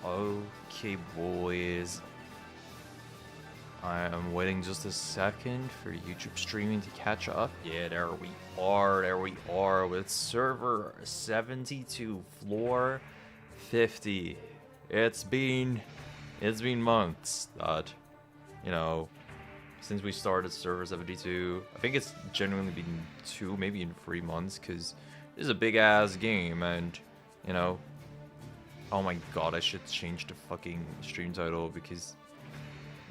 Okay, boys. I am waiting just a second for YouTube streaming to catch up. Yeah, there we are. There we are with server 72, floor 50. It's been months that, you know, since we started server 72. I think it's genuinely been 2, maybe in 3 months, because this is a big ass game, and you know. Oh my god, I should change the fucking stream title because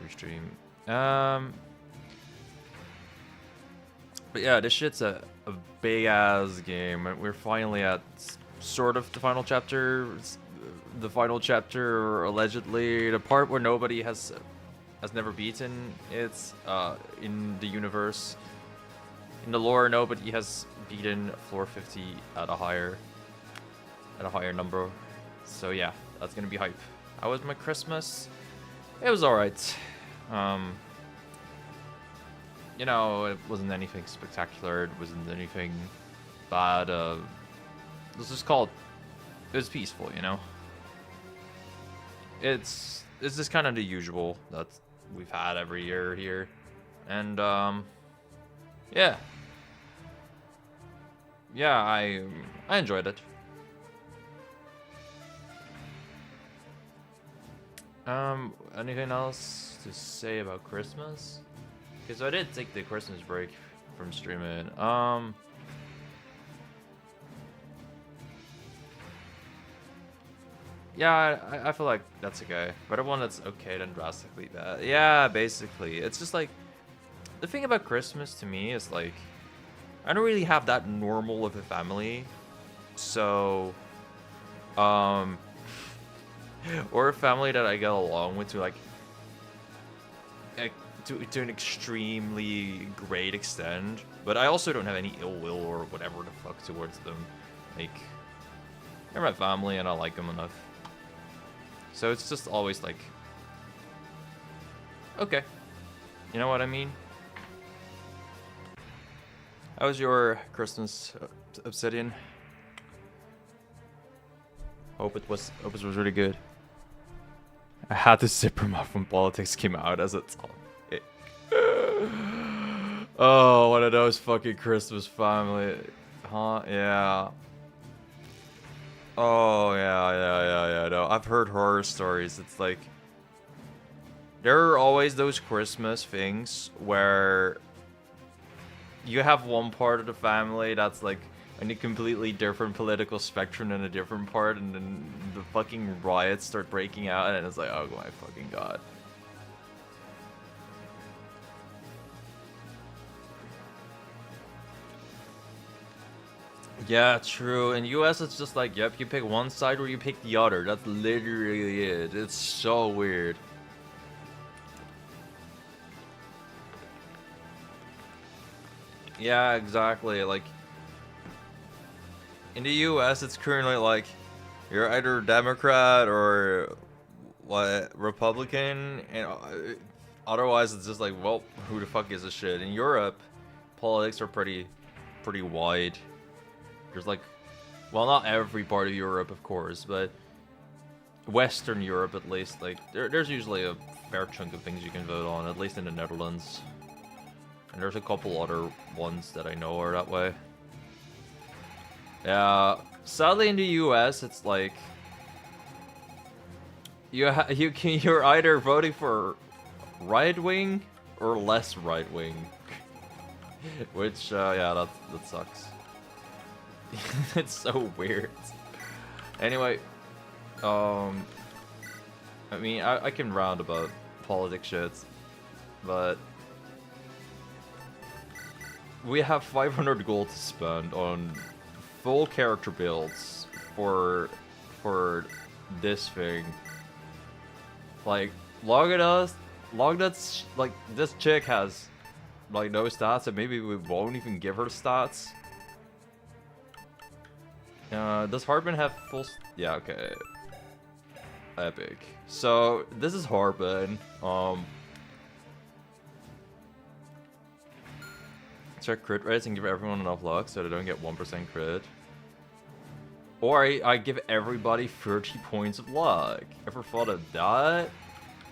restream. But yeah, this shit's a big ass game, and we're finally at sort of the final chapter. The final chapter, allegedly, the part where nobody has never beaten. It's in the universe, in the lore, nobody has beaten floor 50 at a higher number. So yeah, that's gonna be hype. How was my Christmas? It was alright. You know, it wasn't anything spectacular. It wasn't anything bad. Let's just call it. It was peaceful, you know. It's just kind of the usual that we've had every year here, and yeah, I enjoyed it. Anything else to say about Christmas? Because I did take the Christmas break from streaming. Yeah, I feel like that's okay. Better one that's okay than drastically bad. Yeah, basically. It's just like, the thing about Christmas to me is like, I don't really have that normal of a family. So, or a family that I get along with to like to an extremely great extent, but I also don't have any ill will or whatever the fuck towards them. Like, they're my family and I like them enough. So it's just always like, okay, you know what I mean? How was your Christmas, Obsidian? Hope it was really good. I had to zip him off when politics came out as a topic. Oh, one of those fucking Christmas family. Huh? Yeah. Oh, yeah. No, I've heard horror stories. It's like, there are always those Christmas things where you have one part of the family that's like on a completely different political spectrum than a different part, and then the fucking riots start breaking out, and it's like, oh my fucking god. Yeah, true. In US, it's just like, yep, you pick one side or you pick the other. That's literally it. It's so weird. Yeah, exactly. Like, in the US, it's currently like, you're either Democrat or what, Republican, and otherwise it's just like, well, who the fuck gives a shit? In Europe, politics are pretty wide. There's like, well, not every part of Europe, of course, but Western Europe at least, like, there's usually a fair chunk of things you can vote on, at least in the Netherlands. And there's a couple other ones that I know are that way. Yeah, sadly in the US, it's like, you're either voting for right wing or less right wing, which yeah, that sucks. It's so weird. Anyway, I mean, I can round about politics shit, but we have 500 gold to spend on full character builds for this thing. Like, Lognut's like, this chick has like no stats, and maybe we won't even give her stats. Does Hardman have full? Yeah, okay. Epic. So this is Hardman. Check crit rates and give everyone enough luck so they don't get 1% crit. Or I give everybody 30 points of luck. Ever thought of that?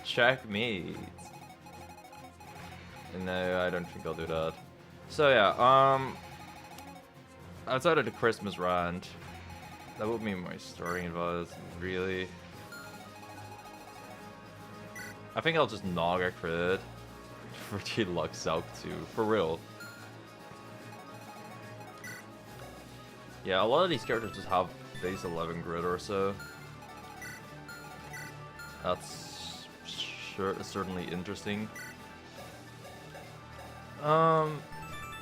Checkmate. No, I don't think I'll do that. So yeah, outside of the Christmas rant, that would be my starting advice, really. I think I'll just nog a crit for the luck Zelg too, for real. Yeah, a lot of these characters just have base 11 grid or so. That's certainly interesting.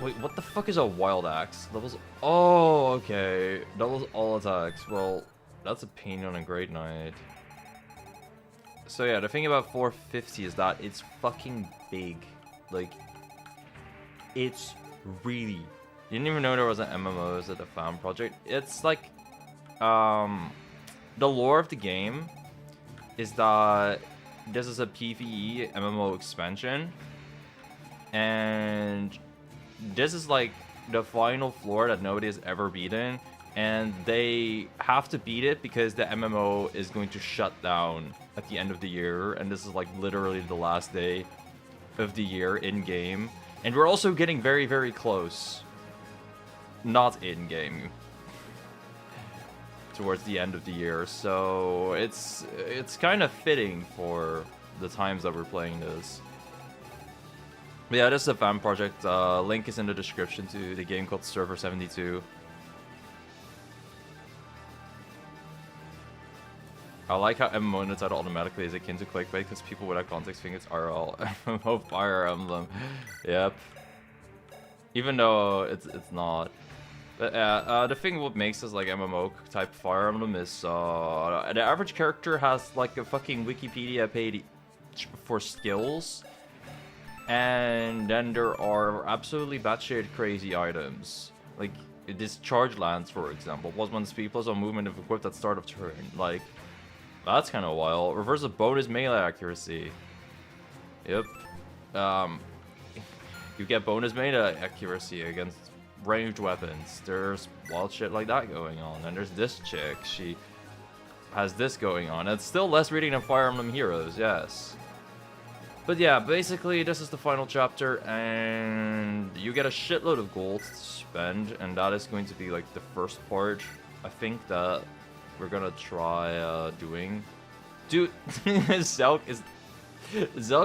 Wait, what the fuck is a wild axe? Oh, okay. Doubles all attacks. Well, that's a pain on a great night. So yeah, the thing about 450 is that it's fucking big. Like, it's really... You didn't even know there was an MMO as a fan project. It's like, the lore of the game is that this is a PvE MMO expansion. And this is like the final floor that nobody has ever beaten. And they have to beat it because the MMO is going to shut down at the end of the year. And this is like literally the last day of the year in-game. And we're also getting very, very close. Not in-game. Towards the end of the year. So it's kind of fitting for the times that we're playing this. But yeah, this is a fan project. Link is in the description to the game called Server 72. I like how MMO Untitled automatically is akin to clickbait because people without context think it's RL. MMO Fire Emblem. Yep. Even though it's not. But the thing what makes this like MMO type Fire Emblem is the average character has like a fucking Wikipedia page for skills. And then there are absolutely batshit crazy items. Like, this Charge Lance, for example. +1 speed, +1 movement if equipped at start of turn. Like, that's kind of wild. Reverse of bonus melee accuracy. Yep. You get bonus melee accuracy against ranged weapons. There's wild shit like that going on. And there's this chick. She has this going on. It's still less reading than Fire Emblem Heroes, yes. But yeah, basically this is the final chapter, and you get a shitload of gold to spend, and that is going to be like the first part, I think, that we're gonna try doing. Dude, Zelg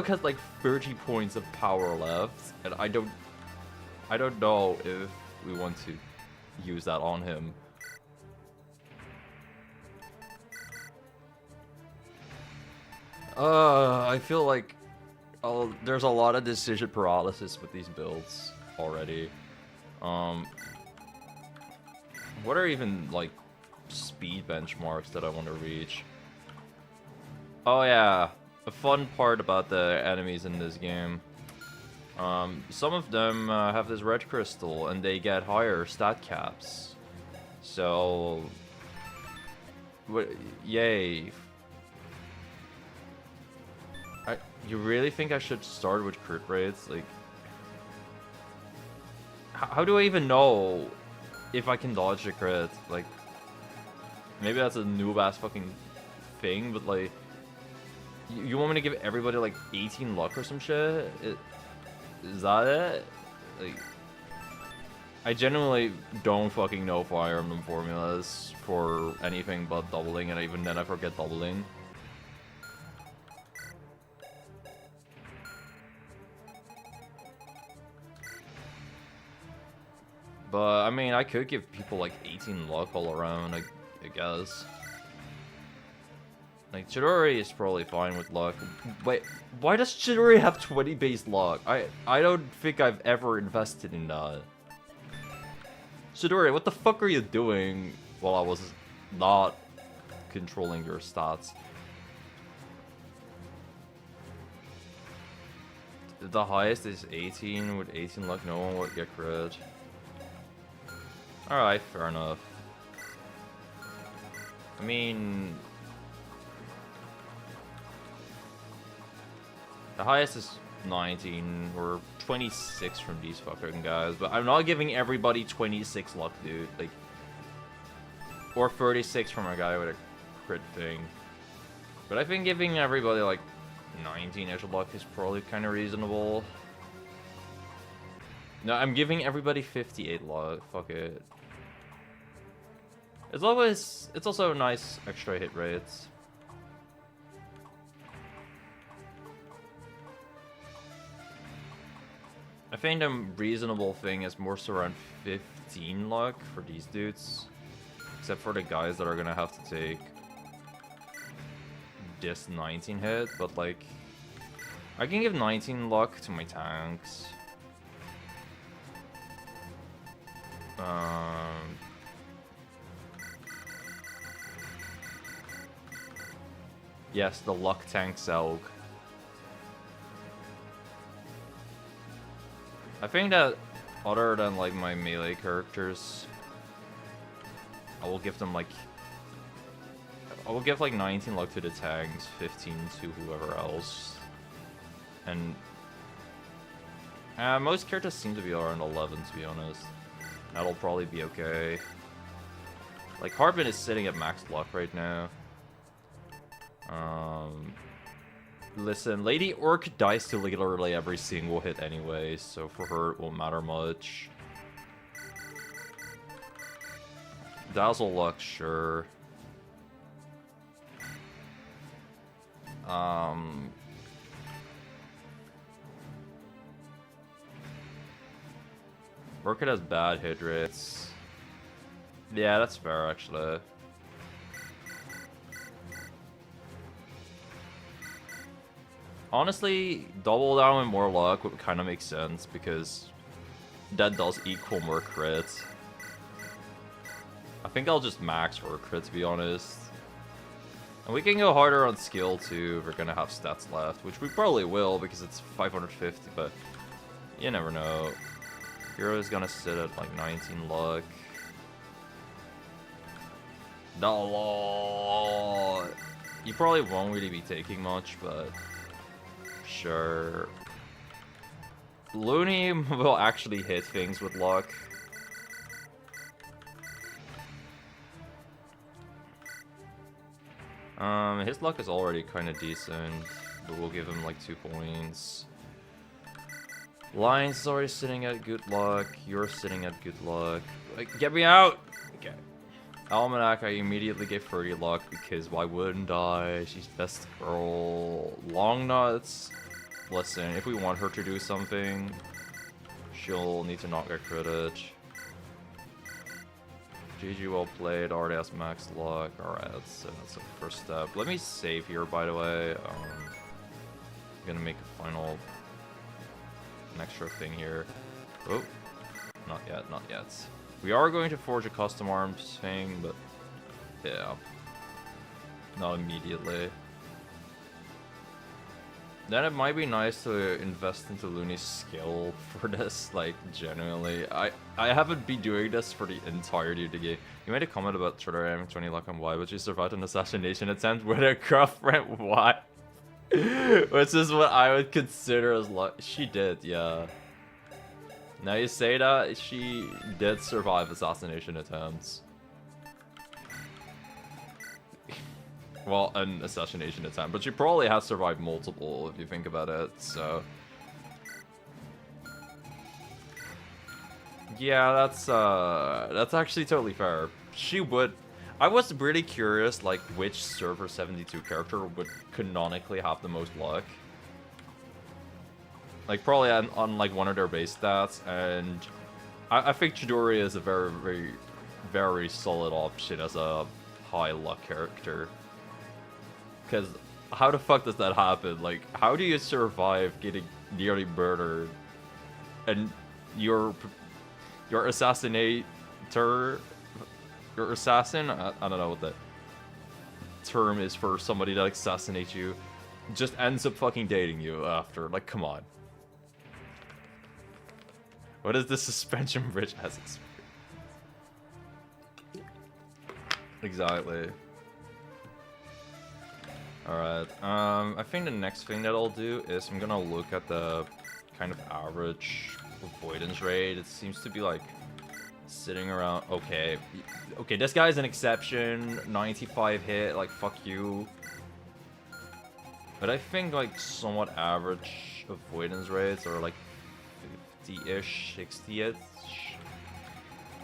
has like 30 points of power left, and I don't know if we want to use that on him. I feel like there's a lot of decision paralysis with these builds already. What are even like speed benchmarks that I want to reach? Oh yeah, a fun part about the enemies in this game. Some of them have this red crystal and they get higher stat caps. So, yay. You really think I should start with crit rates? Like, how do I even know if I can dodge a crit? Like, maybe that's a noob-ass fucking thing, but like, you want me to give everybody like 18 luck or some shit? Is that it? Like, I genuinely don't fucking know Fire Emblem formulas for anything but doubling, and even then I forget doubling. But, I mean, I could give people, like, 18 luck all around, I guess. Like, Chidori is probably fine with luck. Wait, why does Chidori have 20 base luck? I don't think I've ever invested in that. Chidori, what the fuck are you doing while I was not controlling your stats? The highest is 18. With 18 luck, no one would get crit. Alright, fair enough. I mean, the highest is 19 or 26 from these fucking guys, but I'm not giving everybody 26 luck, dude. Like, Or 36 from a guy with a crit thing. But I think giving everybody like 19-ish luck is probably kind of reasonable. No, I'm giving everybody 58 luck. Fuck it. It's also nice extra hit rates. I think the reasonable thing is more so around 15 luck for these dudes. Except for the guys that are gonna have to take this 19 hit, but like I can give 19 luck to my tanks. Yes, the luck tank Zelg. I think that other than like my melee characters, I will give them like 19 luck to the tanks, 15 to whoever else, and most characters seem to be around 11 to be honest. That'll probably be okay. Like Hardman is sitting at max luck right now. Listen, Lady Orc dies to literally every single hit anyway, so for her it won't matter much. Dazzle luck, sure. Orchid has bad hit rates. Yeah, that's fair actually. Honestly, double down with more luck would kind of make sense because that does equal more crits. I think I'll just max for a crit to be honest. And we can go harder on skill too if we're gonna have stats left, which we probably will because it's 550, but you never know. Hero is gonna sit at like 19 luck. No, you probably won't really be taking much, but sure. Loonie will actually hit things with luck. His luck is already kind of decent, but we'll give him like 2 points. Lion's is already sitting at good luck. You're sitting at good luck. Like, get me out! Okay. Almanac, I immediately gave 30 luck because why wouldn't I? She's best girl. Long nuts. Listen, if we want her to do something, she'll need to not get critted. GG, well played. Already has max luck. Alright, that's the first step. Let me save here, by the way. I'm gonna make a final, an extra thing here. Oh, not yet, not yet. We are going to forge a custom arms thing, but yeah, not immediately. Then it might be nice to invest into Loonie's skill for this, like, genuinely. I haven't been doing this for the entirety of the game. You made a comment about Twitter having 20 luck on Y, but she survived an assassination attempt with her girlfriend Y. Which is what I would consider as luck. She did, yeah. Now you say that, she did survive assassination attempts. Well, an assassination attempt, but she probably has survived multiple if you think about it, so... Yeah, that's actually totally fair. She would... I was really curious, like, which Server 72 character would canonically have the most luck. Like, probably on like, one of their base stats, and... I think Chidori is a very, very, very solid option as a high luck character. Because how the fuck does that happen? Like, how do you survive getting nearly murdered? And your assassinator, your assassin, I don't know what the term is for somebody that assassinates you, just ends up fucking dating you after. Like, come on. What is the suspension bridge as experience? Exactly. Alright, I think the next thing that I'll do is I'm gonna look at the kind of average avoidance rate. It seems to be like Sitting around. Okay. Okay, this guy's an exception. 95 hit, like, fuck you. But I think, like, somewhat average avoidance rates are, like, 50-ish, 60-ish.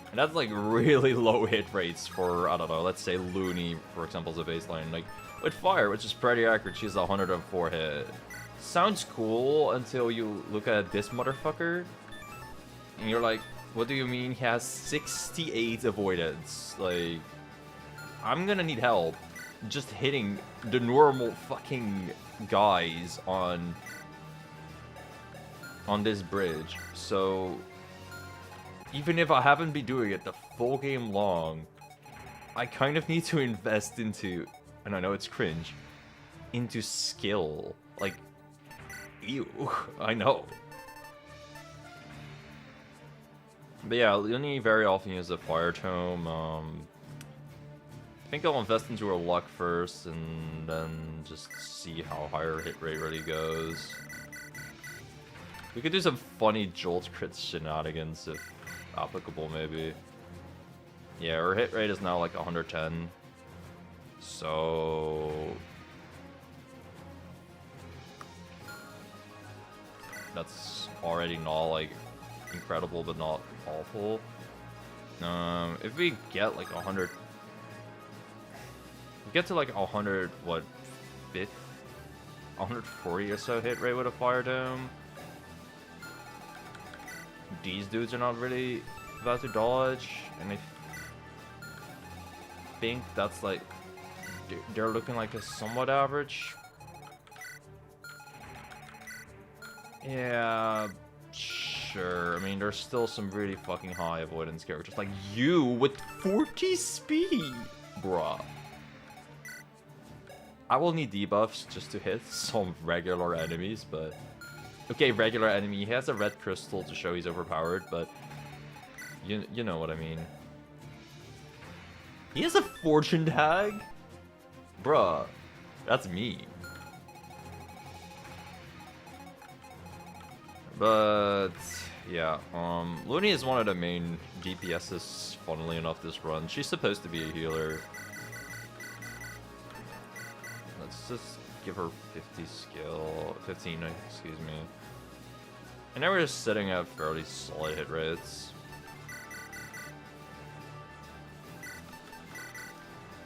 And that's, like, really low hit rates for, I don't know, let's say Loonie, for example, as a baseline. Like, with fire, which is pretty accurate, she's 104 hit. Sounds cool until you look at this motherfucker. And you're like, what do you mean he has 68 avoidance? Like, I'm gonna need help just hitting the normal fucking guys on this bridge. So, even if I haven't been doing it the full game long, I kind of need to invest into, and I know it's cringe, into skill. Like, ew, I know. But yeah, Loonie very often uses a fire tome. I think I'll invest into her luck first, and then just see how high her hit rate really goes. We could do some funny jolt crit shenanigans if applicable, maybe. Yeah, her hit rate is now like 110. So that's already not like incredible, but not awful. If we get like 100, we get to like 100, what, 140 or so hit rate with a fire dome. These dudes are not really about to dodge, and I think that's like, they're looking like a somewhat average. Yeah, sure. I mean, there's still some really fucking high avoidance characters, like you with 40 speed, bruh. I will need debuffs just to hit some regular enemies, but... Okay, regular enemy, he has a red crystal to show he's overpowered, but... You know what I mean. He has a fortune tag? Bruh, that's me. But... yeah, Loonie is one of the main DPSs, funnily enough, this run. She's supposed to be a healer. Let's just give her 50 skill, 15, excuse me. And now we're just sitting at fairly solid hit rates.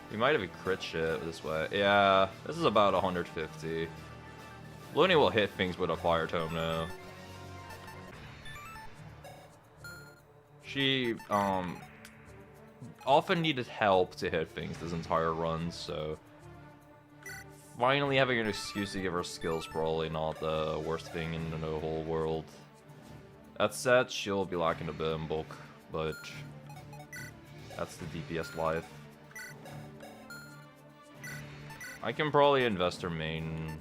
We might have a crit shit this way. Yeah, this is about 150. Loonie will hit things with a fire tome now. She, often needed help to hit things this entire run, so... Finally having an excuse to give her skills probably not the worst thing in the whole world. That said, she'll be lacking a bit in bulk, but that's the DPS life. I can probably invest her main...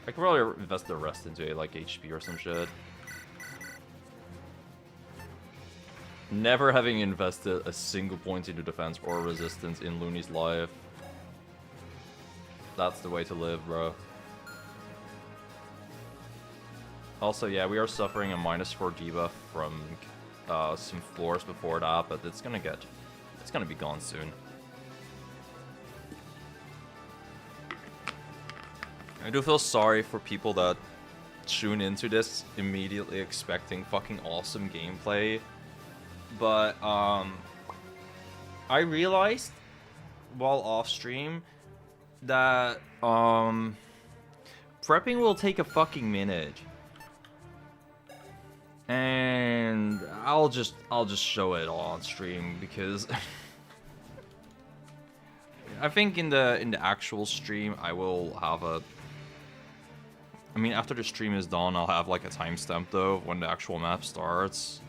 I can probably invest the rest into a, like, HP or some shit. Never having invested a single point into defense or resistance in Loonie's life. That's the way to live, bro. Also, yeah, we are suffering a -4 debuff from some floors before that, but it's gonna be gone soon. I do feel sorry for people that tune into this immediately expecting fucking awesome gameplay, but I realized while off stream that prepping will take a fucking minute, and I'll just show it all on stream because I think in the actual stream I will have a. I mean, after the stream is done, I'll have like a timestamp though when the actual map starts.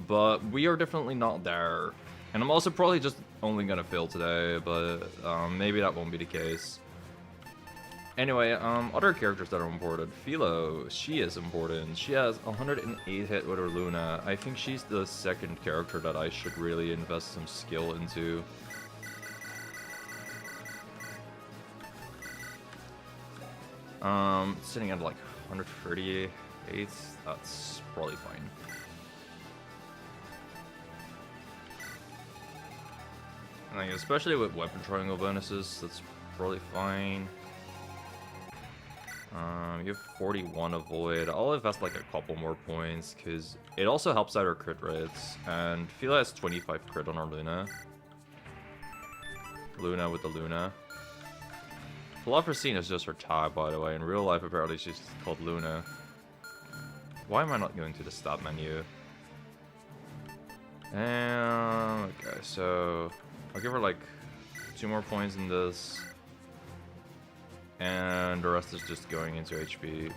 But we are definitely not there. And I'm also probably just only gonna fail today, but maybe that won't be the case. Anyway, other characters that are important. Philo, she is important. She has 108 hit with her Luna. I think she's the second character that I should really invest some skill into. Sitting at like 138, that's probably fine. Like, especially with weapon triangle bonuses, that's probably fine. You have 41 avoid. I'll invest like a couple more points because it also helps out our crit rates. And Phila has 25 crit on our Luna. Luna with the Luna. Philosophryne is just her tag, by the way. In real life, apparently she's called Luna. Why am I not going to the stat menu? Okay, so I'll give her like 2 more points in this. And the rest is just going into HP.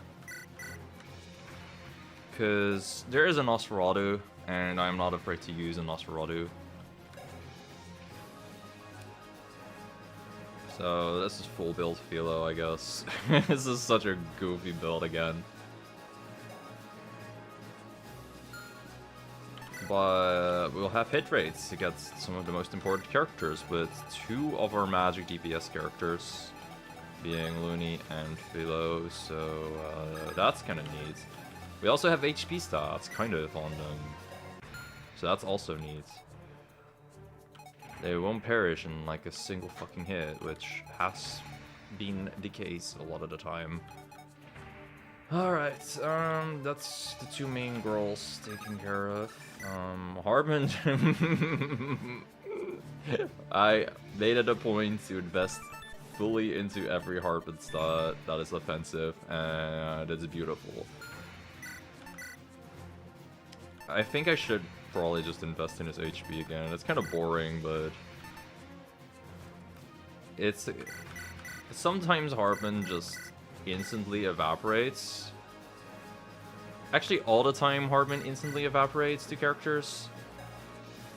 Because there is a Nosferatu, and I'm not afraid to use a Nosferatu. So this is full build Philo, I guess. This is such a goofy build again. But we'll have hit rates against some of the most important characters, with 2 of our magic DPS characters being Loonie and Philo, so that's kind of neat. We also have HP stats, kind of, on them. So that's also neat. They won't perish in like a single fucking hit, which has been the case a lot of the time. Alright, that's the 2 main girls taken care of. Hardman, I made it a point to invest fully into every Hardman stat that is offensive, and it's beautiful. I think I should probably just invest in his HP again. It's kind of boring, but it's sometimes Hardman just instantly evaporates. Actually, all the time Hardman instantly evaporates to characters.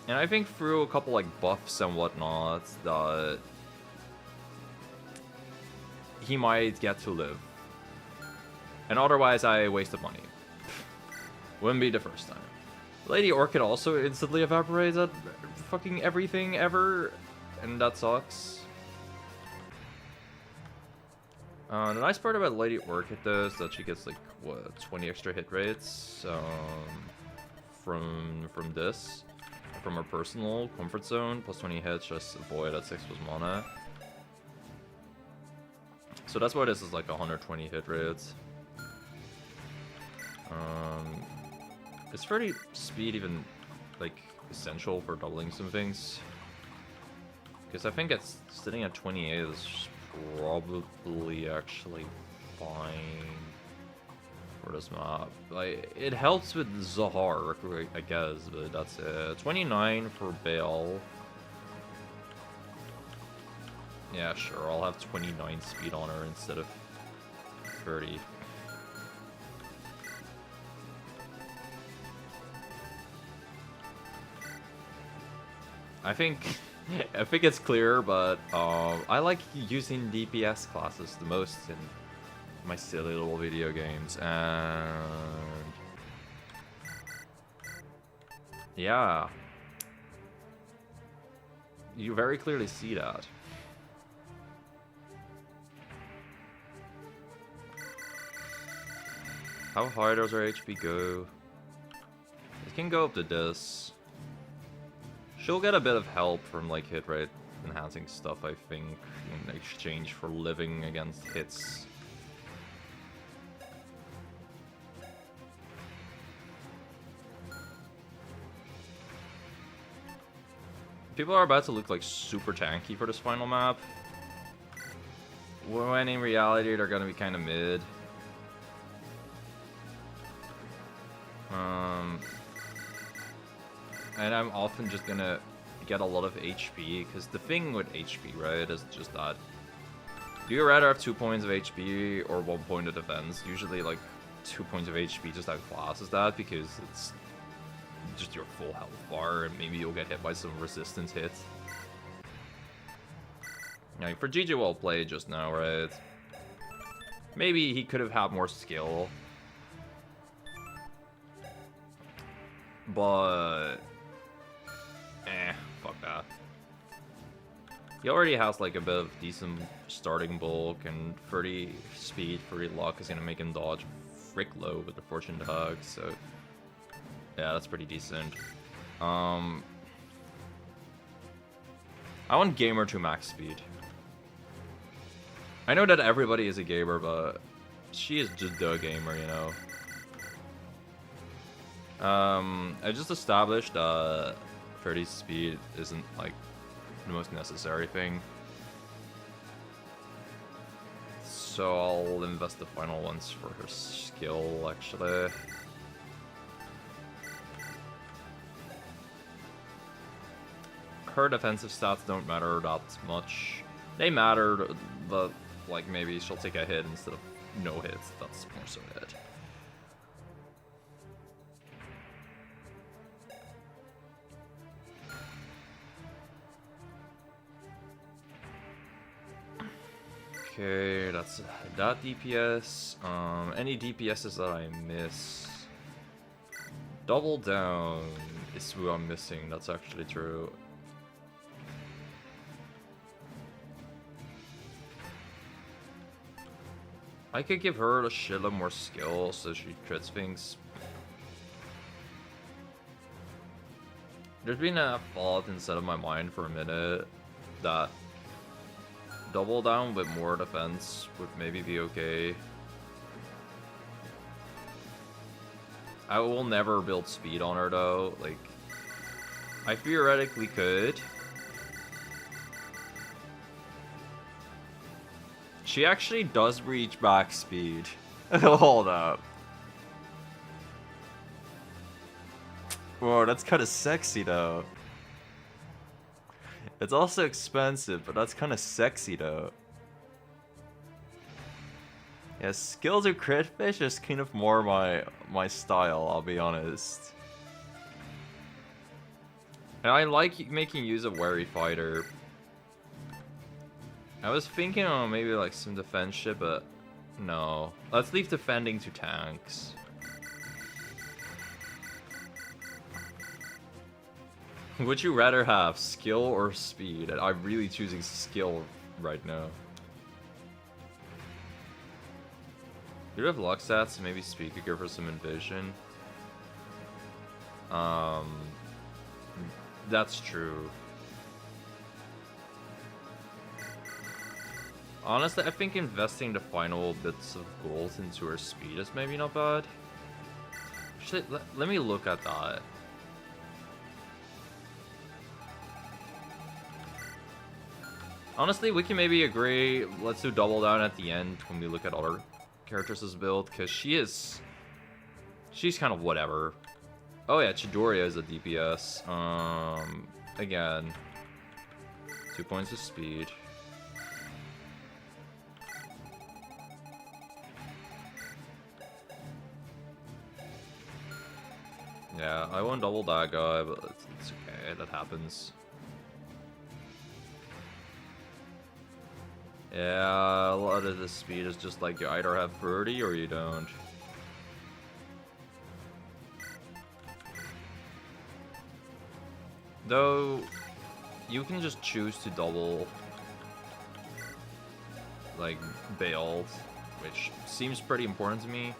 And I think through a couple like buffs and whatnot that he might get to live. And otherwise I wasted money. Wouldn't be the first time. Lady Orchid also instantly evaporates at fucking everything ever, and that sucks. The nice part about Lady Orchid though is that she gets like, what, 20 extra hit rates from this. From her personal comfort zone, plus 20 hits, just avoid at 6+ mana. So that's why this is like 120 hit rates. Is 30 speed even like essential for doubling some things? Because I think it's sitting at 28 is probably actually fine for this map. Like, it helps with Zahar, I guess, but that's it. 29 for Bale. Yeah, sure, I'll have 29 speed on her instead of 30. I think it's clear, but I like using DPS classes the most in my silly little video games, and yeah, you very clearly see that. How high does our HP go? It can go up to this. She'll get a bit of help from like hit rate enhancing stuff, I think, in exchange for living against hits. People are about to look like super tanky for this final map, when in reality they're gonna be kind of mid. And I'm often just gonna get a lot of HP, because the thing with HP, right, is just that do you rather have 2 points of HP or 1 point of defense? Usually, like, 2 points of HP just outclasses that, because it's just your full health bar, and maybe you'll get hit by some resistance hits. Like, for GG well played just now, right? Maybe he could have had more skill. But fuck that. He already has like a bit of decent starting bulk, and 30 speed, 30 luck is gonna make him dodge frick low with the Fortune Hug, so yeah, that's pretty decent. I want gamer to max speed. I know that everybody is a gamer, but she is just the gamer, you know. I just established 30 speed isn't like the most necessary thing. So I'll invest the final ones for her skill, actually. Her defensive stats don't matter that much. They matter, but like maybe she'll take a hit instead of no hits. That's more so it. Okay, that's that DPS. Any DPSs that I miss. Double down is who I'm missing. That's actually true. I could give her a shitload more skill so she crits things. There's been a thought inside of my mind for a minute that double down with more defense would maybe be okay. I will never build speed on her though. Like, I theoretically could. She actually does reach max speed. Hold up. Whoa, that's kind of sexy though. It's also expensive, but that's kind of sexy though. Yeah, skills of crit fish is kind of more my style, I'll be honest. And I like making use of Wary Fighter. I was thinking on maybe like some defense shit, but no. Let's leave defending to tanks. Would you rather have skill or speed? And I'm really choosing skill right now. You have luck stats, so maybe speed could go for some envision. That's true. Honestly, I think investing the final bits of gold into her speed is maybe not bad. Actually, let me look at that. Honestly, we can maybe agree, let's do double down at the end when we look at other characters' build, because she's kind of whatever. Oh yeah, Chidoriya is a DPS. Again, 2 points of speed. Yeah, I won't double that guy, but it's okay, that happens. Yeah, a lot of this speed is just like you either have 30 or you don't. Though, you can just choose to double, like, bailed, which seems pretty important to me.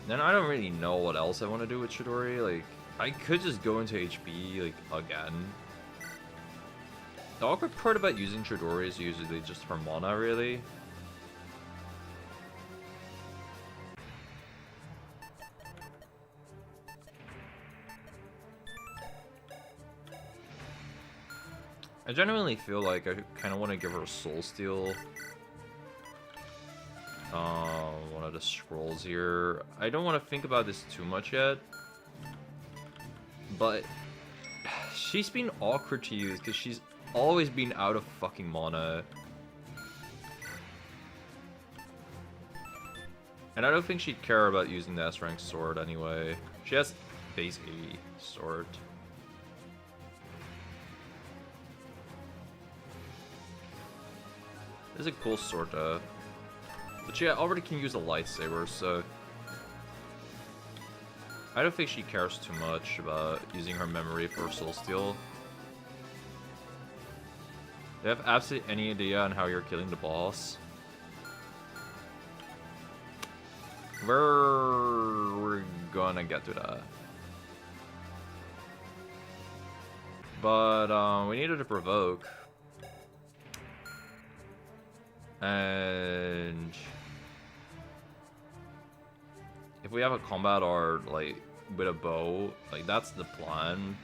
Then I don't really know what else I want to do with Chidori. Like, I could just go into HP, like, again. The awkward part about using Chidori is usually just for mana, really. I genuinely feel like I kind of want to give her a Soul Steal. One of the scrolls here. I don't want to think about this too much yet. But she's been awkward to use because she's always been out of fucking mana. And I don't think she'd care about using the S-rank sword anyway. She has base 80 sword. This is a cool sword though. But she already can use a lightsaber, so I don't think she cares too much about using her memory for Soul Steal. Do you have absolutely any idea on how you're killing the boss? We're gonna get to that. But we needed to provoke. And if we have a combat art like with a bow, like that's the plan.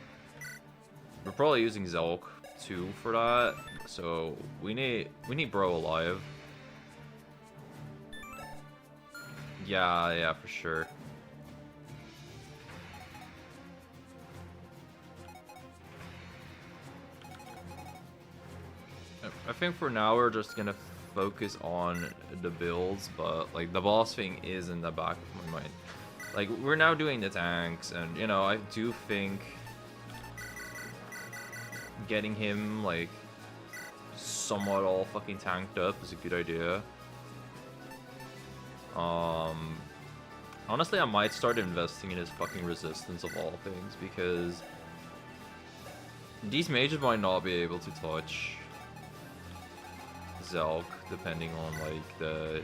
We're probably using Zelg too for that, so we need bro alive. Yeah, for sure. I think for now we're just gonna focus on the builds, but like the boss thing is in the back of my mind. Like we're now doing the tanks, and you know I do think getting him like somewhat all fucking tanked up is a good idea. Honestly, I might start investing in his fucking resistance of all things, because these mages might not be able to touch Zelg, depending on like the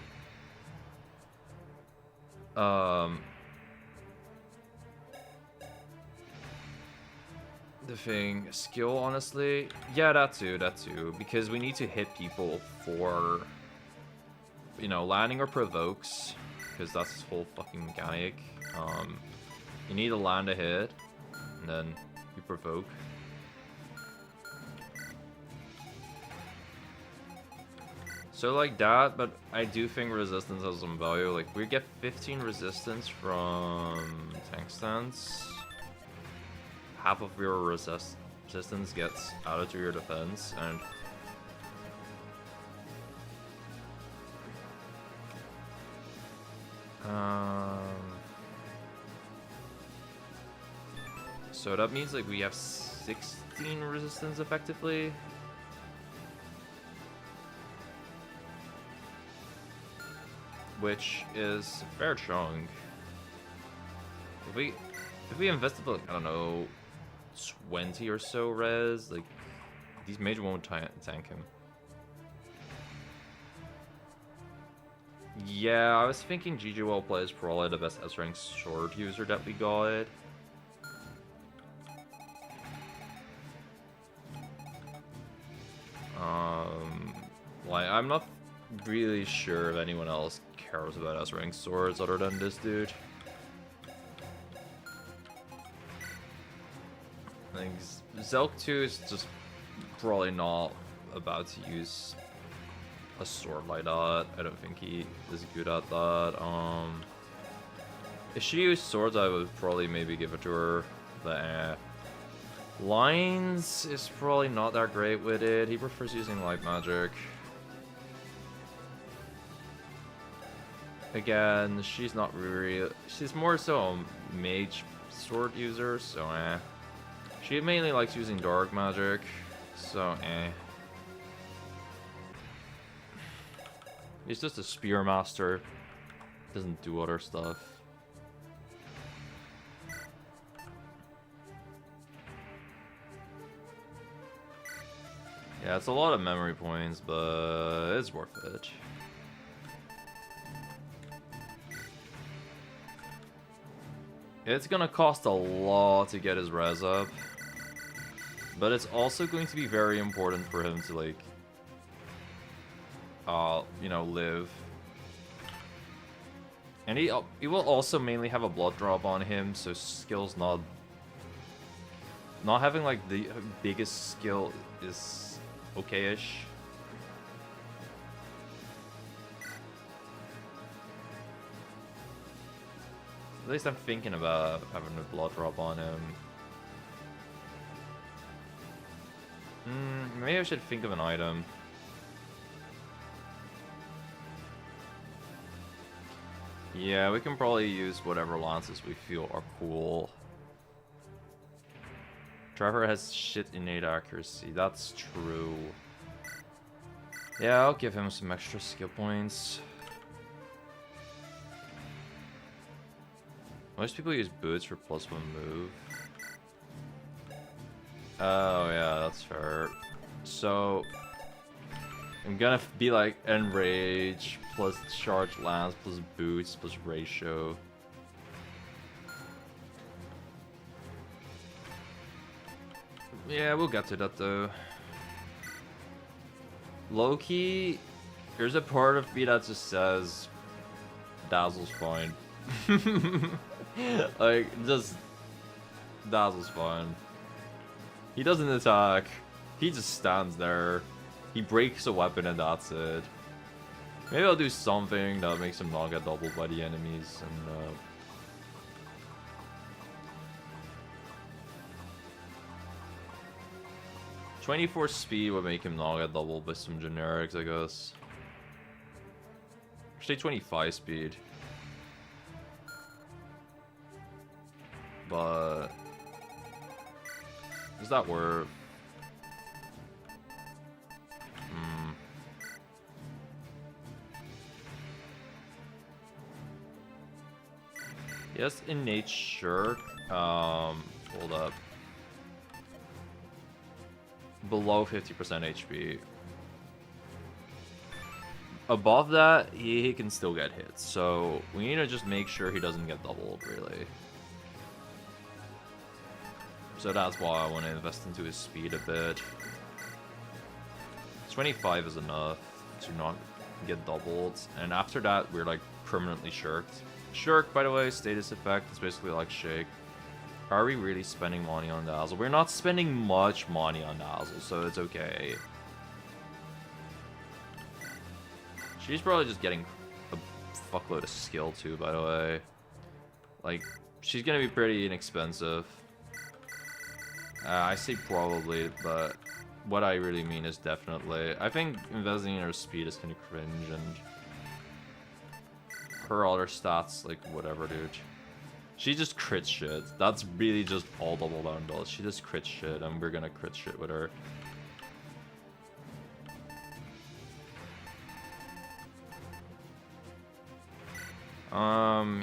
thing. Skill, honestly, yeah, that too, because we need to hit people for, you know, landing or provokes, because that's his whole fucking mechanic. You need to land a hit, and then you provoke. So like that, but I do think resistance has some value. Like we get 15 resistance from tank stance. Half of your resistance gets added to your defense, and so that means like we have 16 resistance effectively. Which is a fair chunk. If we invested like, I don't know, 20 or so res, like these mages won't tank him. Yeah, I was thinking GG well play is probably the best S-rank sword user that we got. Like I'm not really sure if anyone else cares about S-rank swords other than this dude. I think Zelg 2 is just probably not about to use a sword like that. I don't think he is good at that. If she used swords, I would probably maybe give it to her, but Lines is probably not that great with it. He prefers using light magic. Again, she's not really... She's more so a mage sword user, so She mainly likes using dark magic, so He's just a spear master. Doesn't do other stuff. Yeah, it's a lot of memory points, but it's worth it. It's gonna cost a lot to get his res up, but it's also going to be very important for him to, like, you know, live. And he will also mainly have a blood drop on him, so skill's not having like the biggest skill is okay-ish. At least I'm thinking about having a blood drop on him. Maybe I should think of an item. Yeah, we can probably use whatever lances we feel are cool. Trevor has shit innate accuracy, that's true. Yeah, I'll give him some extra skill points. Most people use boots for +1 move. Oh yeah, that's fair. So I'm gonna be like Enrage plus Charge Lance plus Boots plus Ratio. Yeah, we'll get to that though. Low-key, there's a part of me that just says Dazzle's fine. Like, just Dazzle's fine. He doesn't attack. He just stands there. He breaks a weapon and that's it. Maybe I'll do something that makes him not get doubled by the enemies and 24 speed would make him not get doubled by some generics, I guess. Actually 25 speed. But is that worth? Yes, innate shirk. Hold up. Below 50% HP. Above that, he can still get hits. So we need to just make sure he doesn't get doubled, really. So that's why I want to invest into his speed a bit. 25 is enough to not get doubled. And after that, we're like permanently shirked. Shirk, by the way, status effect. It's basically like Shake. Are we really spending money on Dazzle? We're not spending much money on Dazzle, so it's okay. She's probably just getting a fuckload of skill too, by the way. Like, she's gonna be pretty inexpensive. I say probably, but what I really mean is definitely. I think investing in her speed is kind of cringe, and her other stats, like, whatever, dude. She just crit shit. That's really just all Double Down does. She just crit shit, and we're gonna crit shit with her.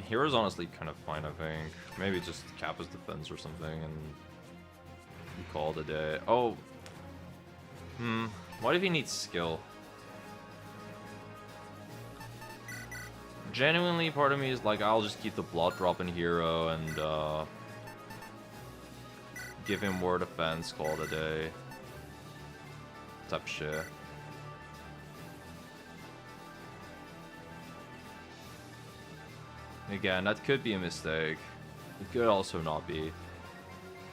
Hero's honestly kind of fine, I think. Maybe just cap his defense or something, and we call it a day. Oh. What if he needs skill? Genuinely, part of me is like, I'll just keep the blood drop in hero and give him more defense, call it a day. Type shit. Again, that could be a mistake. It could also not be.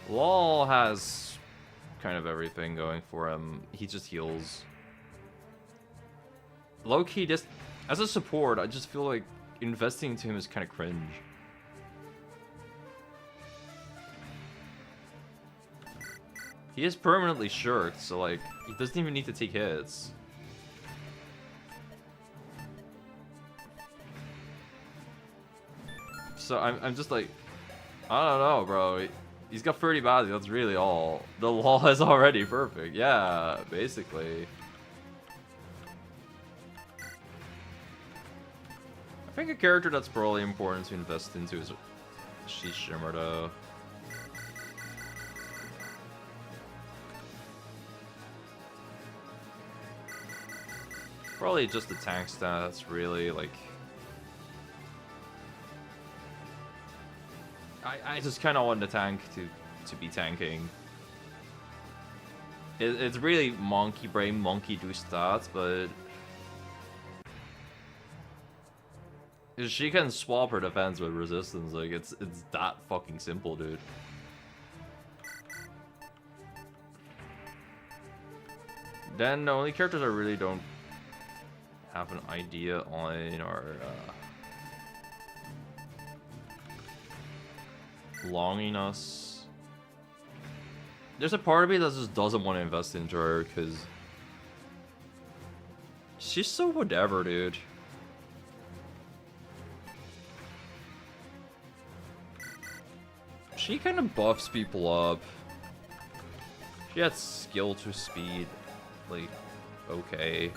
Lol has kind of everything going for him. He just heals. Low-key, just as a support, I just feel like investing into him is kind of cringe. He is permanently shirked, so like, he doesn't even need to take hits. So I'm just like, I don't know, bro. He's got 30 bodies, that's really all. The law is already perfect. Yeah, basically. I think a character that's probably important to invest into is Shimmer, though. Probably just the tank stats, really, like... I just kind of want the tank to be tanking. It's really monkey brain, monkey do stats, but... she can swap her defense with resistance, like, it's that fucking simple, dude. Then the only characters I really don't have an idea on are Longinus. There's a part of me that just doesn't want to invest into her because she's so whatever, dude. She kind of buffs people up. She has skill to speed, like, okay.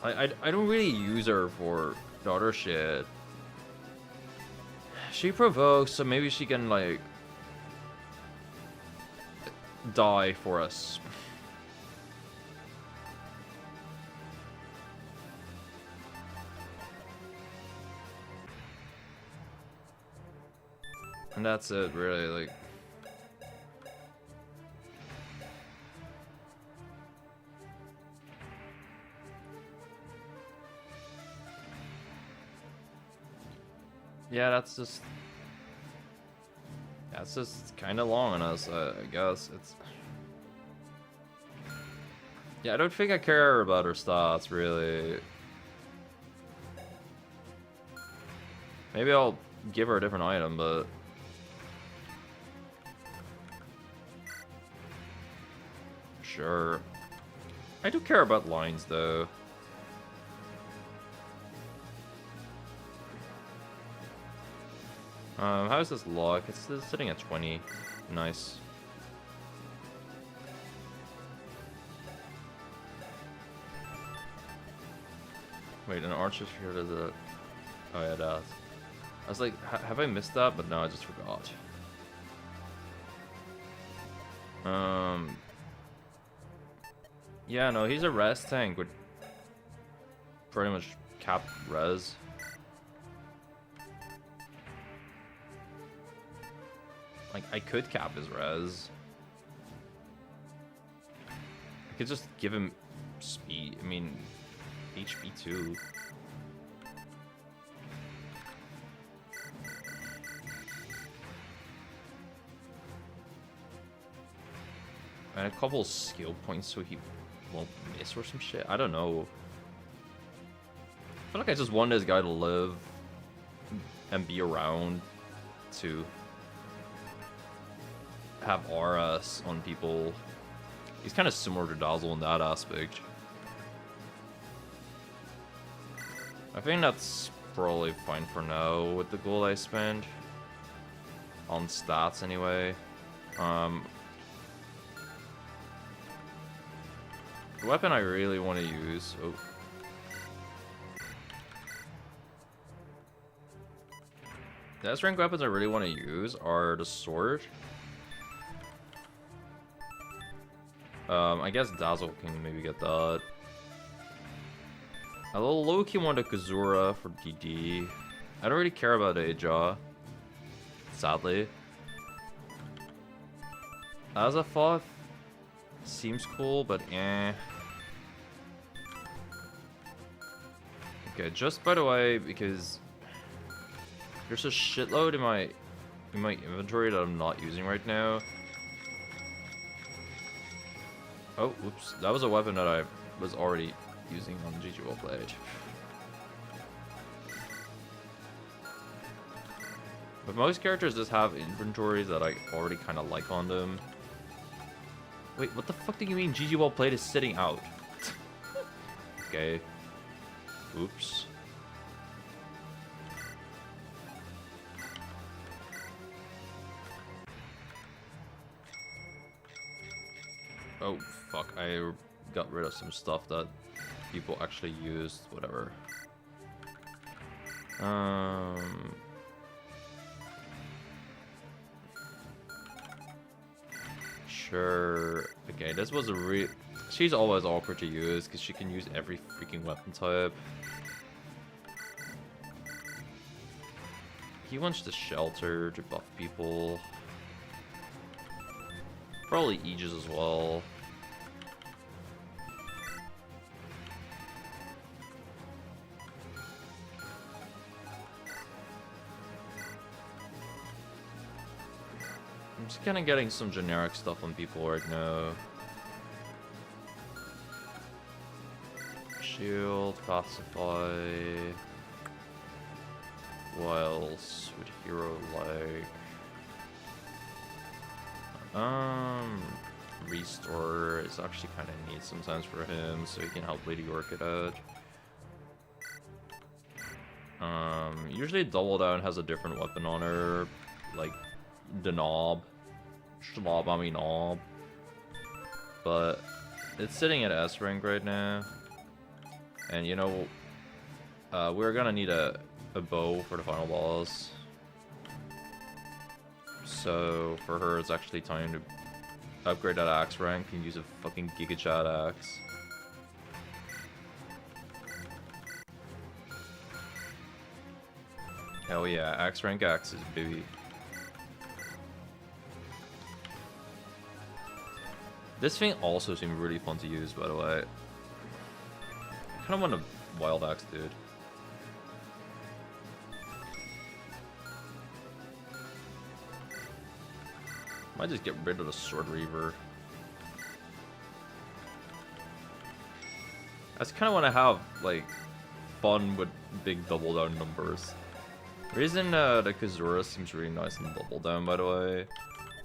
I don't really use her for the other shit. She provokes, so maybe she can, like, die for us. And that's it, really, like... Yeah, that's just kind of long on us, I guess. It's... Yeah, I don't think I care about her stats, really. Maybe I'll give her a different item, but... Sure. I do care about lines, though. How is this luck? It's sitting at 20. Nice. Wait, an archer here does it. Oh yeah, it does. I was like, have I missed that? But no, I just forgot. Yeah, no, he's a res tank with pretty much capped res. Like, I could cap his res. I could just give him speed. I mean, HP too. And a couple skill points so he won't miss or some shit. I don't know. I feel like I just want this guy to live and be around to have RS on people. He's kind of similar to Dazzle in that aspect. I think that's probably fine for now with the gold I spend. On stats anyway. The weapon I really want to use... Oh. The S-rank weapons I really want to use are the sword. I guess Dazzle can maybe get that. A little low-key want a Kazura for DD. I don't really care about Aja, sadly. Azafoth seems cool, but eh. Okay, just by the way, because there's a shitload in my inventory that I'm not using right now. Oh, whoops. That was a weapon that I was already using on GG Well Played. But most characters just have inventories that I already kind of like on them. Wait, what the fuck do you mean GG Well Played is sitting out? Okay. Oops. Oh, fuck. I got rid of some stuff that people actually used. Whatever. Sure. Okay, this was a real... She's always awkward to use because she can use every freaking weapon type. He wants the shelter to buff people. Probably Aegis as well. I'm just kind of getting some generic stuff on people right now. Shield, pacify. What else would hero like? Restore is actually kind of neat sometimes for him, so he can help Lady work it out. Usually Double Down has a different weapon on her, like the knob. Schlabami knob. But it's sitting at S rank right now. And you know, we're gonna need a bow for the final boss. So for her, it's actually time to upgrade that axe rank and use a fucking Giga Chat axe. Hell yeah, axe rank axes, baby. This thing also seemed really fun to use, by the way. I kind of want a wild axe, dude. Might just get rid of the Sword Reaver. I just kind of want to have, like, fun with big double down numbers. The reason the Kazura seems really nice in double down, by the way,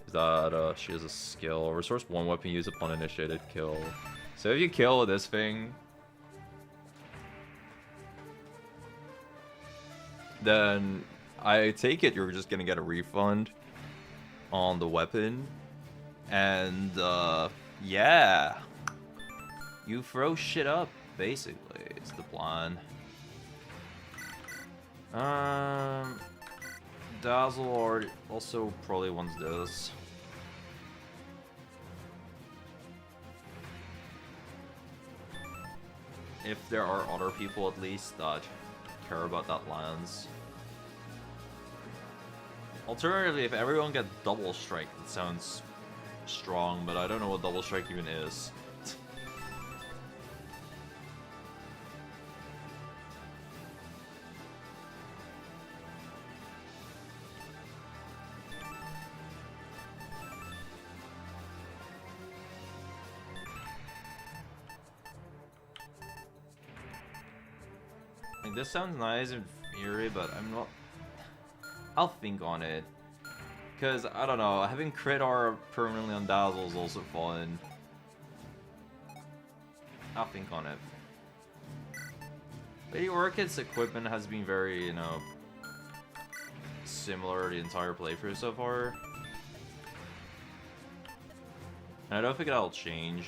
is that she has a skill. Resource 1 weapon used upon initiated kill. So if you kill this thing, then I take it you're just gonna get a refund on the weapon. And, yeah. You throw shit up, basically, is the plan. Dazzle also probably wants this. If there are other people at least that care about that lance. Alternatively, if everyone gets double strike, it sounds strong, but I don't know what double strike even is. Like, this sounds nice in theory, but I'm not... I'll think on it. Because, I don't know, having crit R permanently on Dazzle is also fun. I'll think on it. Lady Orchid's equipment has been very, you know, similar the entire playthrough so far. And I don't think that'll change.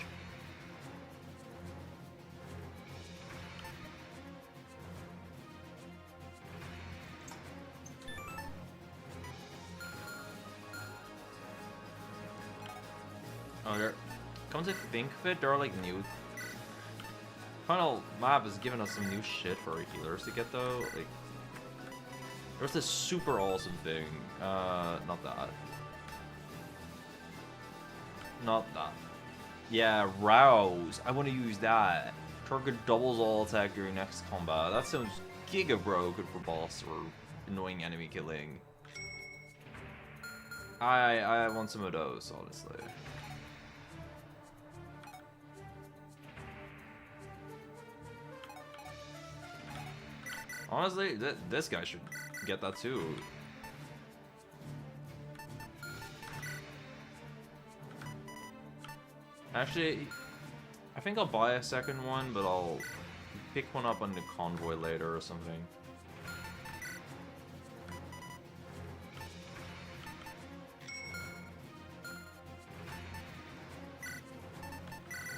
Oh, there. Come to think of it, there are like new. Final map has given us some new shit for our healers to get though. Like, there's this super awesome thing. Not that. Not that. Yeah, Rouse. I want to use that. Target doubles all attack during next combat. That sounds giga bro good for boss or annoying enemy killing. I want some of those, honestly. Honestly, this guy should get that too. Actually, I think I'll buy a second one, but I'll pick one up on the convoy later or something.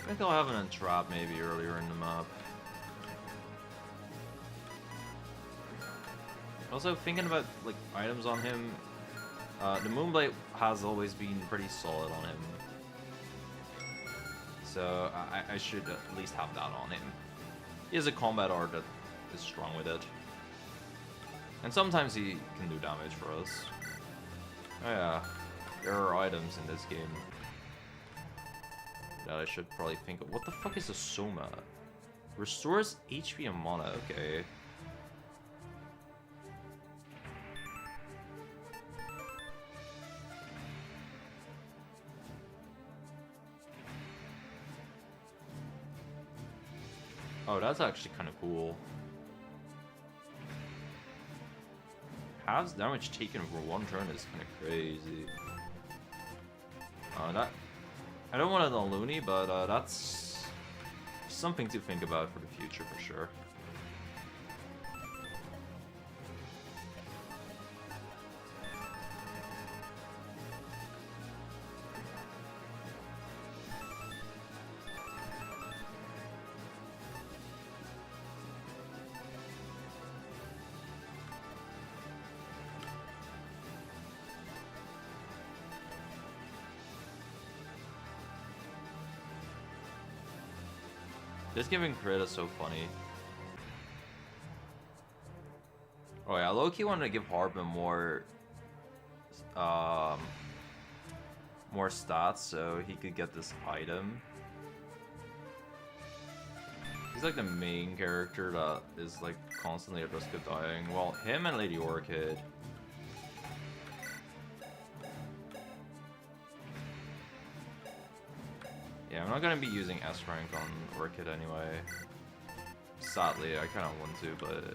I think I'll have an entrap maybe earlier in the map. Also, thinking about like items on him, the Moonblade has always been pretty solid on him. So I should at least have that on him. He has a combat art that is strong with it. And sometimes he can do damage for us. Oh yeah, there are items in this game that I should probably think of. What the fuck is a Soma? Restores HP and mana, okay. Oh, that's actually kind of cool. Halves damage taken for one turn is kind of crazy. That I don't want it on Loonie, but that's something to think about for the future for sure. This giving crit is so funny. Oh yeah, low-key wanted to give Hardman more more stats so he could get this item. He's like the main character that is like constantly at risk of dying. Well, him and Lady Orchid. Yeah, I'm not gonna be using S rank on Orchid anyway. Sadly, I kinda want to, but...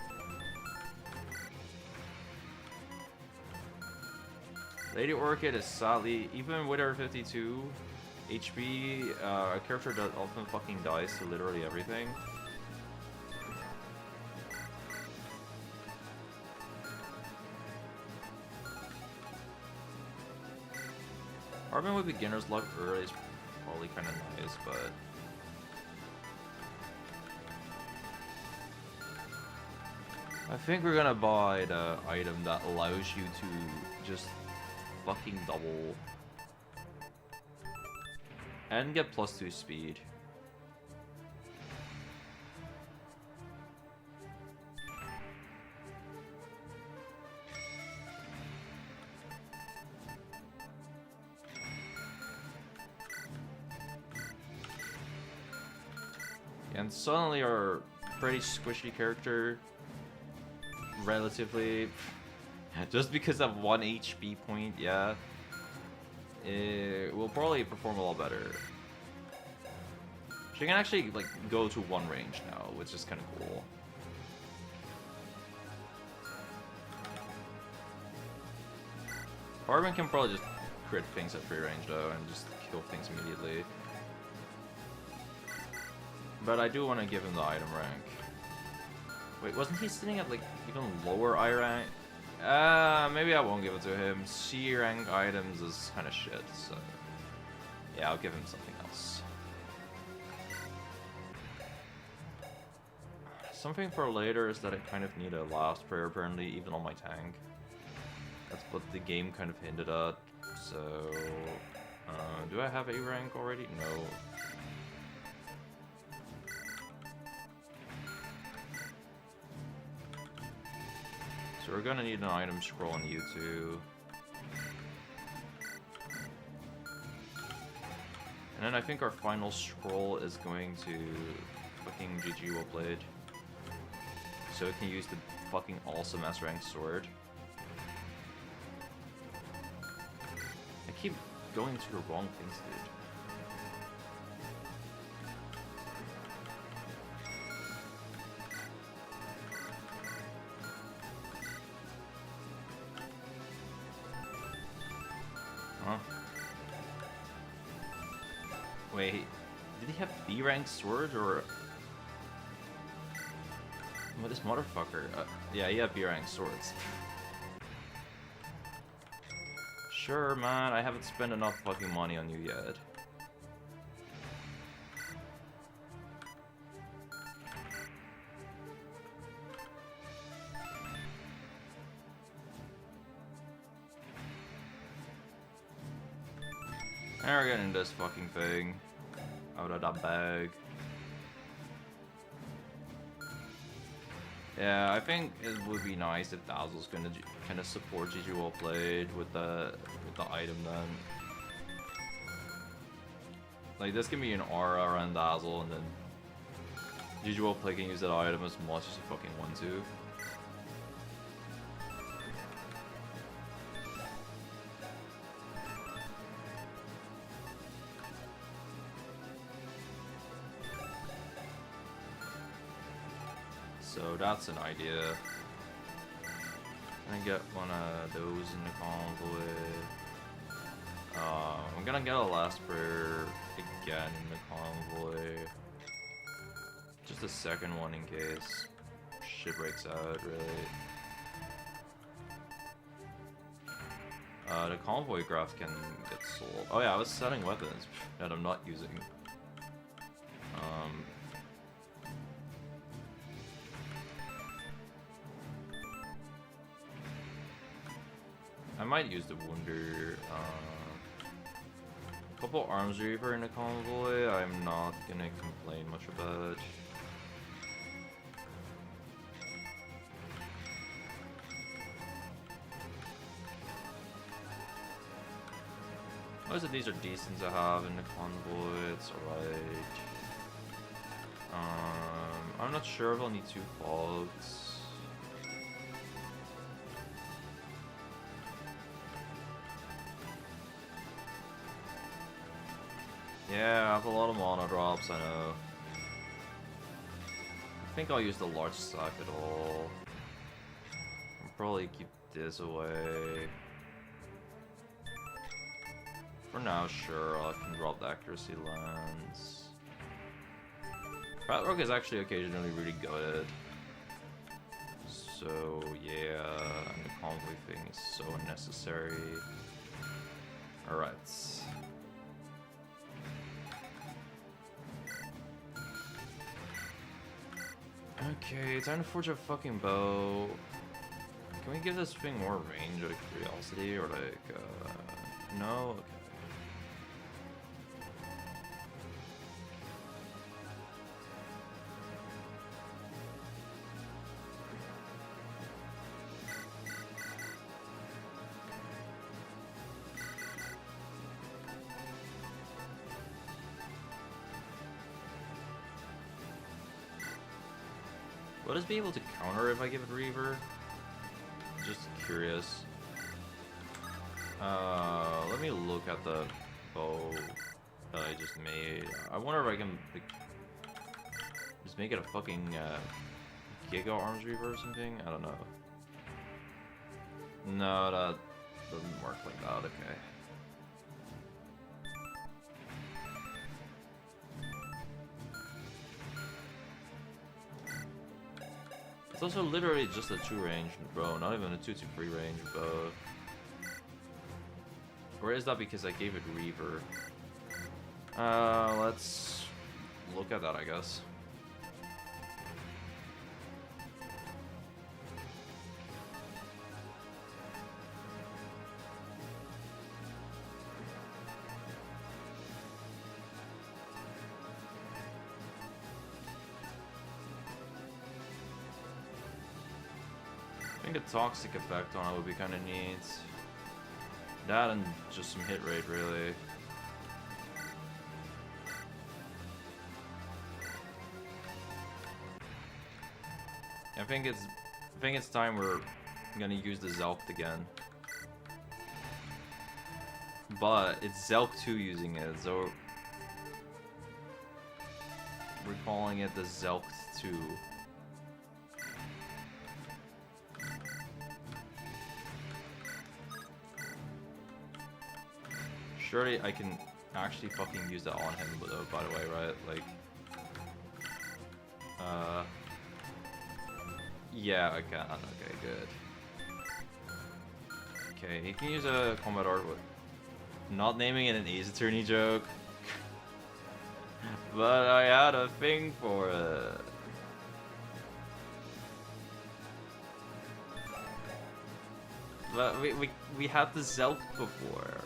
Lady Orchid is sadly, even with her 52 HP, a character that often fucking dies to literally everything. Hardman with beginner's luck early is probably kind of nice, but... I think we're gonna buy the item that allows you to just fucking double and get +2 speed. And suddenly our pretty squishy character, relatively, just because of 1 HP point, yeah, it will probably perform a lot better. She can actually like go to 1 range now, which is kind of cool. Hardman can probably just crit things at free range though, and just kill things immediately. But I do want to give him the item rank. Wait, wasn't he sitting at like even lower I rank? Maybe I won't give it to him. C rank items is kind of shit, so yeah, I'll give him something else. Something for later is that I kind of need a last prayer apparently, even on my tank. That's what the game kind of hinted at. So, do I have A rank already? No. So we're gonna need an item scroll on U2. And then I think our final scroll is going to fucking GG well played. So we can use the fucking awesome S rank sword. I keep going to the wrong things, dude. Wait, did he have B rank swords or what this motherfucker? Yeah, he had B rank swords. Sure, man, I haven't spent enough fucking money on you yet. And we're getting this fucking thing out of that bag. Yeah, I think it would be nice if Dazzle's gonna kind of support GG well played with the item then. Like this can be an aura around Dazzle, and then GG well play can use that item as much as you fucking want to. So that's an idea. I'm gonna get one of those in the convoy. I'm gonna get a last prayer again in the convoy. Just a second one in case shit breaks out, really. The convoy craft can get sold. Oh yeah, I was selling weapons that I'm not using. I might use the Wunder. Couple Arms Reaver in a convoy, I'm not gonna complain much about. Most of these are decent to have in the convoy, it's alright. I'm not sure if I'll need 2 fogs. Yeah, I have a lot of mana drops, I know. I think I'll use the large sack at all. I'll probably keep this away. For now, sure, I can drop the accuracy lens. Rock is actually occasionally really good. So, yeah, and the convoy thing is so unnecessary. Alright. Okay, time to forge a fucking bow. Can we give this thing more range out of curiosity, or like, no? Okay. Will this be able to counter if I give it Reaver? Just curious. Let me look at the bow that I just made. I wonder if I can just make it a fucking Giga Arms Reaver or something? I don't know. No, that doesn't work like that, okay. It's also literally just a 2-range bow, not even a 2-3 range bow. Or is that because I gave it Reaver? Let's look at that, I guess. I think a toxic effect on it would be kind of neat. That and just some hit rate, really. I think it's time we're gonna use the Zelg again. But it's Zelg 2 using it, so we're calling it the Zelg 2. Surely I can actually fucking use that on him, though, by the way, right? Like, yeah, I can. Okay, good. Okay, he can use a combat art with not naming it an Ace Attorney joke, but I had a thing for it. But we had the Zelg before.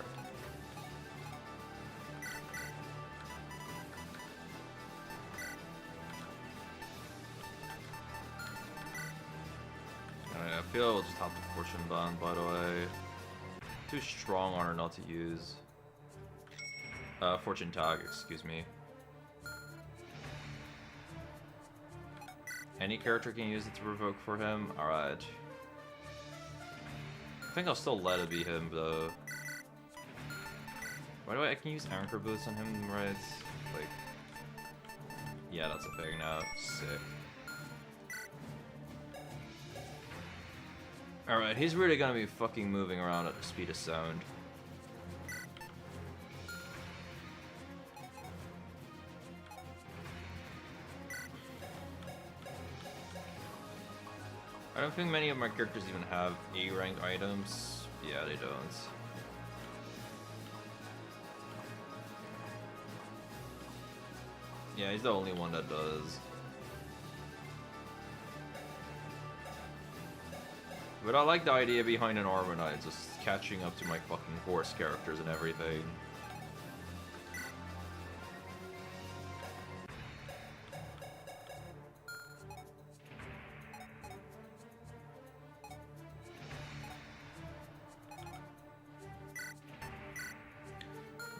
I feel we'll just have the Fortune Band, by the way. Too strong on her not to use. Fortune Tag, excuse me. Any character can use it to revoke for him? Alright. I think I'll still let it be him, though. By the way, I can use Anchor Boots on him, right? Like... yeah, that's a thing now. Sick. Alright, he's really gonna be fucking moving around at the speed of sound. I don't think many of my characters even have A-rank items. Yeah, they don't. Yeah, he's the only one that does. But I like the idea behind an Armor Knight, just catching up to my fucking horse characters and everything.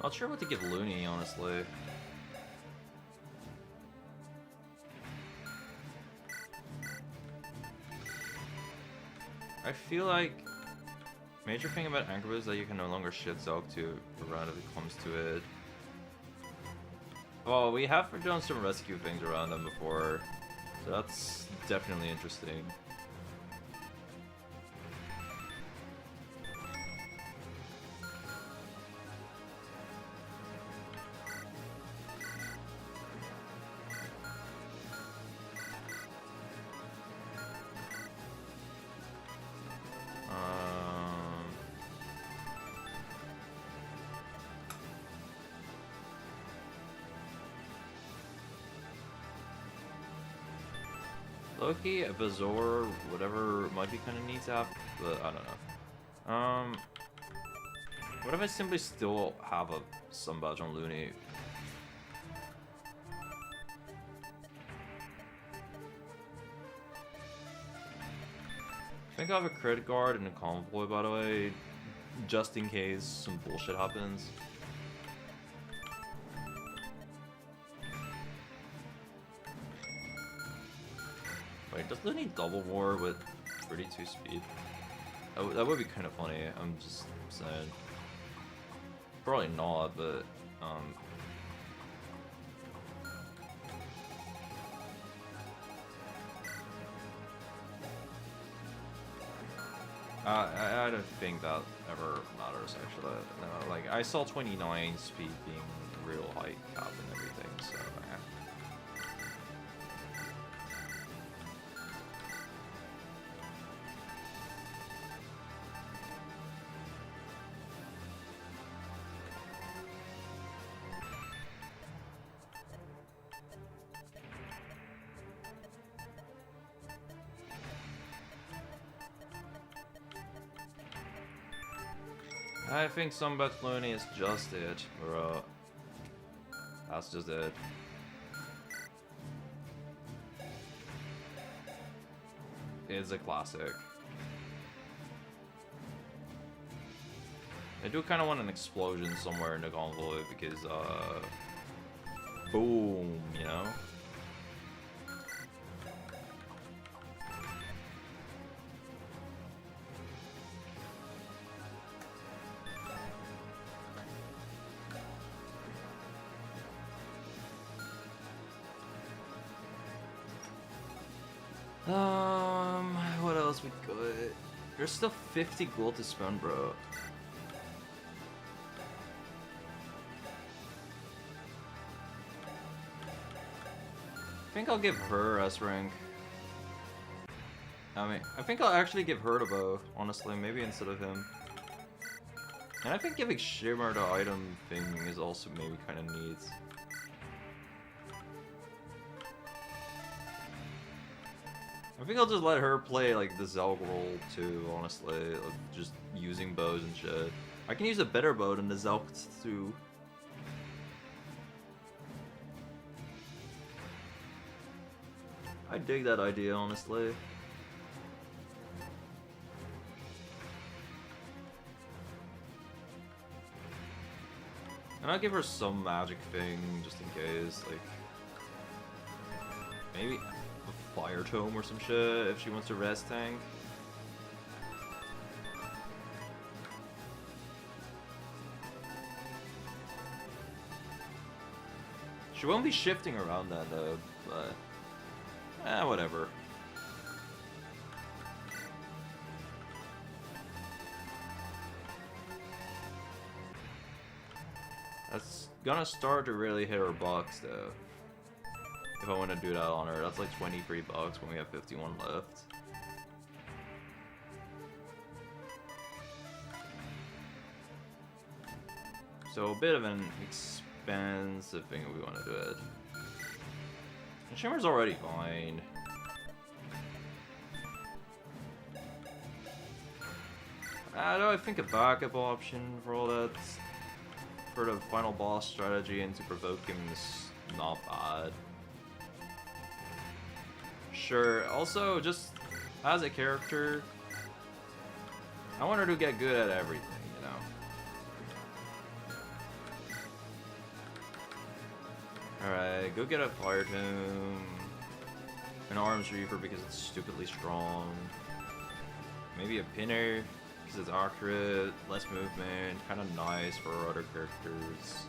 Not sure what to give Loonie, honestly. I feel like major thing about Anchor is that you can no longer shit Zelg to around if it comes to it. Well, we have done some rescue things around them before, so that's definitely interesting. Loki, a Bazaar, whatever might be kind of neat app, but I don't know. What if I simply still have a sun badge on Loonie? I think I have a credit card and a convoy, by the way, just in case some bullshit happens. Wait, does Loonie double war with 32 speed? That would be kind of funny, I'm just saying. Probably not, but, I don't think that ever matters, actually. No, like, I saw 29 speed being real high cap and everything, so... I think Sunbat Loonie is just it, bro. That's just it. It's a classic. I do kind of want an explosion somewhere in the convoy because, boom, you know? What else we got? There's still 50 gold to spend, bro. I think I'll give her S rank. I mean, I think I'll actually give her the bow, honestly, maybe instead of him. And I think giving Shimmer the item thing is also maybe kind of neat. I think I'll just let her play like the Zelg role too, honestly, of just using bows and shit. I can use a better bow than the Zelg too. I dig that idea, honestly. And I'll give her some magic thing, just in case, like... Maybe a fire tome or some shit, if she wants to rest tank. She won't be shifting around that though, but... whatever. That's gonna start to really hit her box though. If I want to do that on her, that's like 23 bucks when we have 51 left. So a bit of an expensive thing if we want to do it. And Shimmer's already fine. I think a backup option for all that, for the final boss strategy and to provoke him is not bad. Sure, also just as a character, I want her to get good at everything, you know. Alright, go get a Fire Tomb. An Arms Reaper because it's stupidly strong. Maybe a Pinner because it's accurate, less movement, kind of nice for other characters.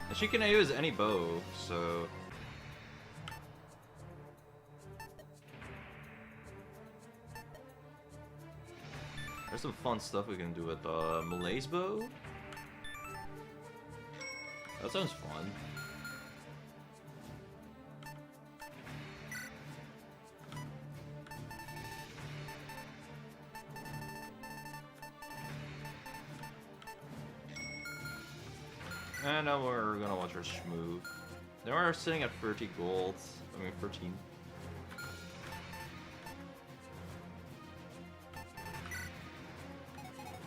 And she can use any bow, so... There's some fun stuff we can do with Malaise bow. That sounds fun. And now we're gonna watch our schmoo. Now we're sitting at 30 gold. I mean 13.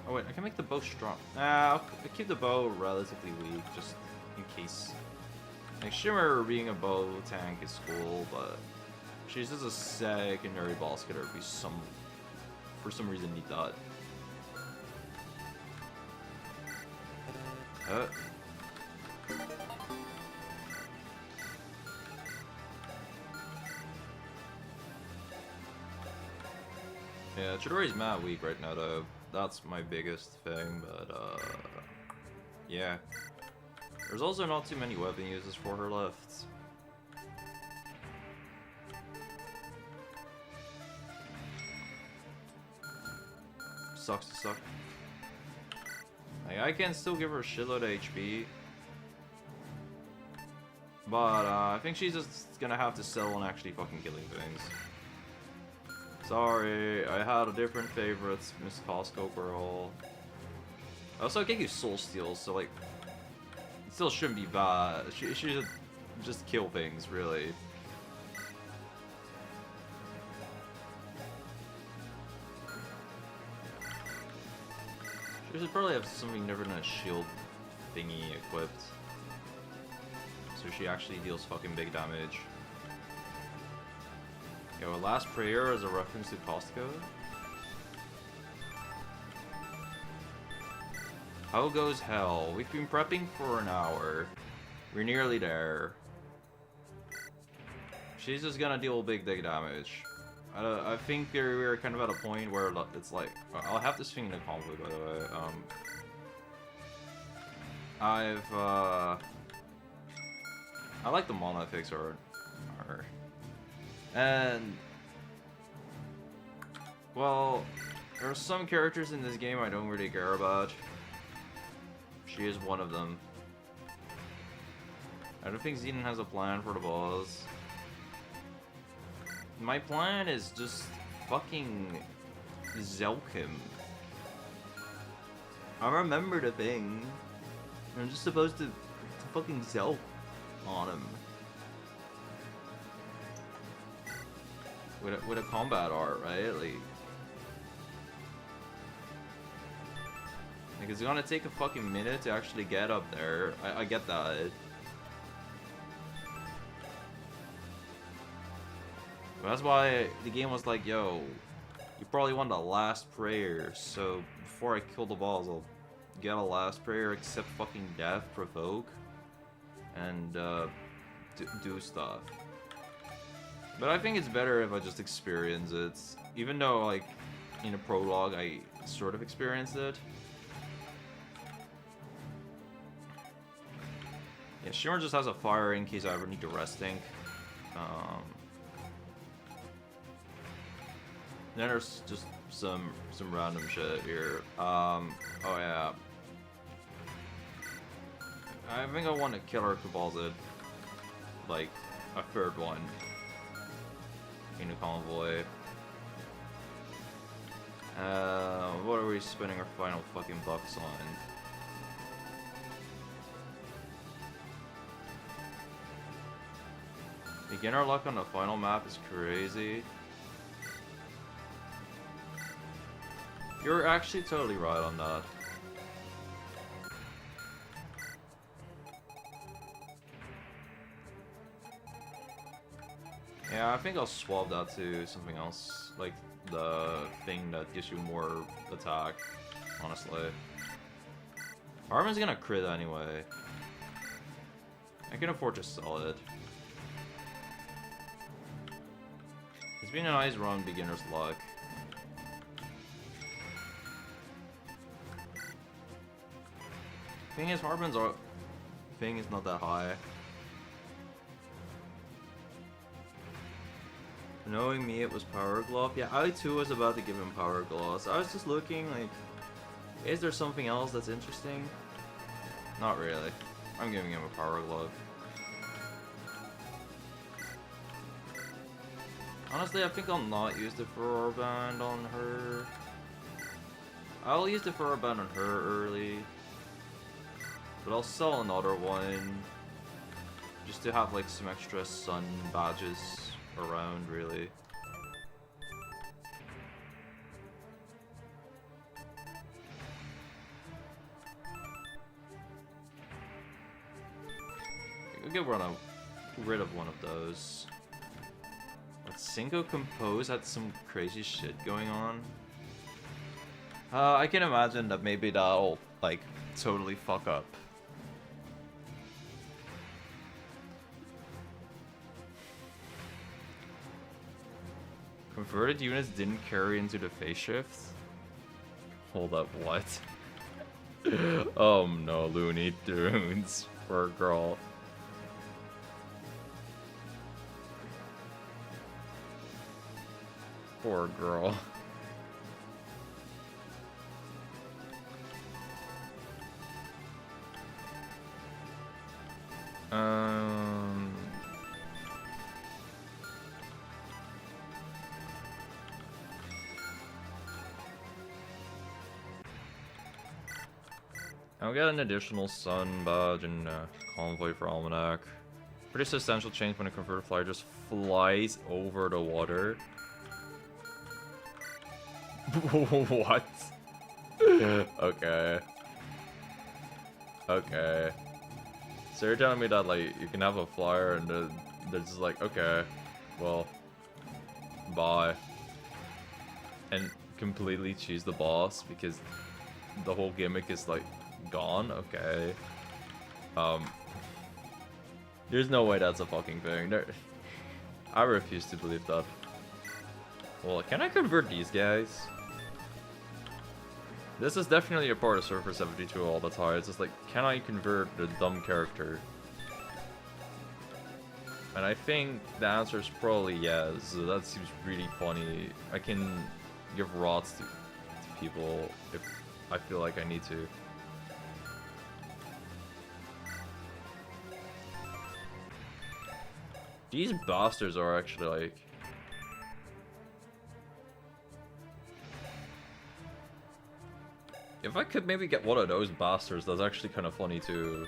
Oh wait, I can make the bow strong. I'll keep the bow relatively weak, just in case. Like Shimmer being a bow tank is cool, but she's just a secondary boss killer if we for some reason need that. Yeah, Chidori's mad weak right now though. That's my biggest thing, but yeah. There's also not too many weapon uses for her left. Sucks to suck. Like, I can still give her a shitload of HP. But I think she's just gonna have to settle on actually fucking killing things. Sorry, I had a different favorites, Miss Costco girl. Also, I gave you Soul Steal, so like, it still shouldn't be bad. She should just kill things, really. She should probably have something different than a shield thingy equipped. So she actually deals fucking big damage. Okay, well, Last Prayer is a reference to Costco. How goes hell? We've been prepping for an hour. We're nearly there. She's just gonna deal big damage. I think we're kind of at a point where it's like... I'll have this thing in the convoy, by the way. I like the mana effects are... And... Well, there are some characters in this game I don't really care about. She is one of them. I don't think Zeden has a plan for the boss. My plan is just fucking Zelg him. I remember the thing. I'm just supposed to fucking Zelg on him. With a combat art, right? Like it's gonna take a fucking minute to actually get up there. I get that. But that's why the game was like, yo, you probably want the last prayer, so before I kill the boss, I'll get a last prayer, accept fucking death, provoke, and do stuff. But I think it's better if I just experience it, even though, like, in a prologue, I sort of experienced it. Yeah, Shimmer just has a fire in case I ever need to rest tank. Then there's just some random shit here. Oh yeah. I think I want to kill her Cabalzid. Like, a third one. In a convoy. What are we spending our final fucking bucks on? Beginner luck on the final map is crazy. You're actually totally right on that. Yeah, I think I'll swap that to something else, like the thing that gives you more attack, honestly. Hardman's gonna crit anyway. I can afford to sell it. It's been a nice run, beginner's luck. Thing is, Hardman's thing is not that high. Knowing me, it was Power Glove. Yeah, I too was about to give him Power Gloves. I was just looking, like, is there something else that's interesting? Not really. I'm giving him a Power Glove. Honestly, I think I'll not use the Furrow Band on her. I'll use the Furrow Band on her early. But I'll sell another one. Just to have, like, some extra sun badges around, really. We'll get rid of one of those. But Cinco Compose had some crazy shit going on. I can imagine that maybe that'll, like, totally fuck up. Converted units didn't carry into the phase shift? Hold up, what? Oh no, Loonie Tunes. Poor girl. Poor girl. I'll get an additional sun badge and convoy for Almanac. Pretty substantial change when a converted flyer just flies over the water. What? Okay. Okay. So you're telling me that, like, you can have a flyer and they're just like, okay, well, bye. And completely choose the boss because the whole gimmick is, like, gone? Okay. There's no way that's a fucking thing. I refuse to believe that. Well, can I convert these guys? This is definitely a part of Surfer 72 all the time. It's just like, can I convert the dumb character? And I think the answer is probably yes. So that seems really funny. I can give rots to people if I feel like I need to. These bastards are actually like... If I could maybe get one of those bastards, that's actually kind of funny too.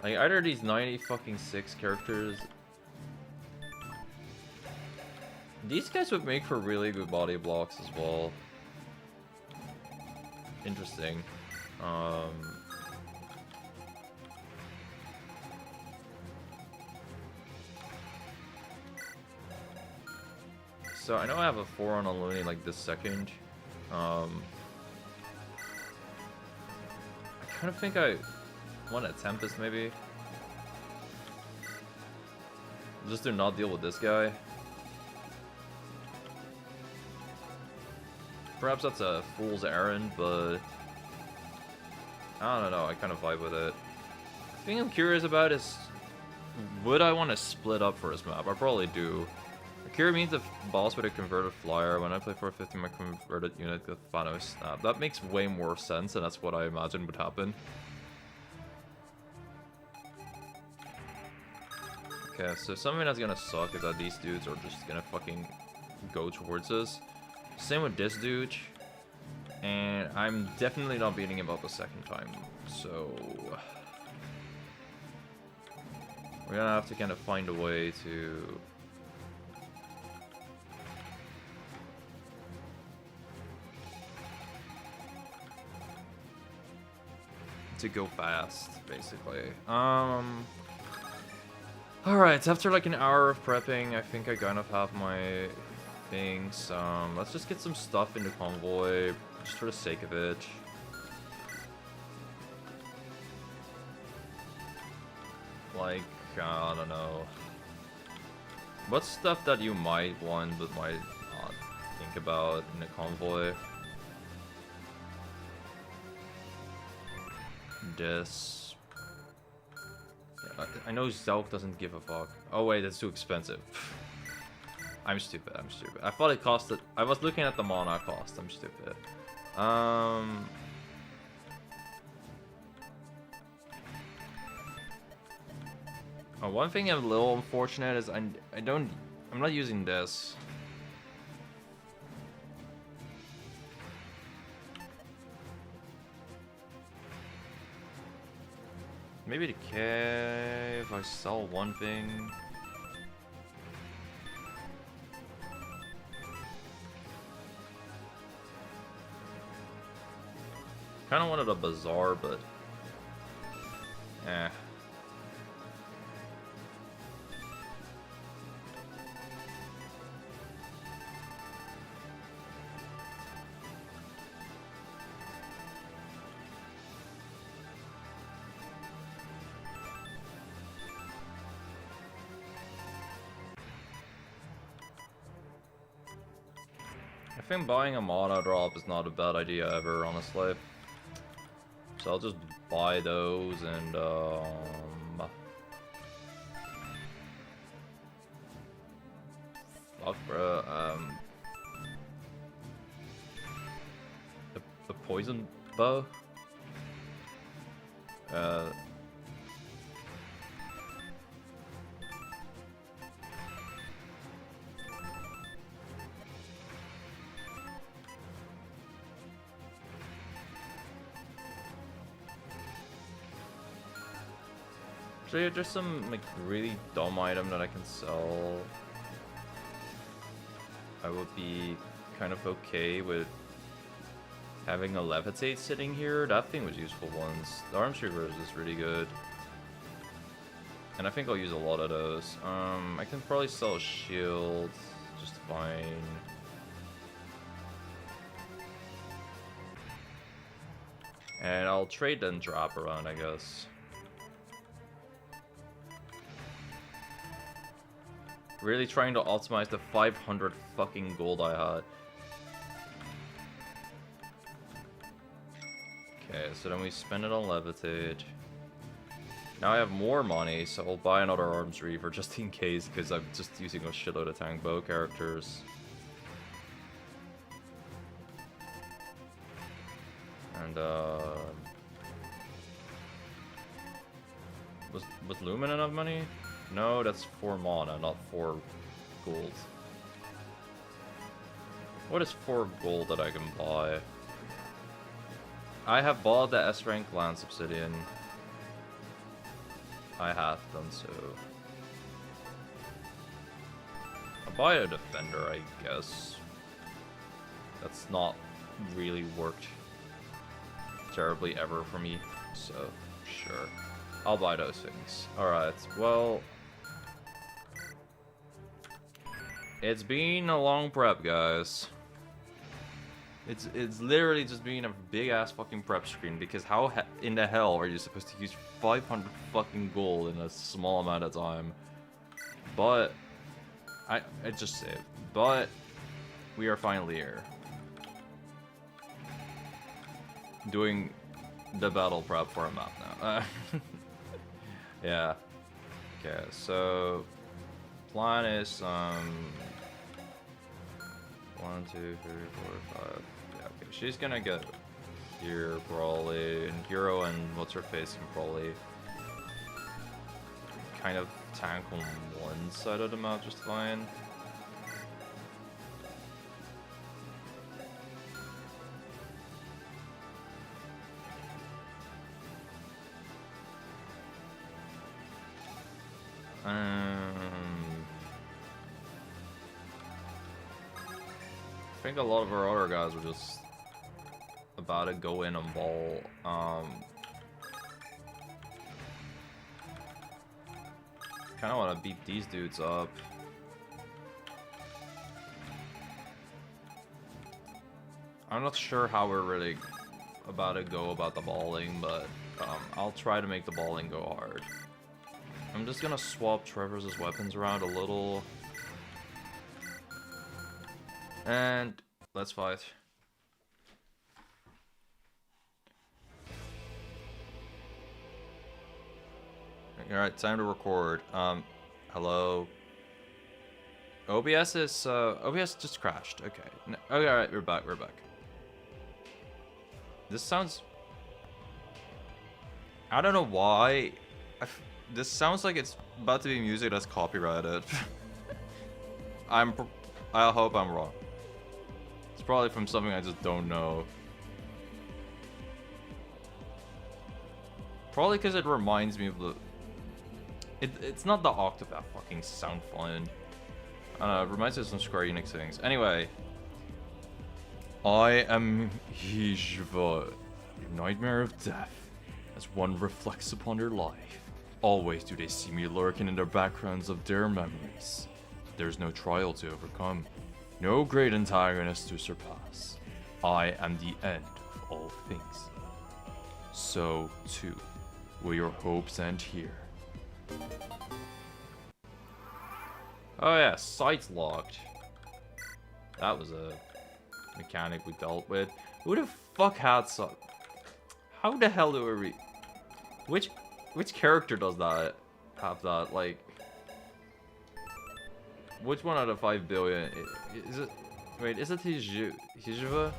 Like, either these 90 fucking 6 characters... These guys would make for really good body blocks as well. Interesting. So I know I have a 4 on Loonie like this second. I kind of think I want a Tempest maybe. Just to not deal with this guy. Perhaps that's a fool's errand, but I don't know, I kind of vibe with it. The thing I'm curious about is, would I want to split up for this map? I probably do. Akira means the boss with a converted flyer. When I play 450, my converted unit with Thanos snap. That makes way more sense, and that's what I imagine would happen. Okay, so something that's gonna suck is that these dudes are just gonna fucking go towards us. Same with this dude. And I'm definitely not beating him up the second time, so... We're gonna have to kind of find a way to... go fast, basically. Alright, after like an hour of prepping, I think I kind of have my things. Let's just get some stuff into Convoy, just for the sake of it. Like, I don't know. What's stuff that you might want but might not think about in a convoy? This. Yeah, I know Zelg doesn't give a fuck. Oh wait, that's too expensive. I'm stupid, I'm stupid. I thought it costed... I was looking at the mana cost, I'm stupid. One thing I'm a little unfortunate is I'm not using this. Maybe the cave, I sell one thing. Kinda wanted a bazaar, but eh. I think buying a mana drop is not a bad idea ever, honestly. So I'll just buy those and fuck, bro. The poison bow. So yeah, just some like really dumb item that I can sell. I would be kind of okay with having a levitate sitting here. That thing was useful once. The arms reverse is really good. And I think I'll use a lot of those. I can probably sell a shield just fine. And I'll trade then drop around, I guess. Really trying to optimize the 500 fucking gold I had. Okay, so then we spend it on levitate. Now I have more money, so I'll buy another arms reaver just in case, because I'm just using a shitload of tank bow characters. And was Lumen enough money? No, that's 4 mana, not 4 gold. What is 4 gold that I can buy? I have bought the S rank Lance Obsidian. I have done so. I'll buy a defender, I guess. That's not really worked terribly ever for me, so sure. I'll buy those things. Alright, well... It's been a long prep, guys. It's literally just been a big-ass fucking prep screen, because how in the hell are you supposed to use 500 fucking gold in a small amount of time? But... I just saved. But... we are finally here. Doing the battle prep for a map now. Yeah. Okay, so... plan is, 1, 2, 3, 4, 5. Yeah, okay. She's gonna get here, probably. And Hero and What's-Her-Face can probably kind of tank on one side of the map just fine. I think a lot of our other guys were just about to go in and ball. Kind of want to beat these dudes up. I'm not sure how we're really about to go about the balling, but I'll try to make the balling go hard. I'm just gonna swap Trevor's weapons around a little. And let's fight. Alright, time to record. Hello. OBS just crashed. Okay. No, okay, alright, we're back. This sounds... I don't know why. This sounds like it's about to be music that's copyrighted. I hope I'm wrong. It's probably from something I just don't know. Probably because it reminds me of the... It's not the Octopath fucking sound fun. I don't know, it reminds me of some Square Enix things. Anyway. I am Hijva, nightmare of death. As one reflects upon their life, always do they see me lurking in the backgrounds of their memories. There's no trial to overcome, no great antagonist to surpass. I am the end of all things. So, too, will your hopes end here? Oh yeah, sight's locked. That was a mechanic we dealt with. Who the fuck had some? How the hell do we read? Which character does that? Have that? Like, which one out of 5 billion? Is it? Wait, is it Hijva?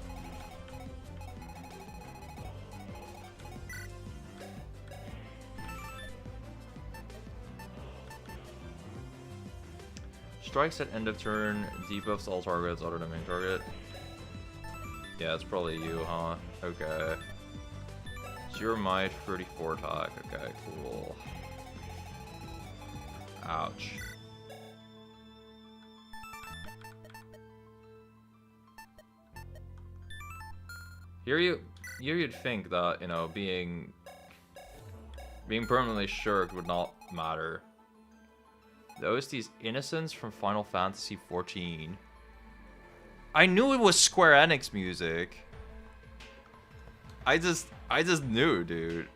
Strikes at end of turn, debuffs all targets other than main target. Yeah, it's probably you, huh? Okay. Zero might, 34 attack. Okay, cool. Ouch. Here you'd think that, you know, being permanently shirked would not matter. The OST's Innocence from Final Fantasy XIV. I knew it was Square Enix music. I just knew, dude.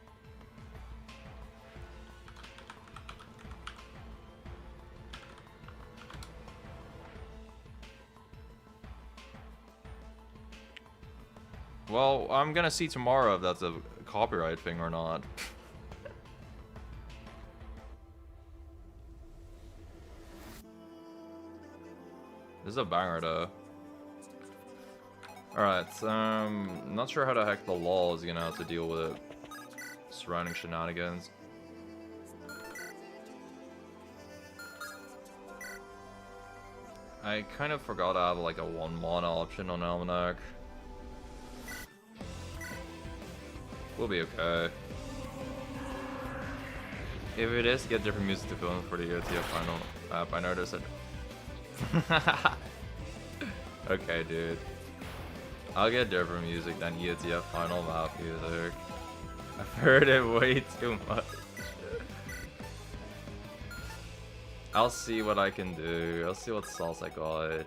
Well, I'm gonna see tomorrow if that's a copyright thing or not. This is a banger, though. Alright, not sure how the heck the law is gonna have to deal with it. Surrounding shenanigans. I kind of forgot to have like a 1 mana option on Almanac. We'll be okay. If it is, get different music to fill in for the ETF final app. I noticed it. Okay, dude. I'll get different music than ETF final map music. I've heard it way too much. I'll see what I can do. I'll see what sauce I got.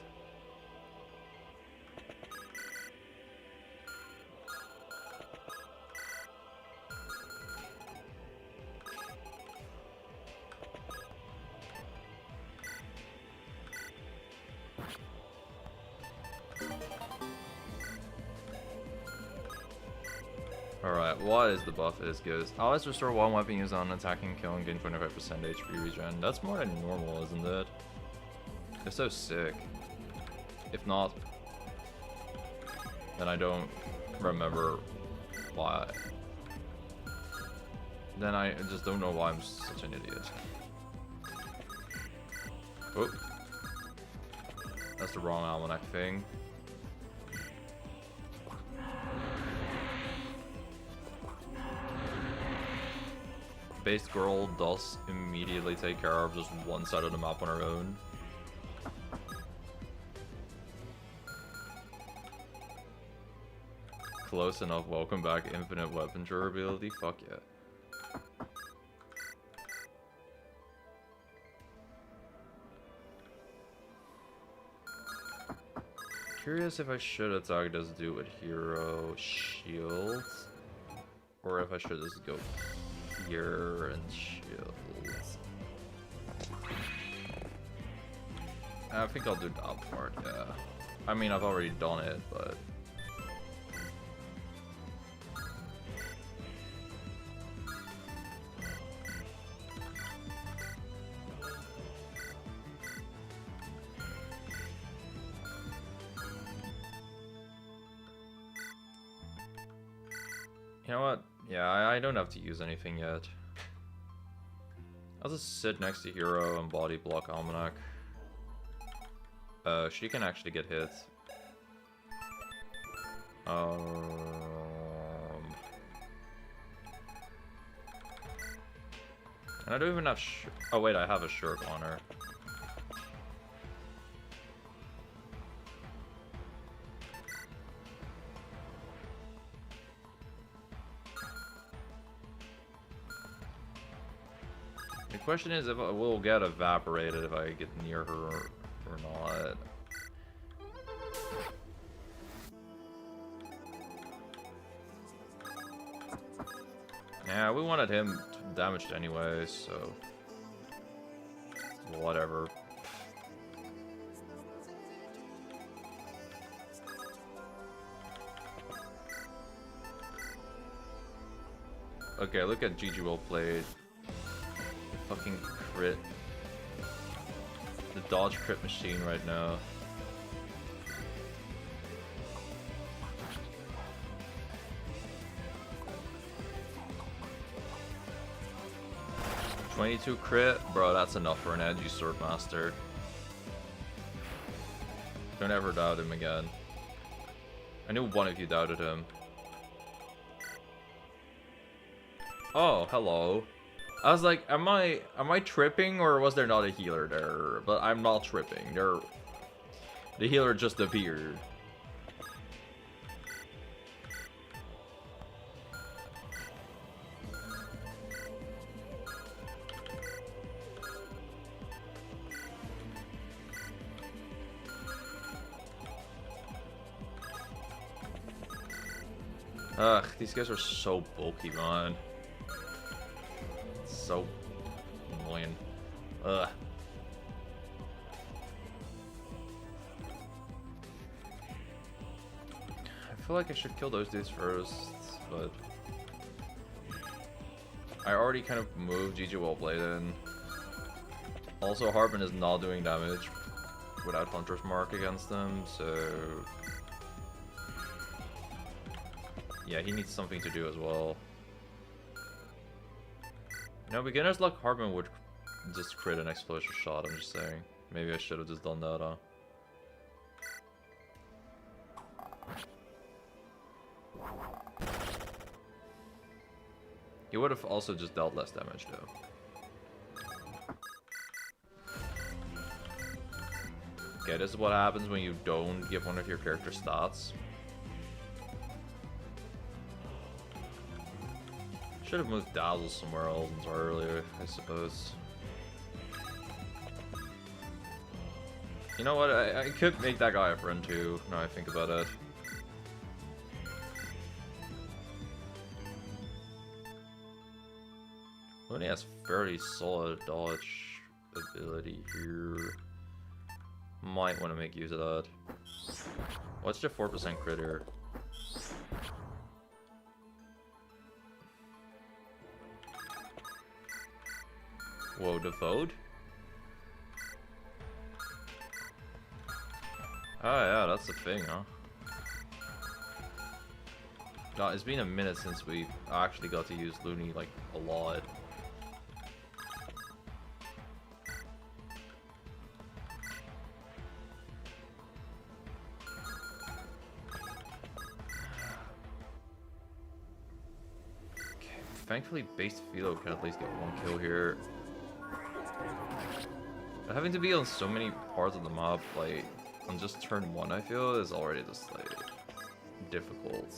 Alright, what is the buff is good? Always restore one weapon used on attacking, killing, gain 25% HP regen. That's more than normal, isn't it? It's so sick. If not, then I don't remember why. Then I just don't know why I'm such an idiot. Oh. That's the wrong almanac thing. Base girl does immediately take care of just one side of the map on her own. Close enough. Welcome back. Infinite weapon durability. Fuck yeah. Curious if I should attack this dude with hero shields, or if I should just go here and shields. I think I'll do that part, yeah. I mean, I've already done it, but... You know what? Yeah, I don't have to use anything yet. I'll just sit next to Hero and body block Almanac. She can actually get hit. And I don't even have oh wait, I have a Shirk on her. The question is if I will get evaporated if I get near her or not. Yeah, we wanted him damaged anyway, so... Whatever. Okay, look at GG well played. Fucking crit. The dodge crit machine right now. $22 crit? Bro, that's enough for an edgy Swordmaster. Don't ever doubt him again. I knew one of you doubted him. Oh, hello. I was like, am I tripping or was there not a healer there? But I'm not tripping. The healer just appeared. Ugh, these guys are so bulky, man. So annoying. Ugh. I feel like I should kill those dudes first, but I already kind of moved GG Wellblade in. Also, Hardman is not doing damage without Hunter's Mark against them, so yeah, he needs something to do as well. No, beginner's luck Hardman would just crit an explosive shot, I'm just saying. Maybe I should have just done that, huh? He would have also just dealt less damage, though. Okay, this is what happens when you don't give one of your character stats. Should have moved Dazzle somewhere else earlier, I suppose. You know what? I could make that guy a friend too, now I think about it. Loonie has fairly solid dodge ability here. Might want to make use of that. What's your 4% crit here? Whoa, devote? Oh yeah, that's the thing, huh? God, it's been a minute since we actually got to use Loonie, like, a lot. Okay, thankfully base Philo can at least get one kill here. But having to be on so many parts of the map, like, on just turn 1, I feel, is already just, like, difficult.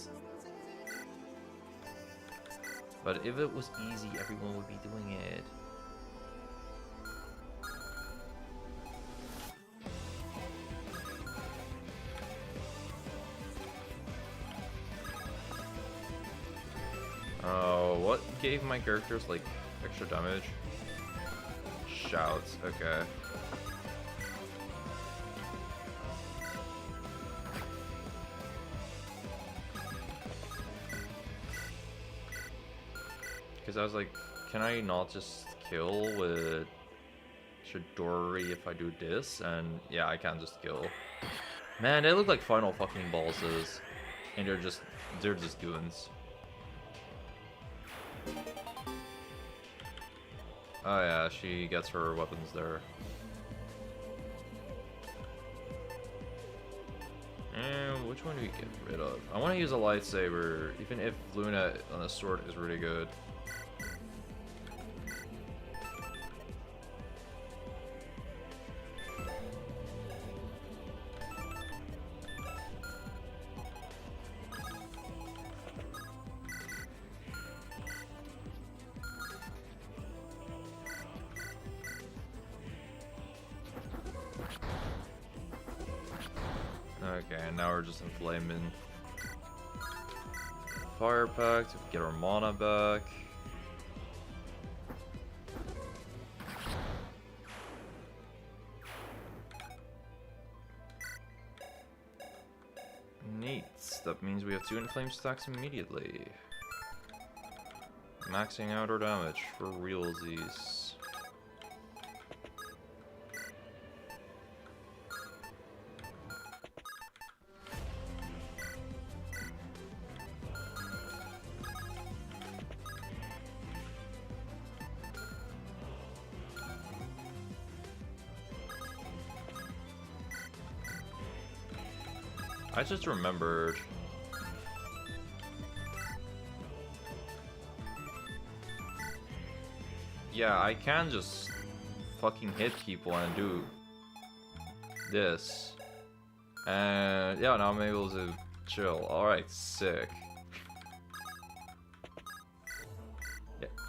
But if it was easy, everyone would be doing it. Oh, what gave my characters, like, extra damage? Shouts, okay. Because I was like, can I not just kill with Chidori if I do this? And yeah, I can't just kill. Man, they look like final fucking bosses. And they're just goons. Oh yeah, she gets her weapons there. And which one do we get rid of? I want to use a lightsaber, even if Luna on a sword is really good. Okay, and now we're just inflaming. Fire pack to get our mana back. Neat. That means we have 2 inflame stacks immediately. Maxing out our damage for realsies. I just remembered. Yeah, I can just fucking hit people and do this. And yeah, now I'm able to chill. Alright, sick.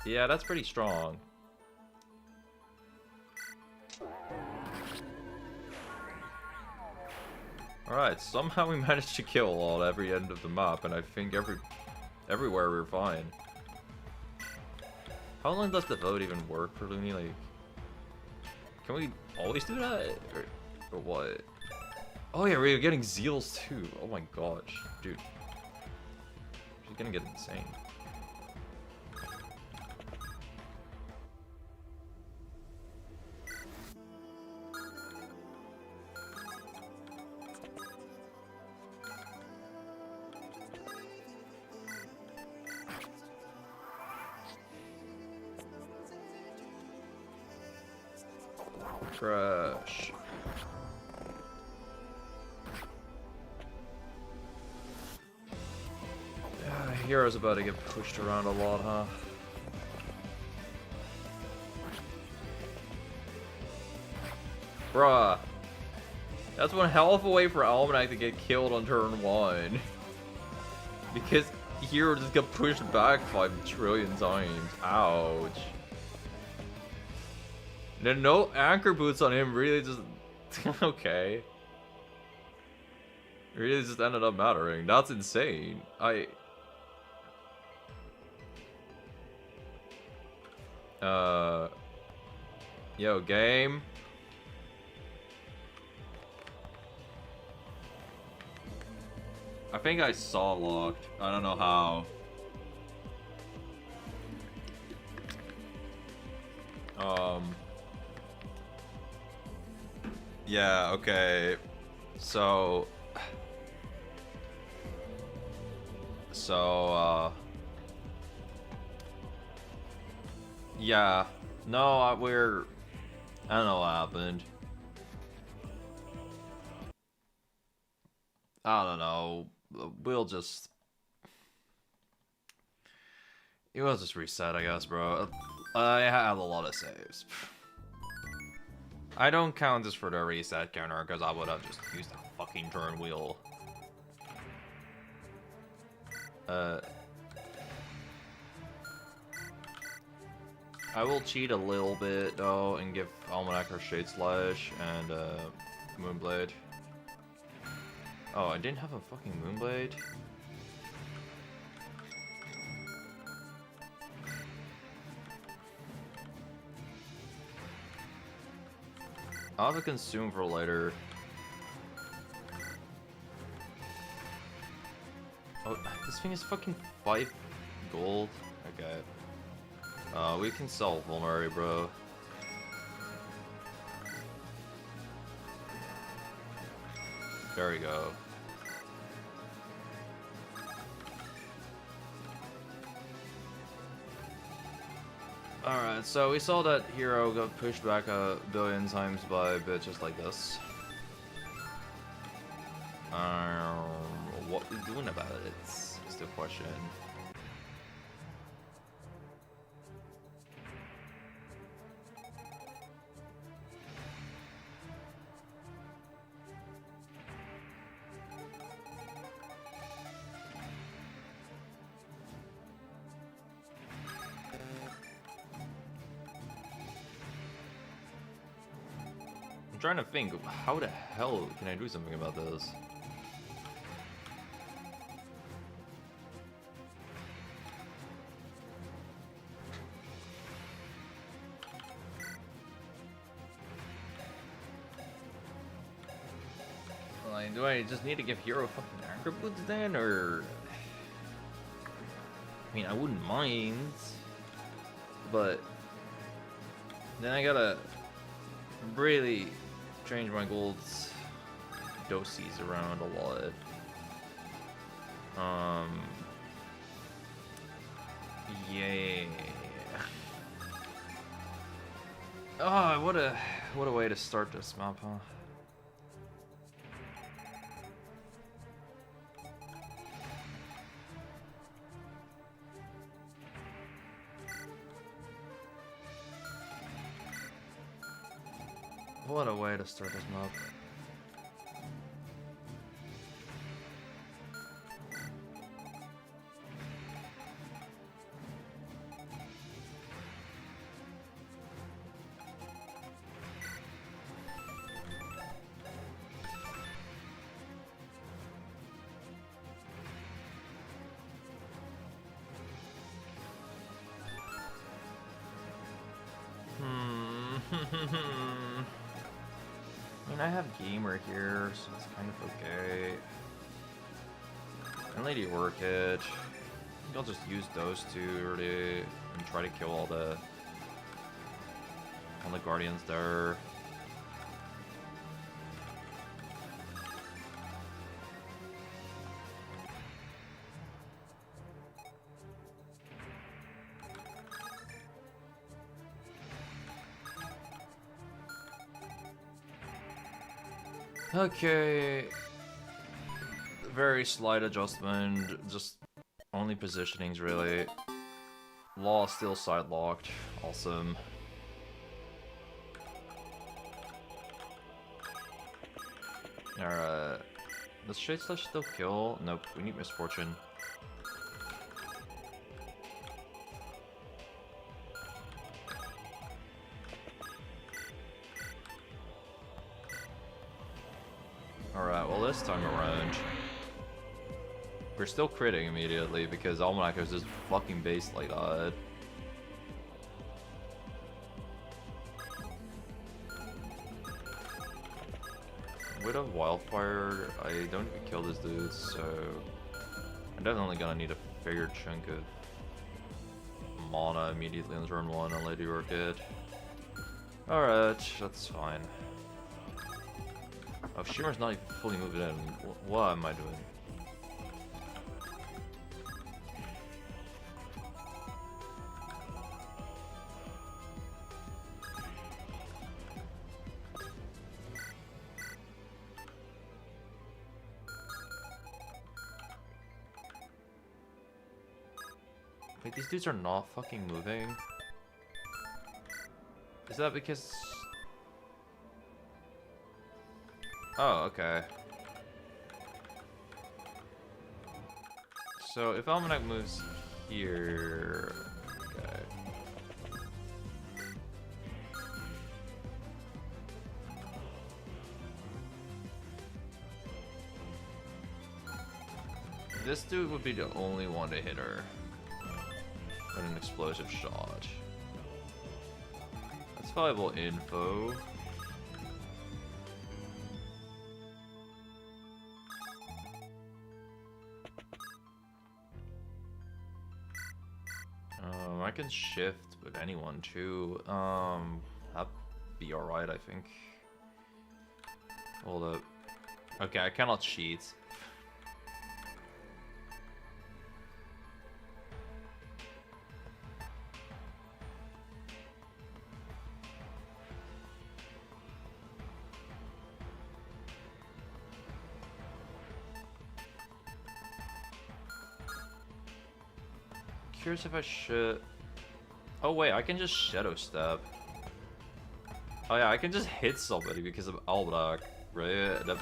Yeah, that's pretty strong. Alright, somehow we managed to kill all every end of the map, and I think everywhere we're fine. How long does the vote even work for Loonie? Like, can we always do that? Or what? Oh yeah, we're getting Zeals too. Oh my gosh, dude. She's gonna get insane. Trash. Yeah, Hero's about to get pushed around a lot, huh? Bruh. That's one hell of a way for Almanac to get killed on turn 1. Because Hero just got pushed back 5 trillion times. Ouch. Then no anchor boots on him really just... okay. Really just ended up mattering. That's insane. Yo, game. I think I saw locked. I don't know how. Yeah, okay. So, yeah. No, I don't know what happened. I don't know. We'll just reset, I guess, bro. I have a lot of saves. I don't count this for the reset counter because I would have just used the fucking turn wheel. I will cheat a little bit though and give Almanac her Shade Slash and Moonblade. Oh, I didn't have a fucking Moonblade? I'll have to consume for later. Oh, this thing is fucking 5 gold. Okay. We can sell Vulnerary, bro. There we go. Alright, so we saw that hero got pushed back a billion times by bitches like this. What we doing about it is the question. I'm trying to think, how the hell can I do something about this? Like, do I just need to give Hero fucking anchor boots then, or... I mean, I wouldn't mind, but then I gotta really change my gold's doses around a lot. Yeah. Oh, what a way to start this map, huh? What a way to start this map. I mean, I have Gamer here, so it's kind of okay. And Lady Orchid. I think I'll just use those two really and try to kill all the Guardians there. Okay, very slight adjustment, just only positionings really. Law still side locked, awesome. Alright, does Shade Slash still kill? Nope, we need Misfortune. Alright, well this time around, we're still critting immediately because Almanac is just fucking based like that. With a Wildfire, I don't even kill this dude, so I'm definitely gonna need a bigger chunk of mana immediately on turn 1 on Lady Orchid. Alright, that's fine. Oh, Shimmer's not even fully moved in. What am I doing? Like, these dudes are not fucking moving. Is that because... Oh, okay. So if Almanac moves here, okay. This dude would be the only one to hit her with an explosive shot. That's valuable info. I can shift, with anyone too. That'd be alright, I think. Hold up. Okay, I cannot cheat. Curious if I should... Oh wait, I can just Shadow Step. Oh yeah, I can just hit somebody because of Albrecht, right? That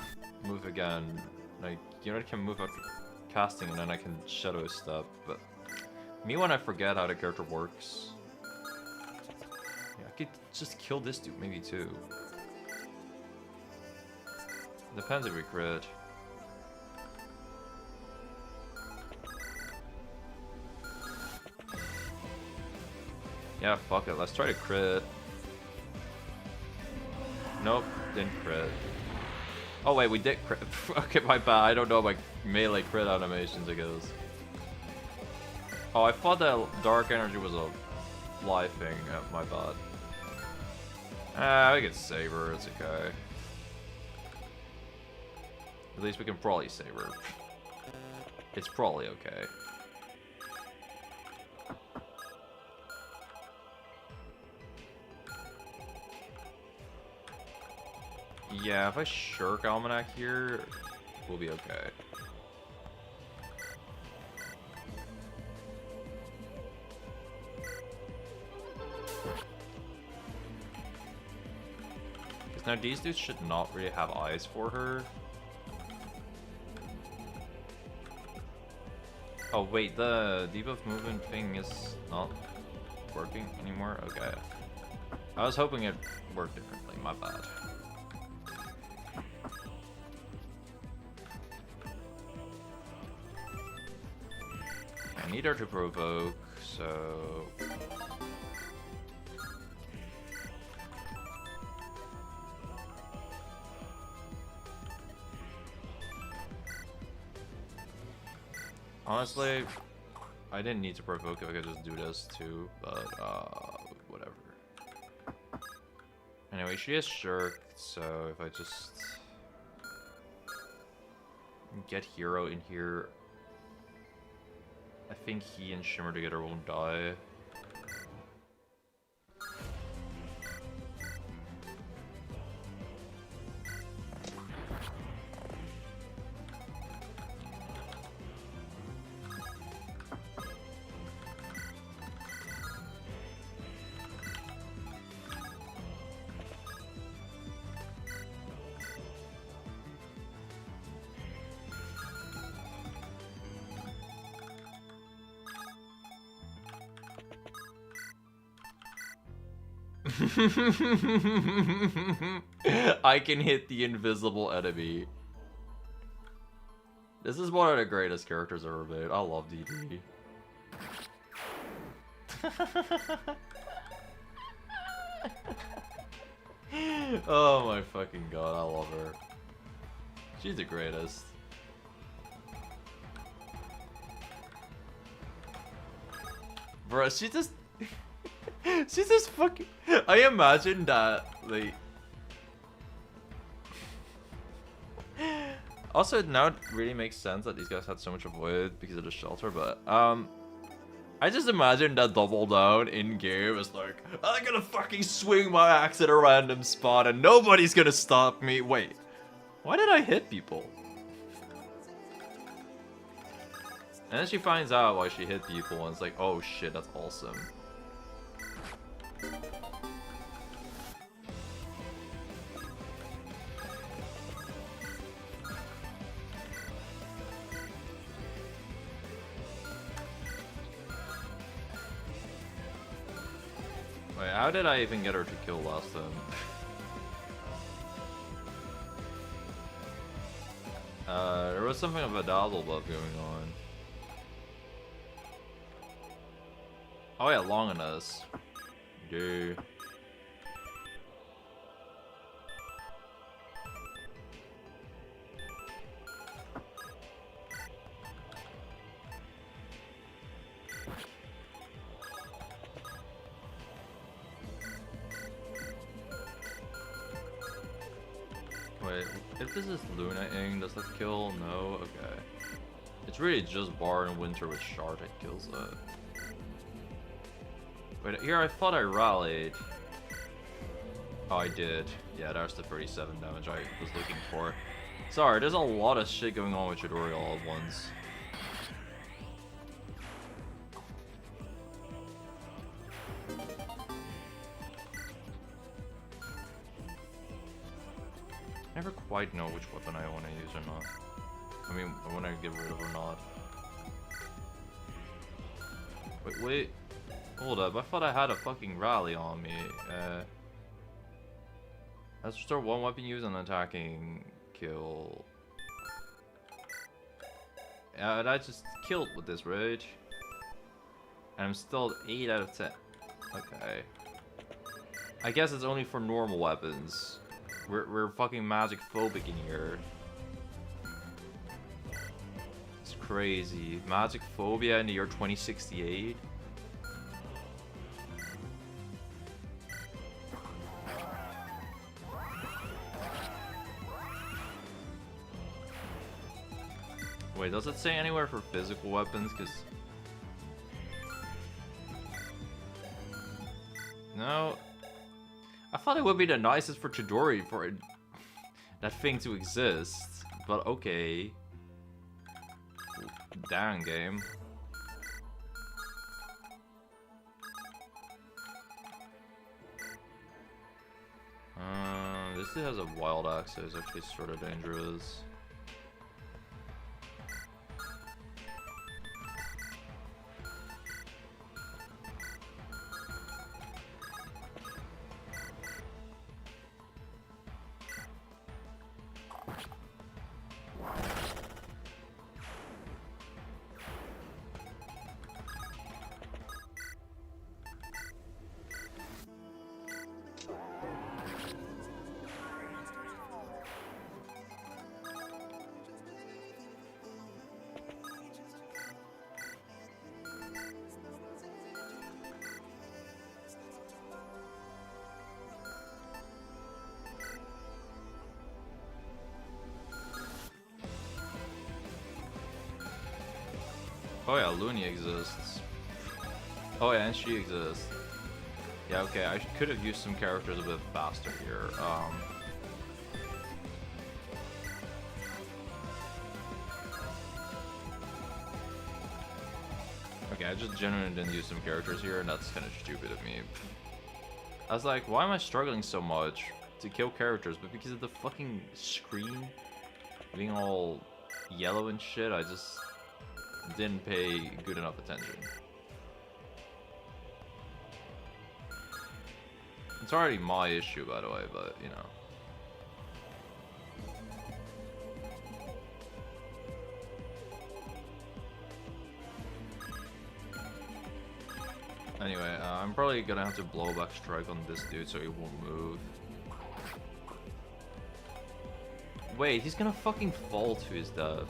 move again. Like, you know, I can move after casting and then I can Shadow Step, but... Me when I forget how the character works. Yeah, I could just kill this dude maybe too. Depends if we crit. Yeah, fuck it. Let's try to crit. Nope, didn't crit. Oh wait, we did crit. Okay, my bad. I don't know my melee crit animations, I guess. Oh, I thought that dark energy was a live thing. My bad. I can save her. It's okay. At least we can probably save her. It's probably okay. Yeah, if I shirk Almanac here, we'll be okay. Because now these dudes should not really have eyes for her. Oh wait, the debuff movement thing is not working anymore? Okay. I was hoping it worked differently, my bad. I need her to provoke, so... Honestly, I didn't need to provoke if I could just do this too, but whatever. Anyway, she is shirked, so if I just get Hero in here, I think he and Shimmer together won't die. I can hit the invisible enemy. This is one of the greatest characters ever made. I love DD. Oh my fucking god, I love her. She's the greatest. Bruh, she just... She's just fucking... I imagine that, like... Also, now it really makes sense that these guys had so much avoid because of the shelter, but, I just imagine that double down in-game is like, I'm gonna fucking swing my axe at a random spot and nobody's gonna stop me. Wait, why did I hit people? And then she finds out why she hit people and it's like, oh shit, that's awesome. Wait, how did I even get her to kill last time? There was something of a dazzle buff going on. Oh yeah, Longinus. Yeah. If this is Loonie, does that kill? No? Okay. It's really just Bar and Winter with Shard that kills it. Wait, here I thought I rallied. Oh, I did. Yeah, there's the 37 damage I was looking for. Sorry, there's a lot of shit going on with Chidori all at once. I never quite know which weapon I want to use or not. I mean, I want to get rid of or not. Wait. Hold up, I thought I had a fucking rally on me. Let's restore one weapon used on attacking kill. And I just killed with this, right? And I'm still 8 out of 10. Okay. I guess it's only for normal weapons. We're fucking magic phobic in here. It's crazy. Magic phobia in the year 2068. Wait, does it say anywhere for physical weapons? Because no, I thought it would be the nicest for Chidori for it, that thing to exist. But okay, dang game. This dude has a wild axe, so it's actually sort of dangerous. Oh yeah, Loonie exists. Oh yeah, and she exists. Yeah, okay, I could have used some characters a bit faster here. Okay, I just genuinely didn't use some characters here, and that's kind of stupid of me. I was like, why am I struggling so much to kill characters? But because of the fucking screen being all yellow and shit, I just didn't pay good enough attention. It's already my issue, by the way, but you know. Anyway, I'm probably gonna have to blow back strike on this dude so he won't move. Wait, he's gonna fucking fall to his death.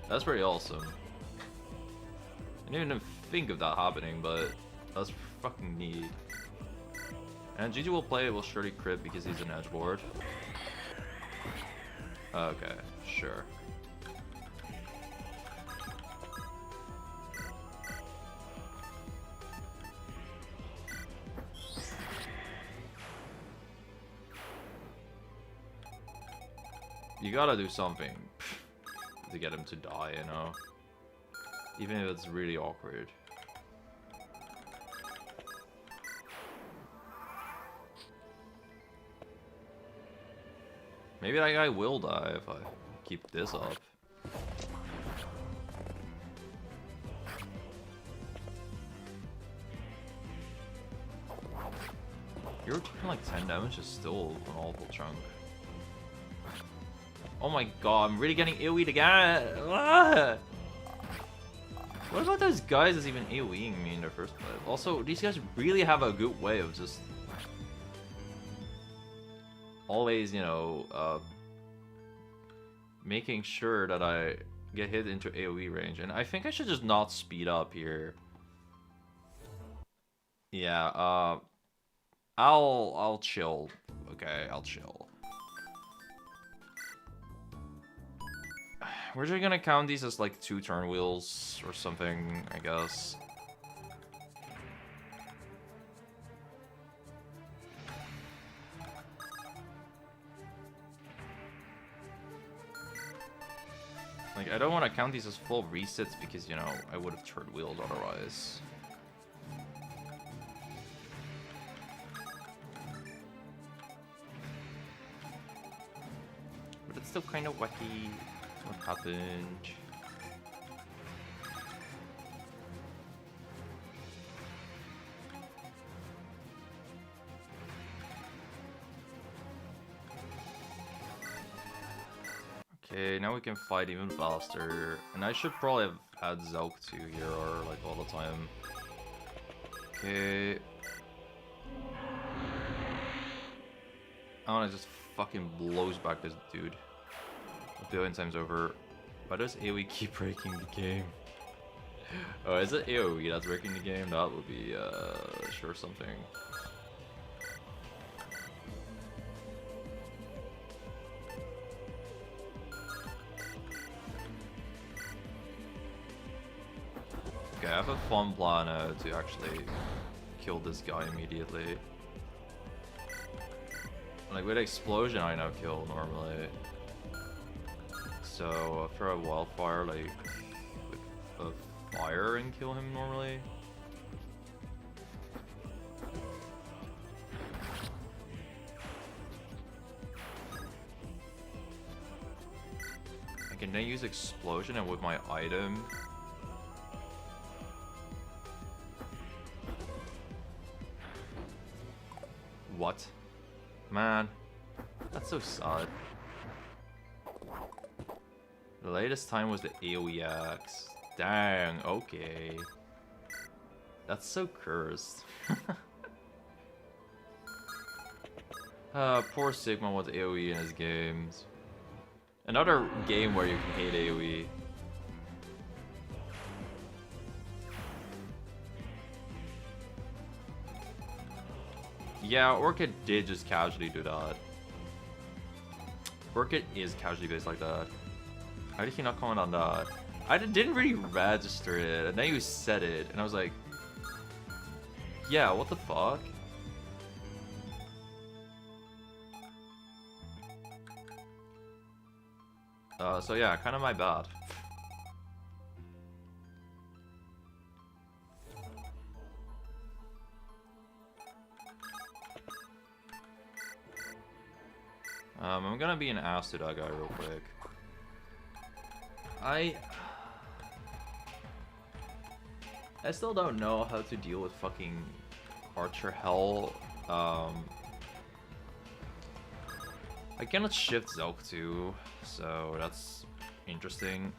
That's pretty awesome. I didn't even think of that happening, but that's fucking neat. And GG will play, will surely crit because he's an edgeboard. Okay, sure. You gotta do something to get him to die, you know? Even if it's really awkward. Maybe that guy will die if I keep this up. You're taking like 10 damage is still an awful chunk. Oh my god, I'm really getting AoE'd again! Ah! What about those guys that's even AoEing me in the first place? Also, these guys really have a good way of just always, you know, making sure that I get hit into AoE range. And I think I should just not speed up here. Yeah, I'll chill Okay, I'll chill. We're just gonna count these as like 2 turn wheels or something, I guess. Like, I don't want to count these as full resets because, you know, I would have turned wheels otherwise. But it's still kind of wacky. What happened? Okay, now we can fight even faster. And I should probably have had Zelg 2 here, or like all the time. Okay. Oh, and it just fucking blows back this dude. A billion times over. Why does AoE keep breaking the game? Oh, is it AoE that's breaking the game? That would be, sure something. Okay, I have a fun plan to actually kill this guy immediately. Like with explosion, I now kill normally. So throw a wildfire like with a fire and kill him normally. I can then use explosion and with my item. What? Man, that's so sad. The latest time was the AoE axe. Dang, okay. That's so cursed. Poor Sigma with AoE in his games. Another game where you can hate AoE. Yeah, Orchid did just casually do that. Orchid is casually based like that. How did he not comment on that? I didn't really register it, and then you said it, and I was like, yeah, what the fuck? So yeah, kind of my bad. I'm gonna be an ass to that guy real quick. I still don't know how to deal with fucking Archer Hell. I cannot shift Zelg too, so that's interesting.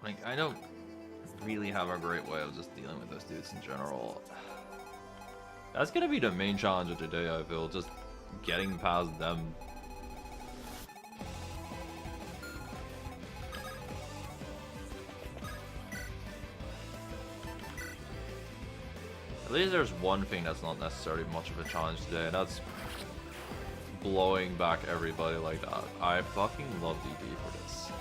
Like, I don't really have a great way of just dealing with those dudes in general. That's gonna be the main challenge of today, I feel, just getting past them. At least there's one thing that's not necessarily much of a challenge today, and that's blowing back everybody like that. I fucking love DD for this.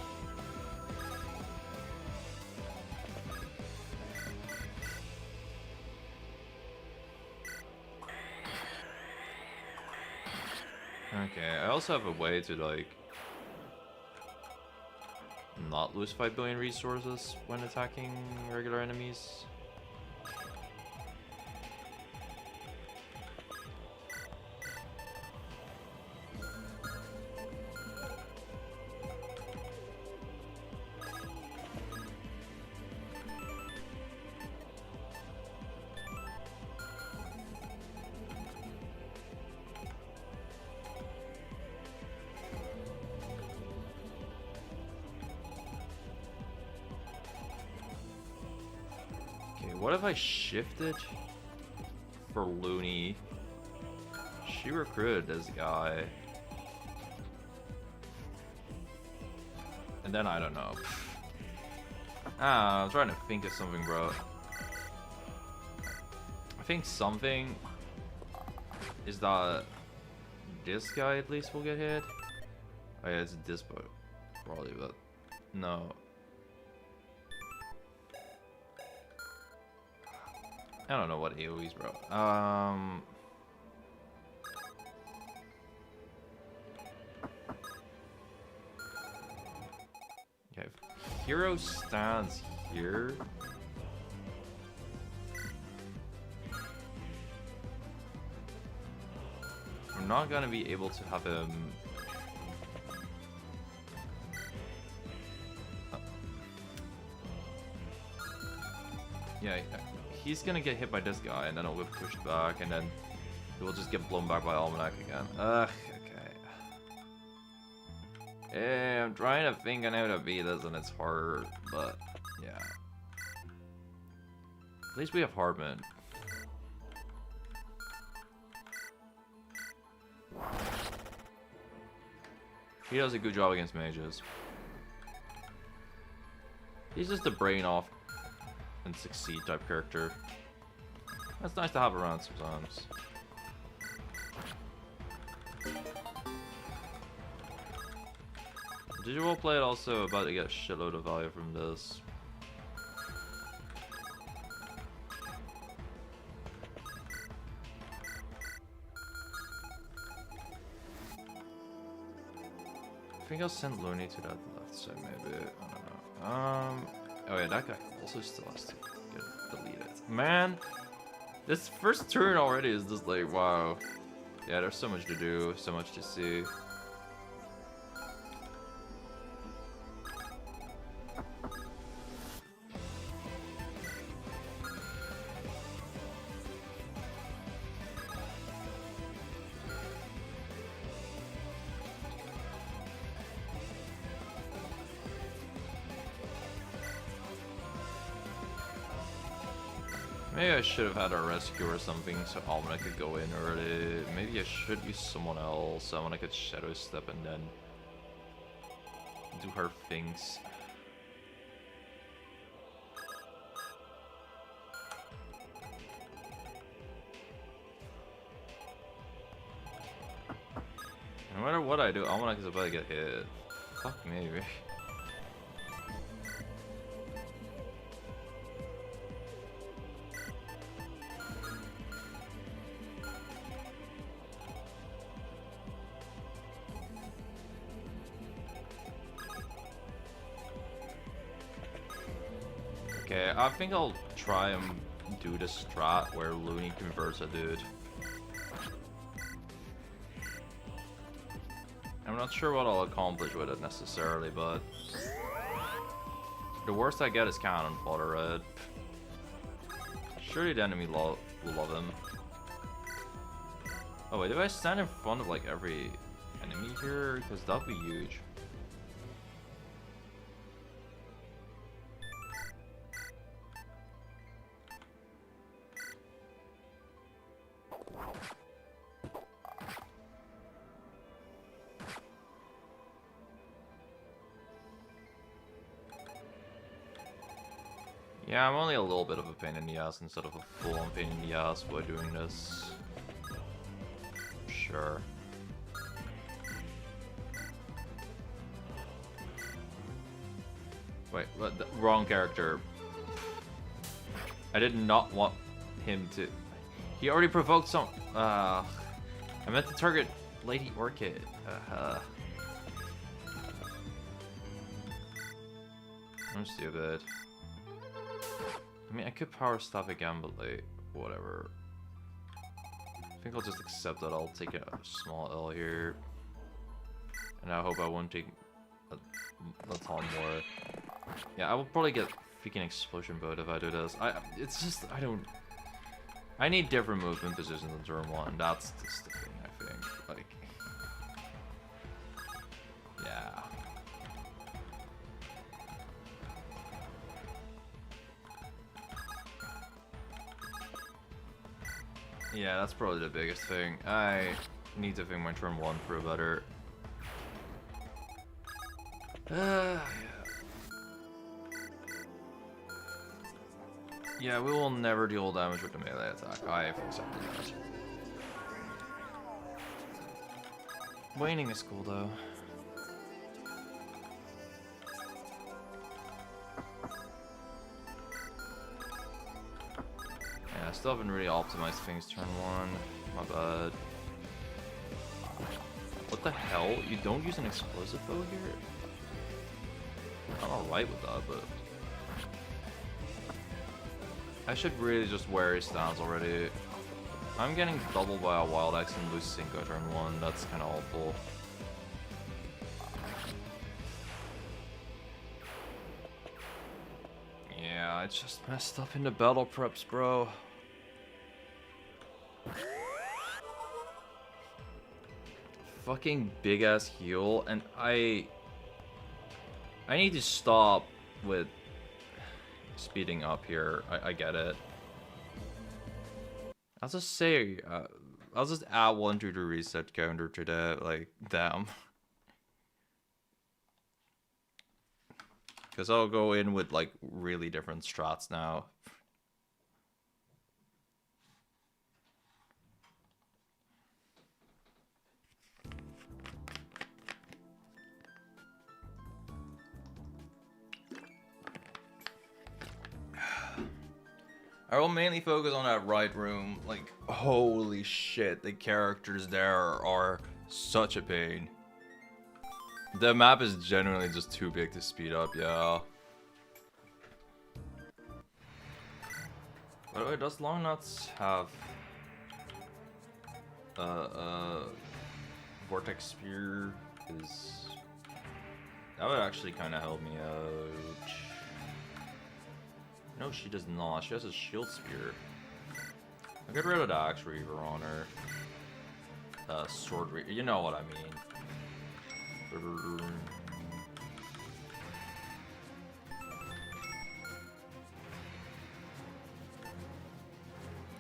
Okay, I also have a way to, like, not lose 5 billion resources when attacking regular enemies. What if I shift it? for Loonie. She recruited this guy. And then I don't know. I'm trying to think of something, bro. I think something is that this guy at least will get hit. Oh yeah, it's this boat. Probably, but no. I don't know what AoEs, bro. Okay, if hero stands here. I'm not gonna be able to have him. Yeah, he's gonna get hit by this guy, and then it'll get pushed back, and then he will just get blown back by Almanac again. Ugh, okay. Yeah, I'm trying to think on how to beat this, and it's hard, but yeah. At least we have Hardman. He does a good job against mages. He's just a brain off and succeed type character. That's nice to have around sometimes. Digital play also about to get a shitload of value from this. I think I'll send Loonie to that left side, maybe. I don't know. Oh yeah, that guy also still has to get deleted. Man, this first turn already is just like, wow. Yeah, there's so much to do, so much to see. Maybe I should have had a rescue or something so Almanac could go in early. Maybe I should use someone else. Someone I could shadow step and then do her things. No matter what I do, Almanac is about to get hit. Fuck me. Okay, I think I'll try and do the strat where Loonie converts a dude. I'm not sure what I'll accomplish with it necessarily, but the worst I get is cannon fodder, right? Surely the enemy will love him. Oh wait, do I stand in front of like every enemy here? Because that'd be huge. Yeah, I'm only a little bit of a pain in the ass instead of a full-on pain in the ass by doing this. Sure. Wait, what? Wrong character. I did not want him to... He already provoked some... I meant to target Lady Orchid. I'm stupid. I mean, I could power stop again, but like, whatever. I think I'll just accept that I'll take a small L here. And I hope I won't take a ton more. Yeah, I will probably get freaking explosion boat if I do this. It's just, I need different movement positions in turn 1. That's just the thing, I think. Like, yeah. Yeah, that's probably the biggest thing. I need to think my turn 1 through better. Yeah. Yeah, we will never deal damage with the melee attack. I have accepted that. Waning is cool though. Yeah, I still haven't really optimized things turn 1. My bad. What the hell? You don't use an explosive bow here? I'm alright with that, but... I should really just wear his stance already. I'm getting doubled by a Wild Axe and lose Cinco turn 1. That's kind of awful. Yeah, I just messed up in the battle preps, bro. Fucking big ass heal, and I need to stop with speeding up here. I get it. I'll just say, I'll just add 1 to the reset counter to that, like, damn. Because I'll go in with, like, really different strats now. I will mainly focus on that right room. Like, holy shit, the characters there are such a pain. The map is genuinely just too big to speed up, yeah. By the way, does Long Nuts have Vortex Spear? Is that would actually kind of help me out. No, she does not. She has a Shield Spear. I'll get rid of the Axe Reaver on her. Sword Reaver. You know what I mean.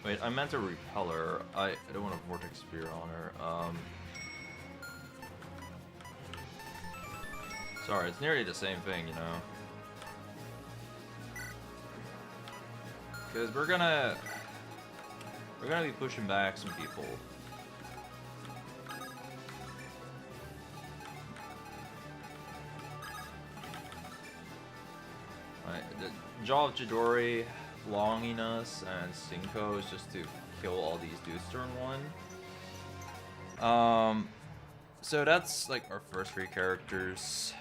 Wait, I meant a Repeller. I don't want a Vortex Spear on her. Sorry, it's nearly the same thing, you know. Because we're gonna be pushing back some people. Right, the Jaw of Chidori, Longinus, and Cinco is just to kill all these dudes turn 1. So that's like our first 3 characters.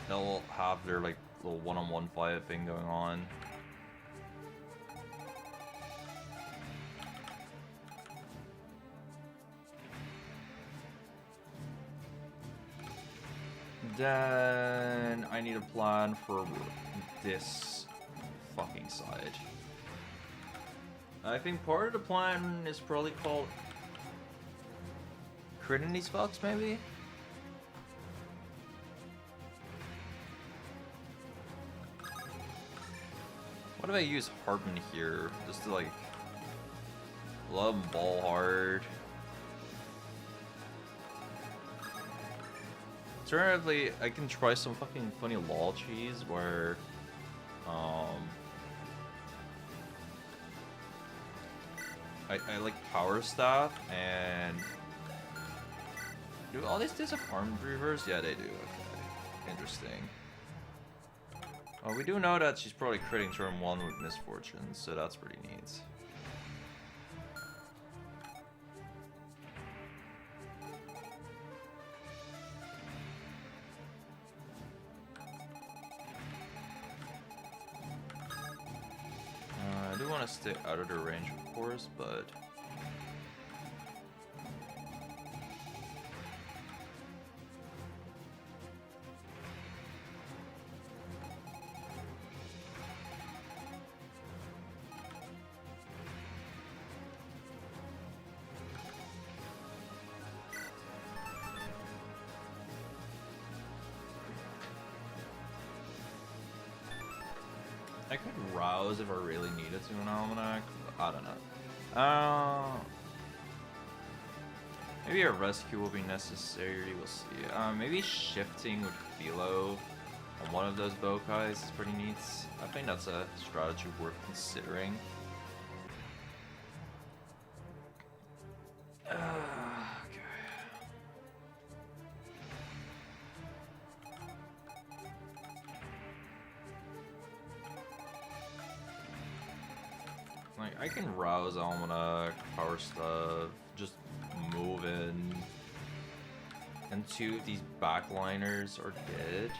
They'll have their like little one-on-one fight thing going on. Then I need a plan for this fucking side. I think part of the plan is probably called critting these fucks, maybe? What if I use Hardman here, just to like, let him ball hard? Alternatively, I can try some fucking funny law cheese where, I like Power Staff and... Do all these dudes have Armed Reavers? Yeah, they do, okay. Interesting. Oh, we do know that she's probably critting turn 1 with Misfortune, so that's pretty neat. I do want to stay out of the range, of course, but... I could rouse if I really needed to in Almanac. I don't know. Maybe a rescue will be necessary. We'll see. Maybe shifting with Philo on one of those Bokais is pretty neat. I think that's a strategy worth considering. Okay. Like, I can rouse Almanac, power stuff, just move in. And two of these backliners are dead.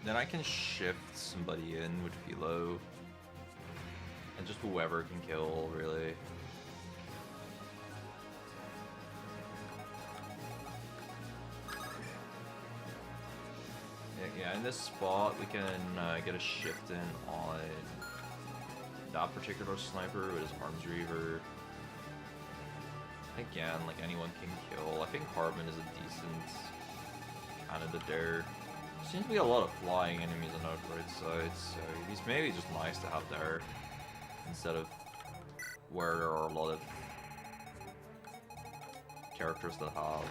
Then I can shift somebody in with Philo. And just whoever can kill, really. Yeah, in this spot, we can get a shift in on that particular sniper with his arms reaver. Again, like, anyone can kill. I think Hardman is a decent candidate there. Seems to be a lot of flying enemies on the right side, so he's maybe just nice to have there instead of where there are a lot of characters that have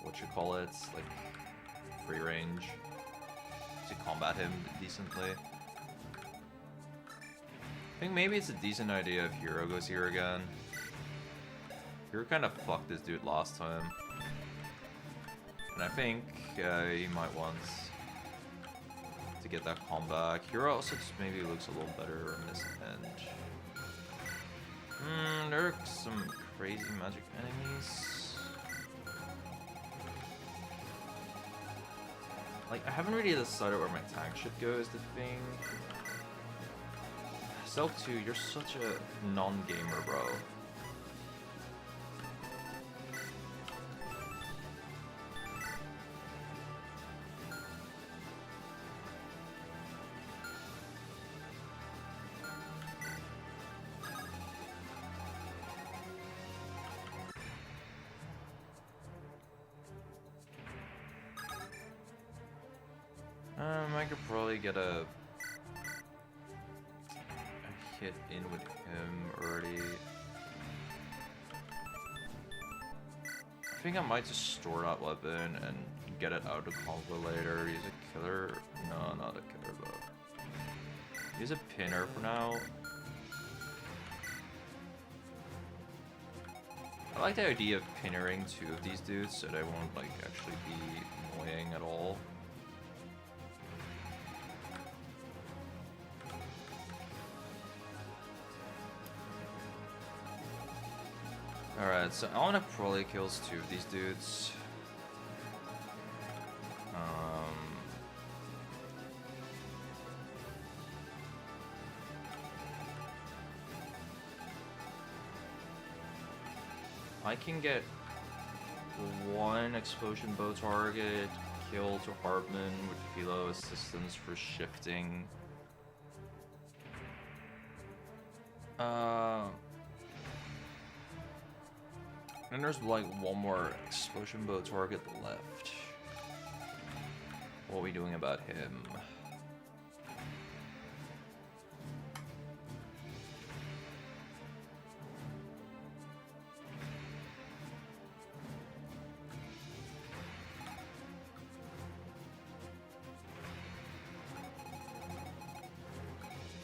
what you call it, like free range to combat him decently. I think maybe it's a decent idea if Hero goes here again. Hero kind of fucked this dude last time. And I think he might want to get that comeback. Hero also just maybe looks a little better on this end. There are some crazy magic enemies. Like, I haven't really decided where my tank should go is the thing. Zelg 2, you're such a non-gamer, bro. I could probably get a hit in with him already. I think I might just store that weapon and get it out of combo later. Use a killer. No, not a killer bow. Use a pinner for now. I like the idea of pinnering two of these dudes so they won't like actually be annoying at all. Alright, so I want to probably kills two of these dudes. I can get one explosion bow target, kill to Hardman with Philo assistance for shifting. And there's like one more explosion bow target left. What are we doing about him?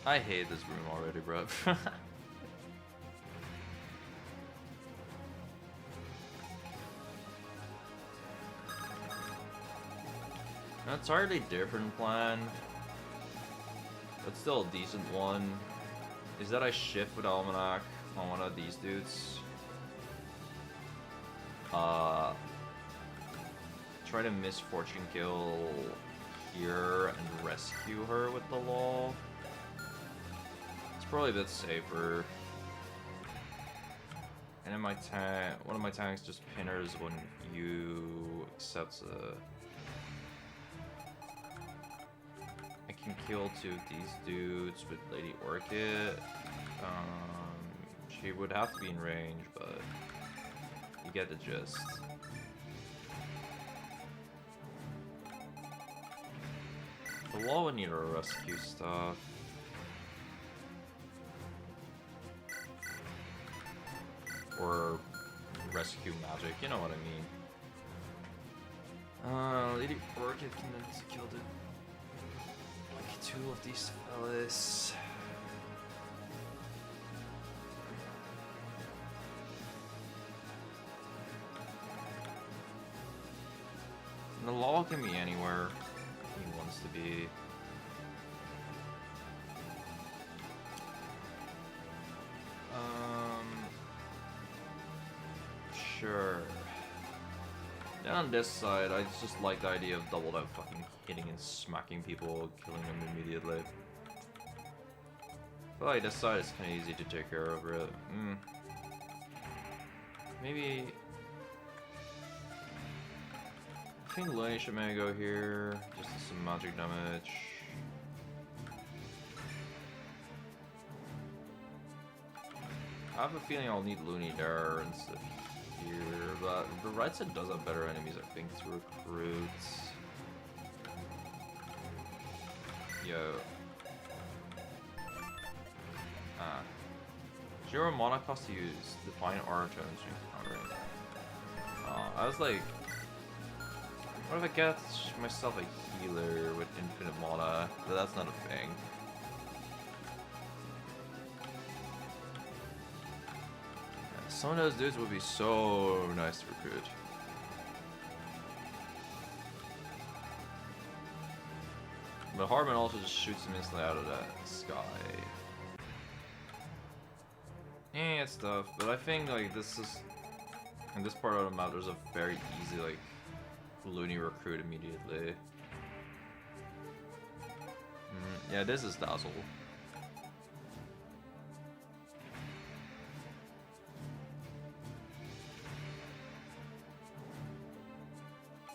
I hate this room already, bro. That's hardly different plan, but still a decent one. Is that I shift with Almanac on one of these dudes. Try to misfortune kill here and rescue her with the law. It's probably a bit safer. And then my tank, one of my tanks just pinners when you accept a. I can kill two of these dudes with Lady Orchid. She would have to be in range, but you get the gist. Below, we need our rescue stuff. Or rescue magic, you know what I mean. Lady Orchid can kill the like 2 of these fellas. And the law can be anywhere he wants to be. Sure. Then on this side, I just like the idea of doubled out fucking hitting and smacking people, killing them immediately. I feel like this side is kind of easy to take care of, really. Maybe... I think Loonie should maybe go here, just do some magic damage. I have a feeling I'll need Loonie there instead of here, but the right side does have better enemies, I think, to recruit. Yo. 0 mana cost to use Define Aura Tones to encounter it. I was like, what if I get myself a healer with infinite mana? But that's not a thing. Some of those dudes would be so nice to recruit. But Hardman also just shoots him instantly out of that sky. Yeah, it's tough, but I think like this is, in this part of the map, there's a very easy like Loonie recruit immediately. Yeah, this is Dazzle.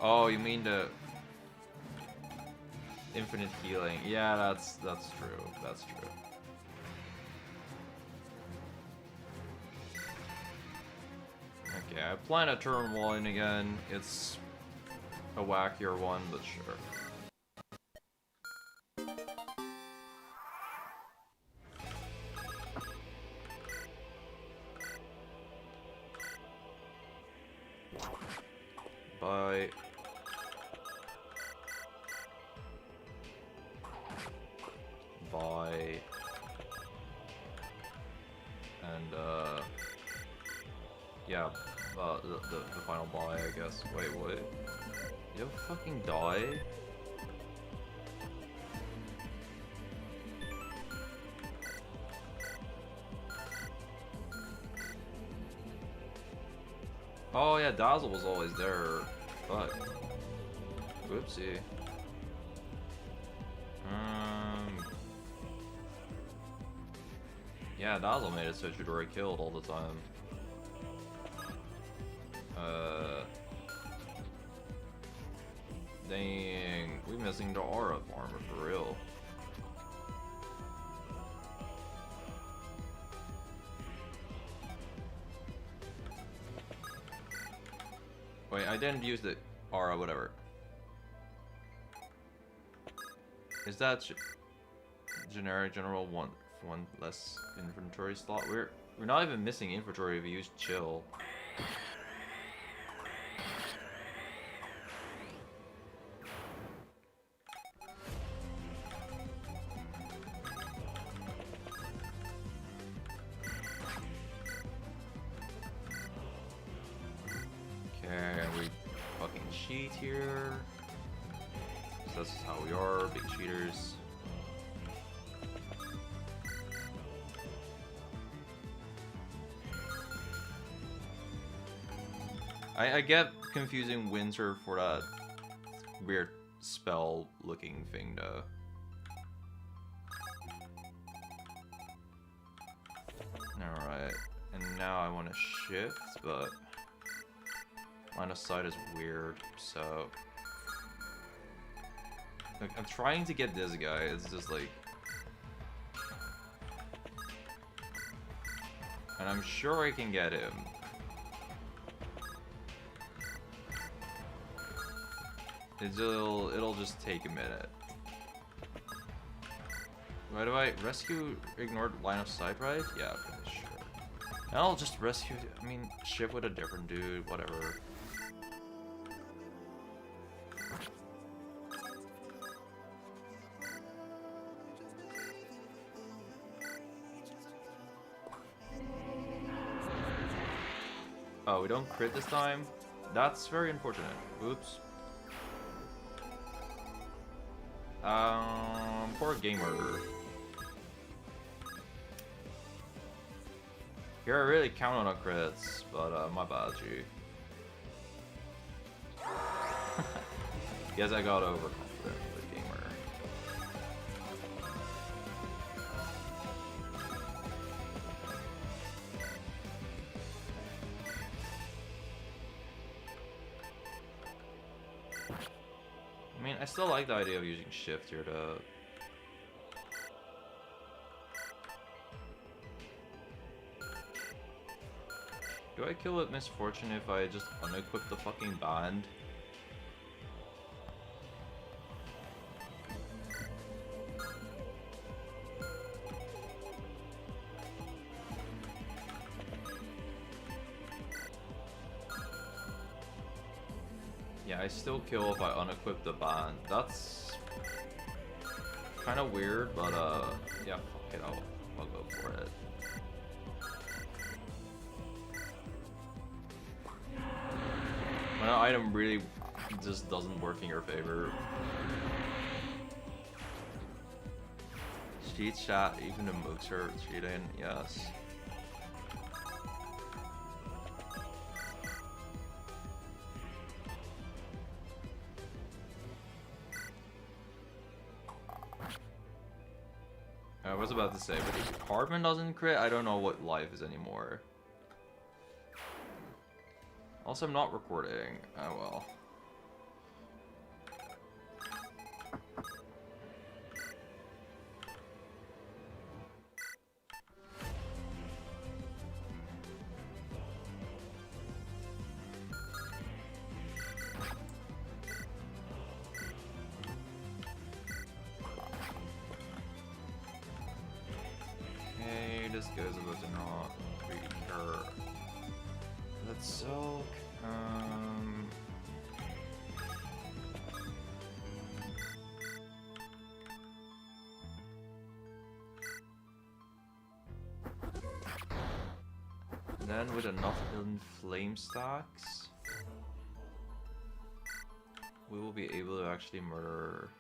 Oh, you mean the infinite healing? Yeah, that's true. That's true. Okay, I plan a turn 1 again. It's a wackier one, but sure. Bye. Bye. And yeah, the final bye, I guess. Wait, what? You fucking die? Oh yeah, Dazzle was always there. Fuck. Whoopsie. Yeah, Dazzle made it so you'd already killed all the time. Dang, we missing the aura farmer for real. Wait, I didn't use the aura, whatever. Is that generic general one less inventory slot? We're not even missing inventory if we use chill. Okay, we fucking cheat here. So that's how we are, big cheaters. I get confusing Winter for that weird spell looking thing though. Alright, and now I want to shift, but line of sight is weird, so... Like, I'm trying to get this guy, it's just like... And I'm sure I can get him. It'll just take a minute. Why do I rescue ignored line of sight, right? Yeah, okay, sure. And I'll just rescue, I mean, ship with a different dude, whatever. Oh, we don't crit this time? That's very unfortunate. Oops. Poor gamer. Here I really count on crits, but my bad, G. Guess I got overconfident with gamer. I mean, I still like the idea of using shift here to... Do I kill with misfortune if I just unequip the fucking band? Yeah, I still kill if I unequip the band. That's kind of weird, but yeah, fuck it, I'll go for it. My item really just doesn't work in your favor. Cheat chat, even the mooks are cheating, yes. I was about to say, but if Hardman doesn't crit, I don't know what life is anymore. Also, I'm not recording. Oh well. Okay, this guy's about to not recur. Let's Zelg. Then with enough flame stacks, we will be able to actually murder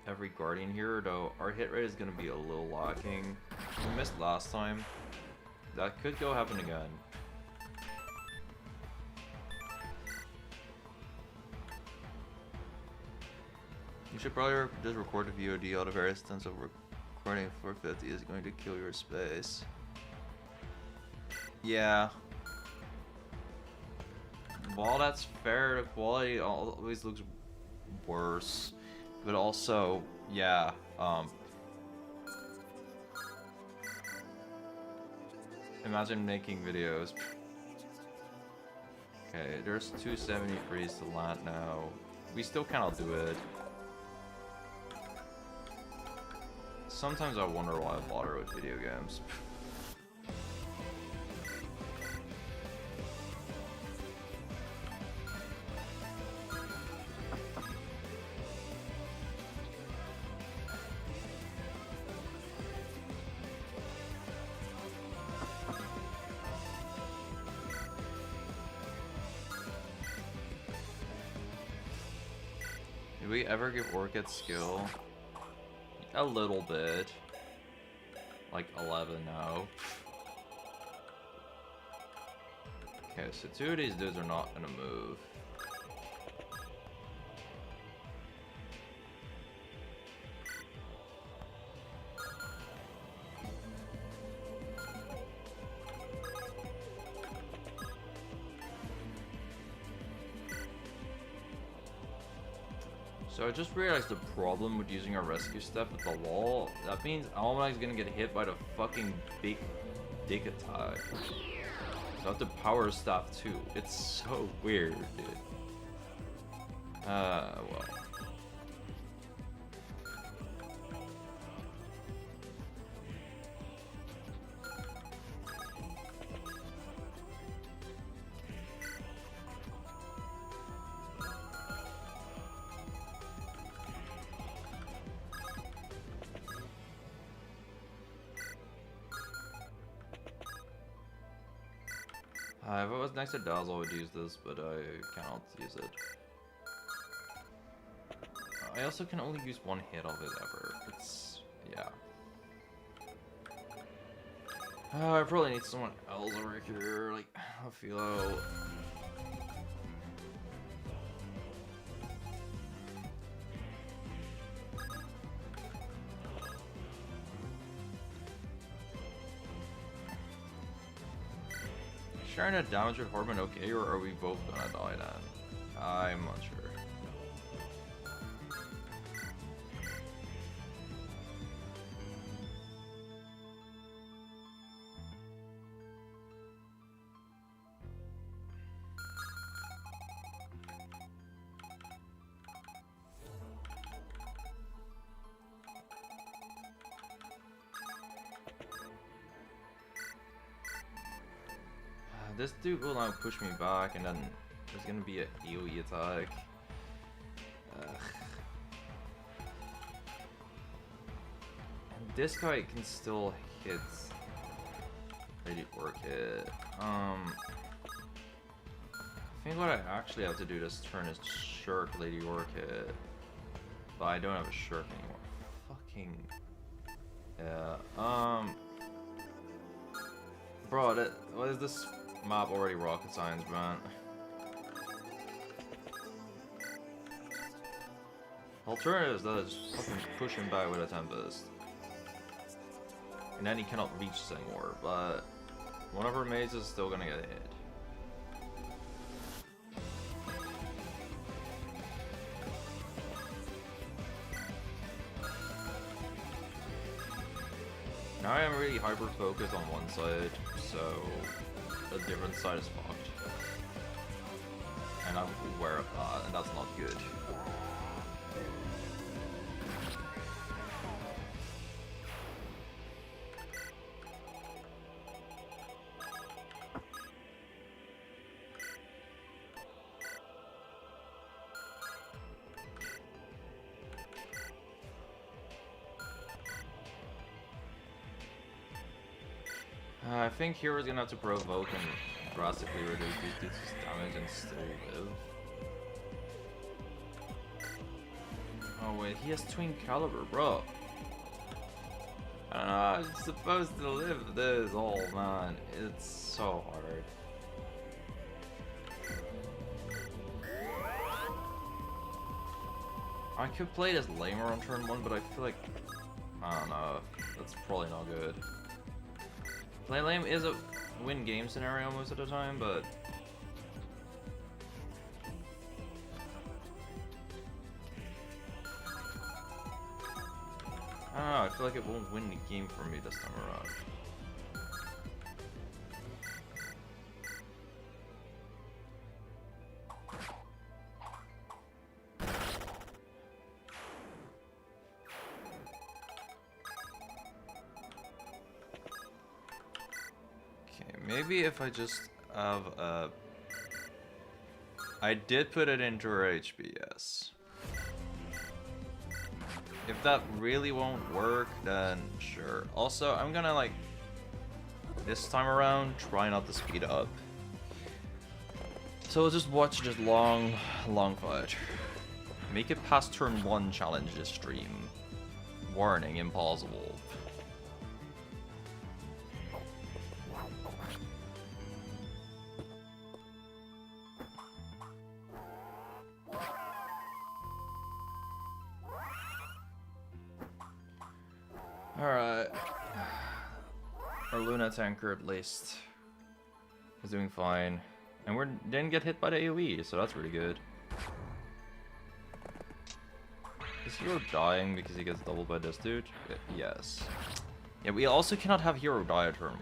every guardian here, though our hit rate is going to be a little lacking. We missed last time. That could go happen again. You should probably just record a VOD out of various tons of recording 450 is going to kill your space. Yeah. While that's fair, the quality always looks worse. But also, yeah, imagine making videos. Okay, there's 270 freeze to land now. We still cannot do it. Sometimes I wonder why I bother with video games. Did we ever give Orchid skill? A little bit. Like 11 now. Okay, so two of these dudes are not gonna move. So I just realized the problem with using our rescue step at the wall. That means Almanac's gonna get hit by the fucking big dick attack. So I have to power staff too. It's so weird, dude. Well. If it was next to Dazzle, I would use this, but I cannot use it. I also can only use one hit of it ever. It's... yeah. I probably need someone else over here, like a Philo. Sharing that damage with Hardman okay, or are we both gonna die then? I'm not sure. This dude will now push me back, and then there's gonna be an AoE attack. And this guy can still hit Lady Orchid. I think what I actually have to do this turn is shirk Lady Orchid. But I don't have a shirk anymore. Fucking... yeah, bro, what is this map already rocket science, man? Alternative is that I just fucking push him back with a Tempest. And then he cannot reach us anymore, but one of our mates is still gonna get hit. Now I am really hyper focused on one side, so the different side is fucked. And I'm aware of that, and that's not good. I think Hero's gonna have to provoke and drastically reduce these dudes' damage and still live. Oh wait, he has twin caliber, bro. I don't know, I'm supposed to live this. Oh man, it's so hard. I could play this lamer on turn 1, but I feel like... I don't know, that's probably not good. Play lame is a win game scenario most of the time, but... I don't know, I feel like it won't win the game for me this time around. Maybe if I just have a... I did put it into her HP, yes. If that really won't work, then sure. Also, I'm gonna like... this time around, try not to speed up. So we'll just watch this long fight. Make it past turn 1 challenge this stream. Warning, impossible. Alright. Our Luna tanker at least is doing fine. And we didn't get hit by the AoE, so that's really good. Is Hero dying because he gets doubled by this dude? Yes. Yeah, we also cannot have Hero die at turn 1.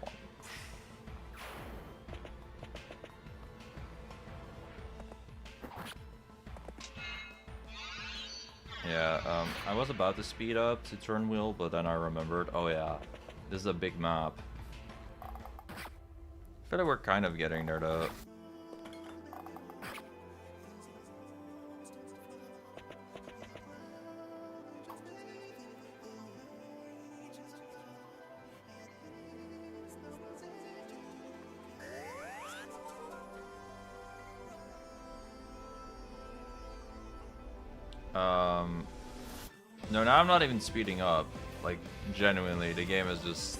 Yeah, I was about to speed up to turn wheel, but then I remembered, oh yeah, this is a big map. I feel like we're kind of getting there though. No, now I'm not even speeding up. Like, genuinely, the game is just...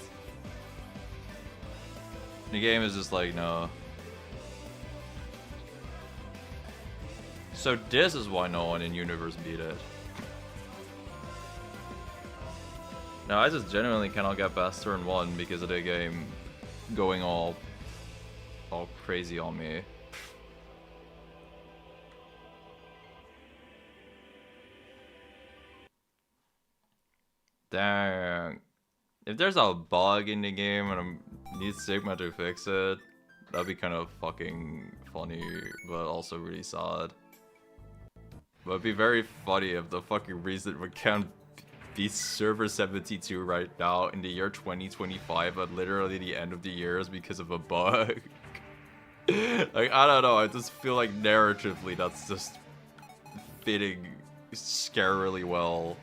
The game is just like, no. So this is why no one in universe beat it. Now I just genuinely cannot get past turn 1 because of the game going all crazy on me. Dang. If there's a bug in the game and I need Sigma to fix it, that'd be kind of fucking funny, but also really sad. But it'd be very funny if the fucking reason we can't be server 72 right now in the year 2025 at literally the end of the year is because of a bug. Like, I don't know, I just feel like narratively that's just fitting scarily well.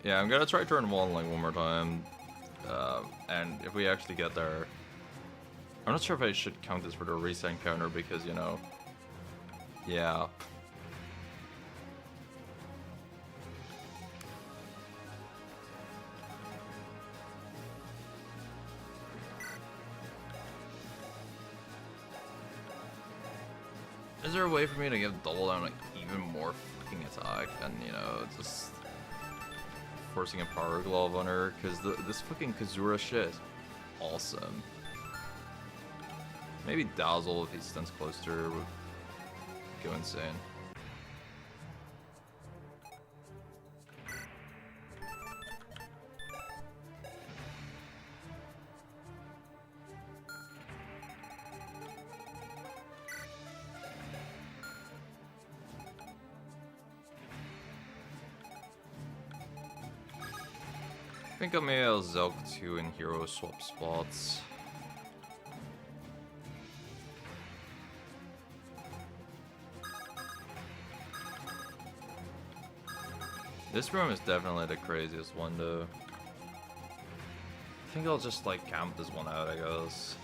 Yeah, I'm gonna try turn 1 like one more time. And if we actually get there... I'm not sure if I should count this for the reset counter because, you know... Yeah. Is there a way for me to get double down like even more fucking attack and, you know, just... forcing a power glove on her, because this fucking Kazura shit, awesome. Maybe Dazzle if he stands close to her would go insane. I think I may have Zelg 2 and hero swap spots. This room is definitely the craziest one though. I think I'll just like camp this one out, I guess.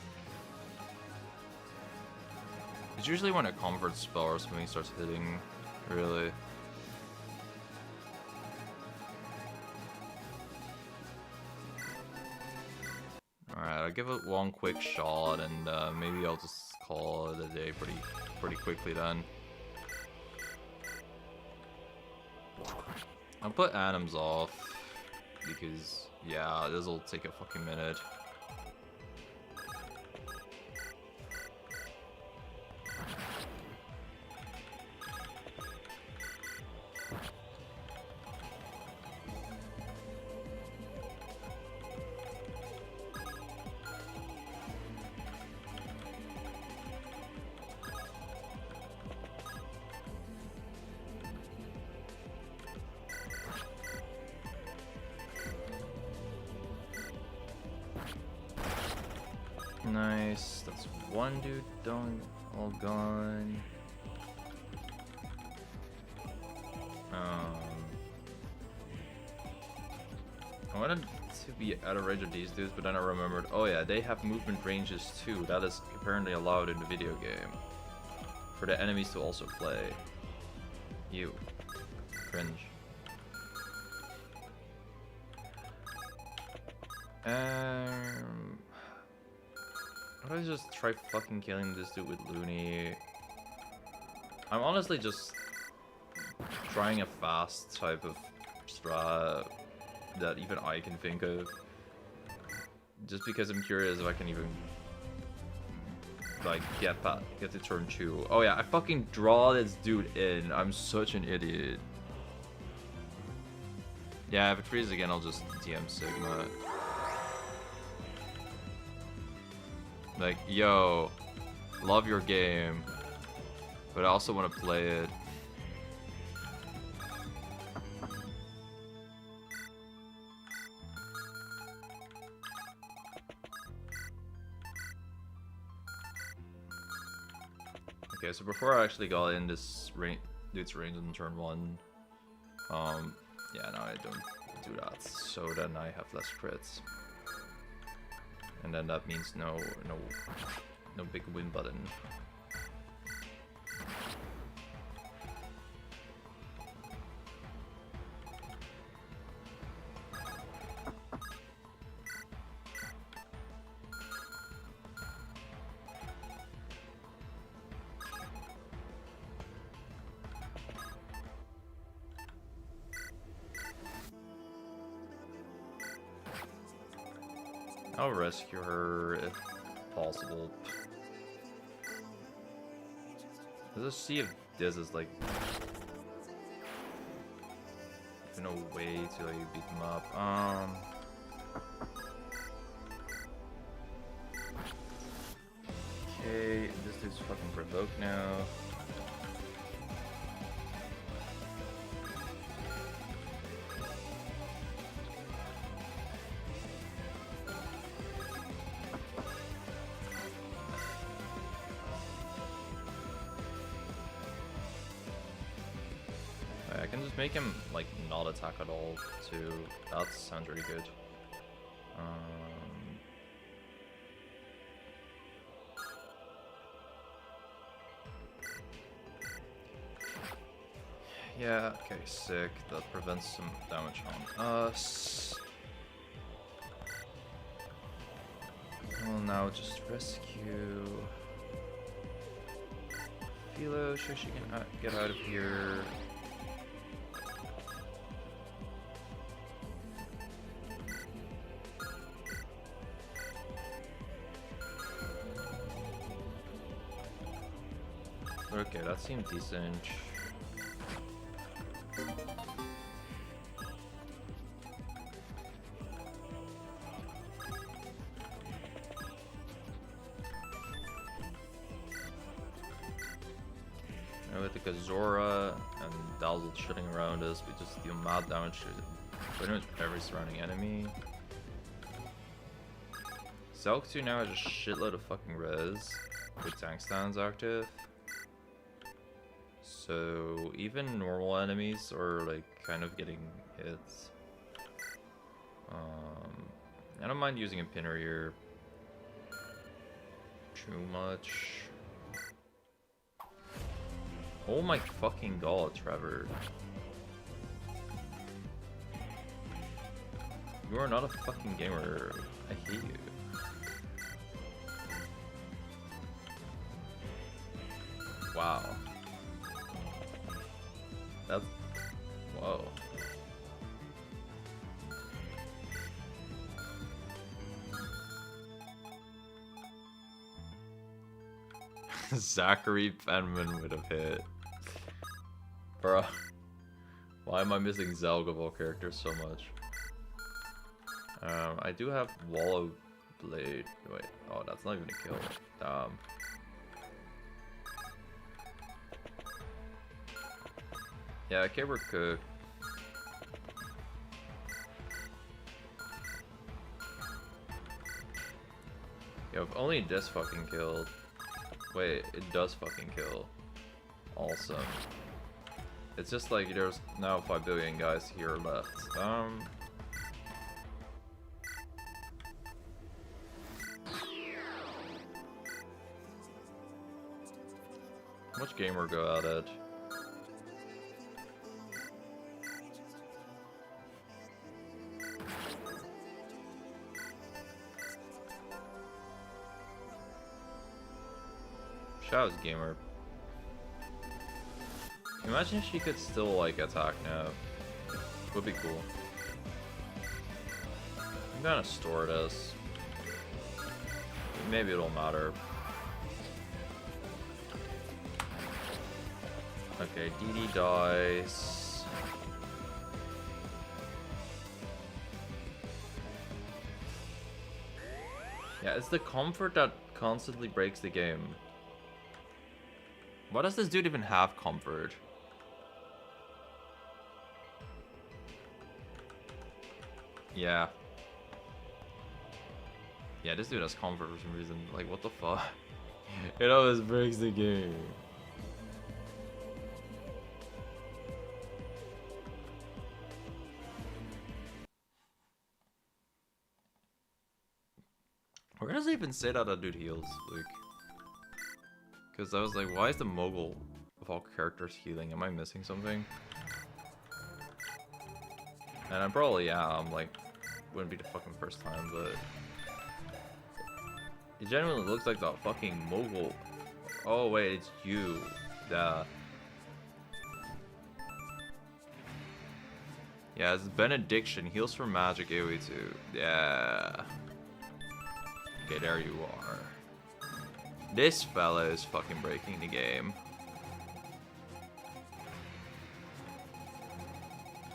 It's usually when a comfort spell or something starts hitting, really. Alright, I'll give it one quick shot and maybe I'll just call it a day pretty quickly then. I'll put Anims off because, yeah, this'll take a fucking minute. Nice, that's one dude done, all gone. I wanted to be out of range of these dudes, but then I remembered, oh yeah, they have movement ranges too. That is apparently allowed in the video game. For the enemies to also play. You. Cringe. Why don't I just try fucking killing this dude with Loonie? I'm honestly just trying a fast type of strat that even I can think of. Just because I'm curious if I can even like get to turn 2. Oh yeah, I fucking draw this dude in. I'm such an idiot. Yeah, if it freezes again, I'll just DM Sigma. Like, yo, love your game, but I also want to play it. Okay, so before I actually got in this dude's range in turn 1, yeah, no, I don't do that, so then I have less crits. And then that means no big win button. I'll rescue her if possible. Let's just see if this is like even a way to like beat them up. Okay, this dude's fucking provoked now. I can just make him like not attack at all too. That sounds really good. Yeah, okay, sick. That prevents some damage on us. We'll now just rescue Philo so she can get out of here. Okay, that seemed decent. Now with the Kazora and Dazzle shooting around us, we just deal mad damage to pretty much every surrounding enemy. Zelg 2 now has a shitload of fucking res with tank stands active. So even normal enemies are like kind of getting hits. I don't mind using a pinner here too much. Oh my fucking god, Trevor. You are not a fucking gamer. I hate you. Wow. That's... whoa. Zachary Penman would have hit. Bruh. Why am I missing Zelg of all characters so much? I do have Wallow Blade. Wait, oh, that's not even a kill. Damn. Yeah, okay, we're cooked. Yo, if only this fucking killed. Wait, it does fucking kill. Awesome. It's just like there's now 5 billion guys here left. How much gamer go at it? Show's gamer. Imagine if she could still like attack now. Would be cool. I'm gonna store this. Maybe it'll matter. Okay, DD dies. Yeah, it's the comfort that constantly breaks the game. Why does this dude even have comfort? Yeah. Yeah, this dude has comfort for some reason. Like, what the fuck? It always breaks the game. does it even say that a dude heals? Like, because I was like, why is the mogul of all characters healing? Am I missing something? And I probably am, like, wouldn't be the fucking first time, but it genuinely looks like the fucking mogul. Oh wait, it's you. Duh. Yeah, it's Benediction. Heals from magic AoE too. Yeah. Okay, there you are. This fella is fucking breaking the game.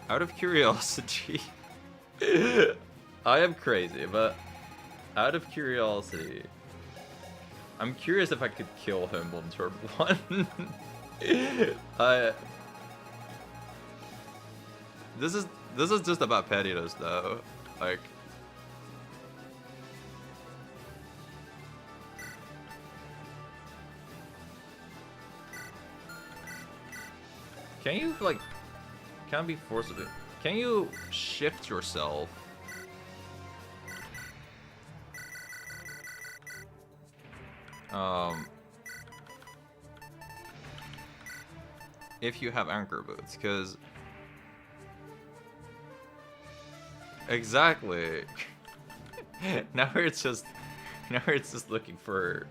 Out of curiosity. I am crazy, but out of curiosity, I'm curious if I could kill him on turn 1. This is just about pettiness though. Like, can you like can't be forcibly. Can you shift yourself? If you have anchor boots, because exactly. now it's just looking for.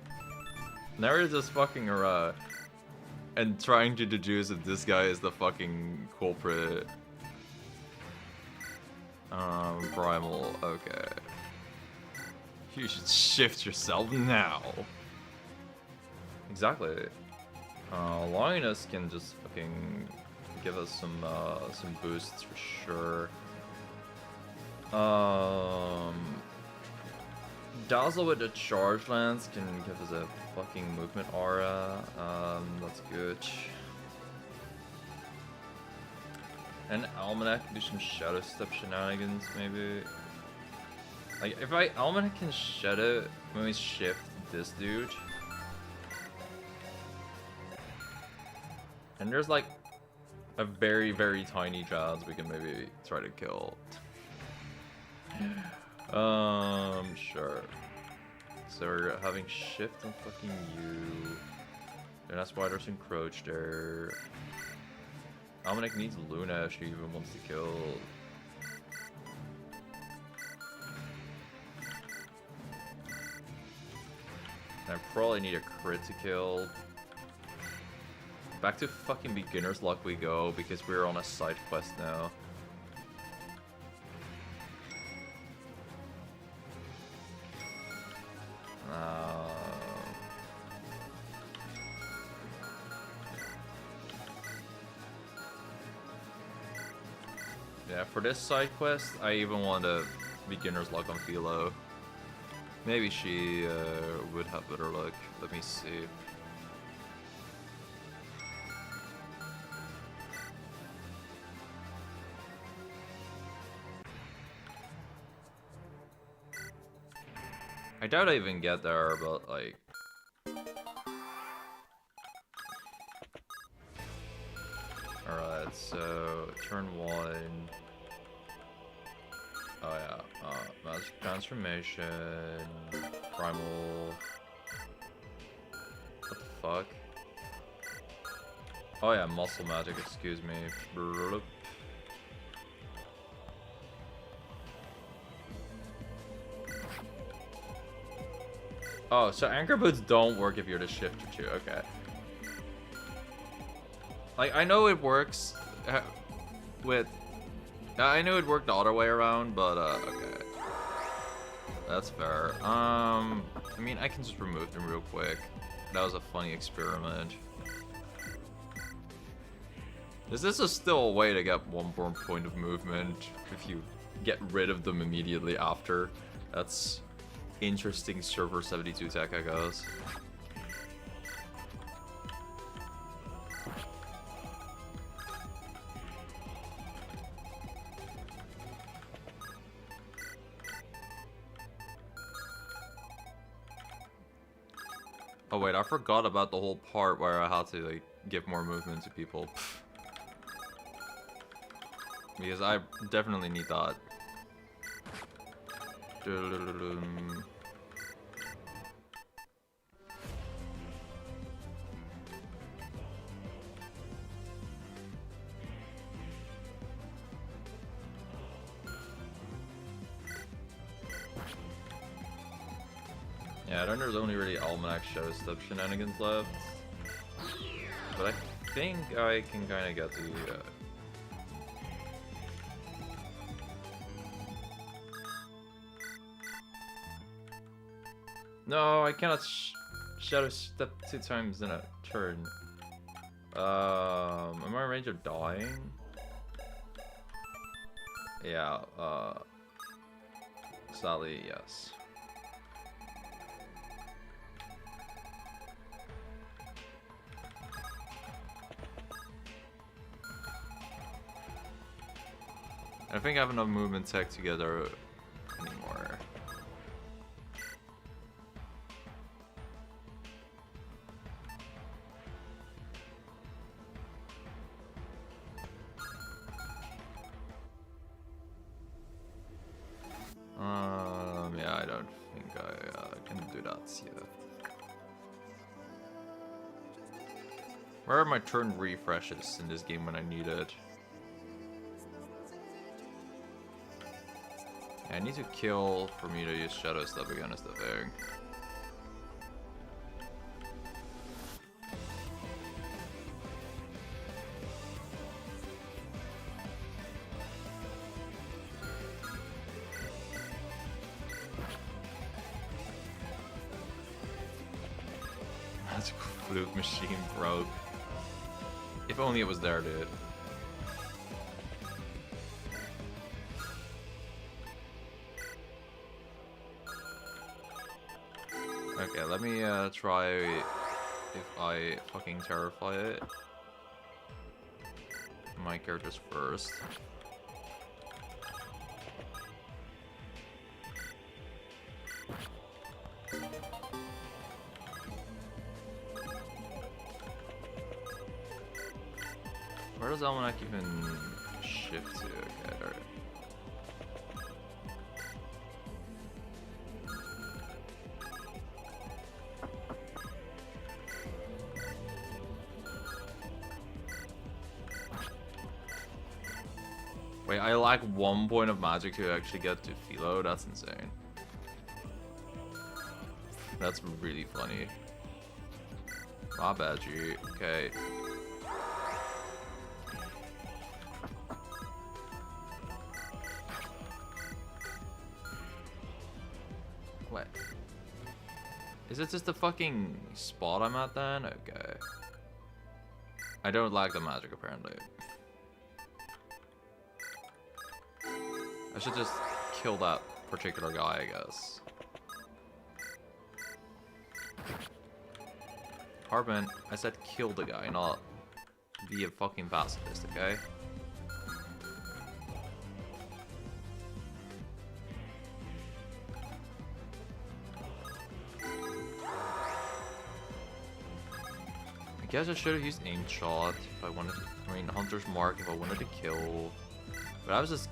Now we're just fucking around and trying to deduce if this guy is the fucking culprit. Primal. Okay. You should shift yourself now. Exactly. Lioness can just fucking give us some boosts for sure. Dazzle with the charge lance can give us a fucking movement aura. That's good. And Almanac can do some shadow step shenanigans, maybe. Like, if Almanac can shadow when we shift this dude. And there's like a very, very tiny chance we can maybe try to kill. Sure. So we're having shift on fucking you. And that's why there's encroach there. Almanac needs Luna if she even wants to kill. And I probably need a crit to kill. Back to fucking beginner's luck we go, because we're on a side quest now. Yeah, for this side quest, I even want a beginner's luck on Philo. Maybe she would have better luck. Let me see. I doubt I even get there, but like... Alright, so turn 1. Oh yeah, magic transformation, primal. What the fuck? Oh yeah, muscle magic, excuse me. Oh, so anchor boots don't work if you're the shifter too, okay. Like, I know it works with... I knew it worked the other way around, but, okay. That's fair. I mean, I can just remove them real quick. That was a funny experiment. This is still a way to get one more point of movement if you get rid of them immediately after. That's interesting server 72 tech, I guess. Oh wait, I forgot about the whole part where I had to like give more movement to people. Because I definitely need that. then there's only really Almanac Shadow Step shenanigans left. But I think I can kind of get to... No, I cannot Shadow Step 2 times in a turn. Am I in range of dying? Yeah, sadly, yes. I think I have enough movement tech together anymore. Yeah, I don't think I can do that yet. Where are my turn refreshes in this game when I need it? I need to kill for me to use Shadow Step again is the thing. Magical flute machine broke. If only it was there, dude. Okay, let me try if I fucking terrify it. My characters first. Where does Almanac even shift to? Okay, there. Wait, I lack 1 point of magic to actually get to Philo? That's insane. That's really funny. My bad, G. Okay. What? Is it just the fucking spot I'm at then? Okay. I don't lack the magic apparently. I should just kill that particular guy, I guess. Hardman, I said kill the guy, not be a fucking pacifist, okay? I guess I should have used aim shot if I wanted to, I mean Hunter's Mark if I wanted to kill. But I was just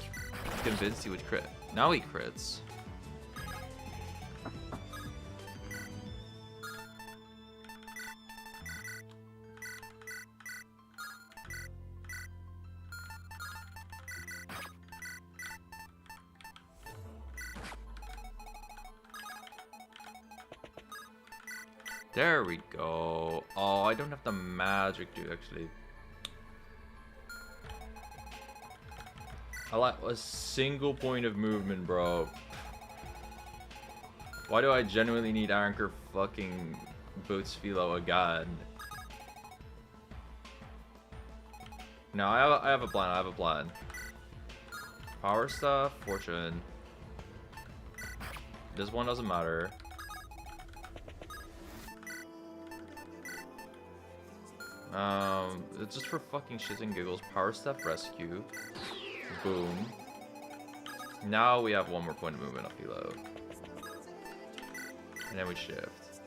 convinced he would crit. Now he crits. There we go. Oh, I don't have the magic to actually. I like a single point of movement, bro. Why do I genuinely need Anchor fucking boots Philo again? No, I have a plan. I have a plan. Power stuff, fortune. This one doesn't matter. It's just for fucking shits and giggles. Power step, rescue. Boom. Now we have 1 more point of movement up Philo. And then we shift.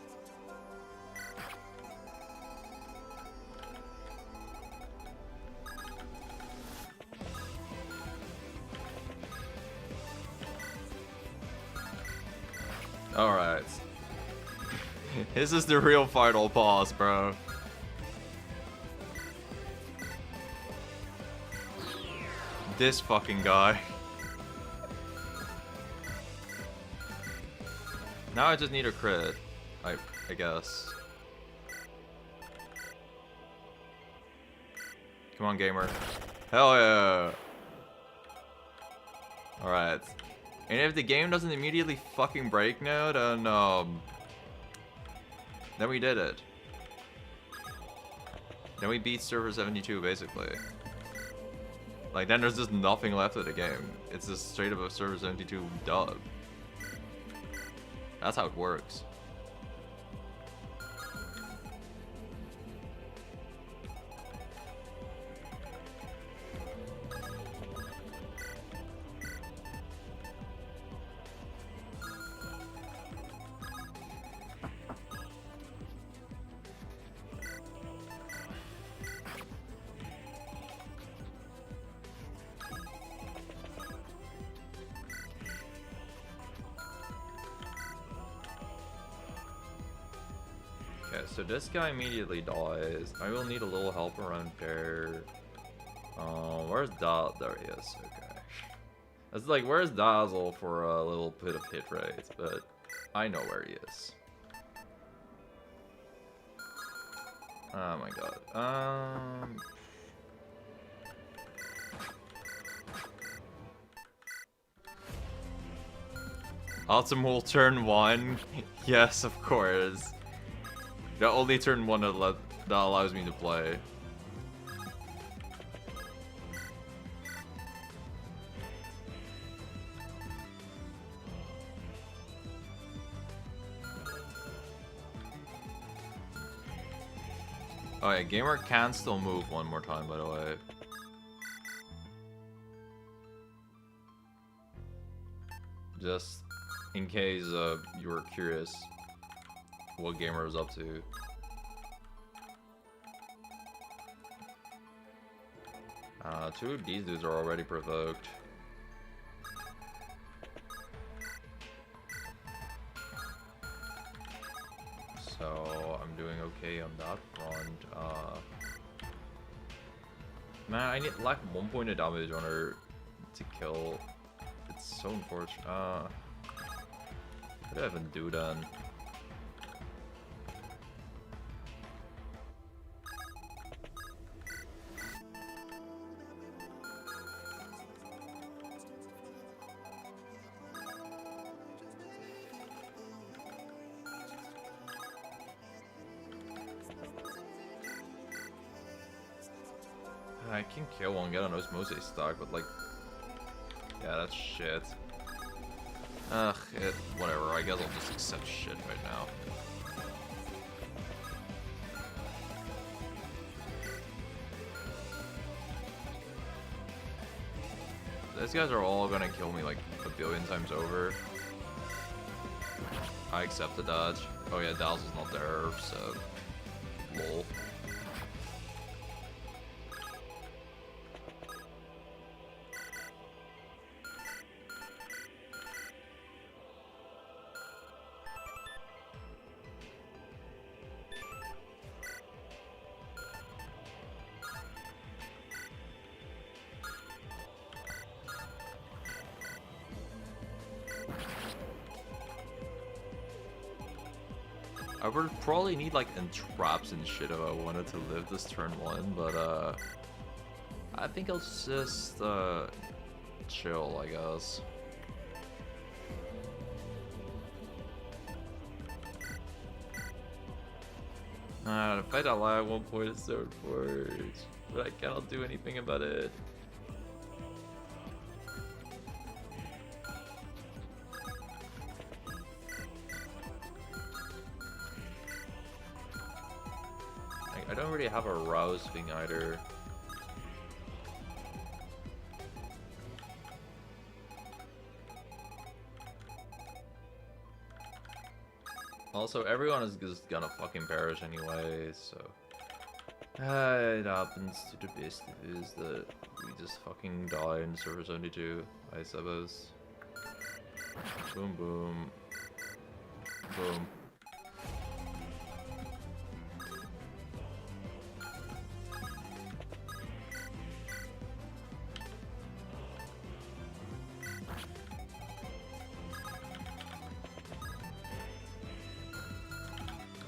Alright. This is the real final boss, bro. This fucking guy. Now I just need a crit. I guess. Come on, gamer. Hell yeah! Alright. And if the game doesn't immediately fucking break now, then we did it. Then we beat server 72, basically. Like, then there's just nothing left of the game. It's just straight up a server 72 dub. That's how it works. So this guy immediately dies. I will need a little help around there. Where's Dazzle? There he is. Okay. It's like, where's Dazzle for a little bit of hit rate? But I know where he is. Oh my god. Optimal turn 1? Yes, of course. The only turn 1 that allows me to play. Oh yeah, gamer can still move one more time, by the way. Just in case you were curious what gamer was up to. Two of these dudes are already provoked. So I'm doing okay on that front. Man, I need like 1 point of damage on her to kill. It's so unfortunate. What did I even do then? I can kill one, get an osmosis stock, but like, yeah, that's shit. Ugh, whatever, I guess I'll just accept shit right now. These guys are all gonna kill me like a billion times over. I accept the dodge. Oh yeah, Dazzle's not there, so lol. I would probably need like entraps and shit if I wanted to live this turn 1, but I think I'll just chill, I guess. The fight out loud at 1 point is so forged, but I cannot do anything about it. I don't really have a rouse thing either. Also, everyone is just gonna fucking perish anyway, so... it happens to the best of us that we just fucking die in server 72, I suppose. Boom, boom. Boom.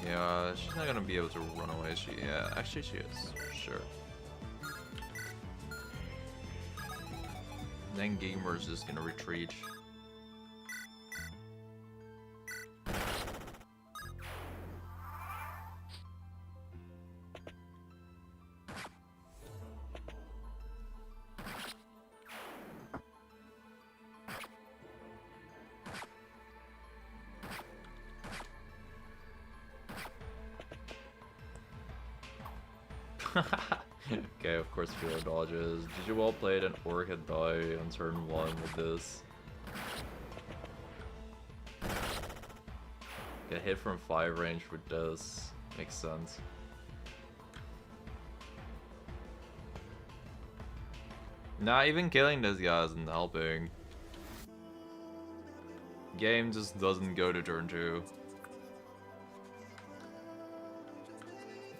Yeah, she's not gonna be able to run away. Yeah, actually she is, for sure. Then Gamer's just gonna retreat. Okay, of course Philo dodges. Did you well played an Orchid die on turn 1 with this? Get hit from 5 range with this. Makes sense. Nah, even killing this guy isn't helping. Game just doesn't go to turn 2.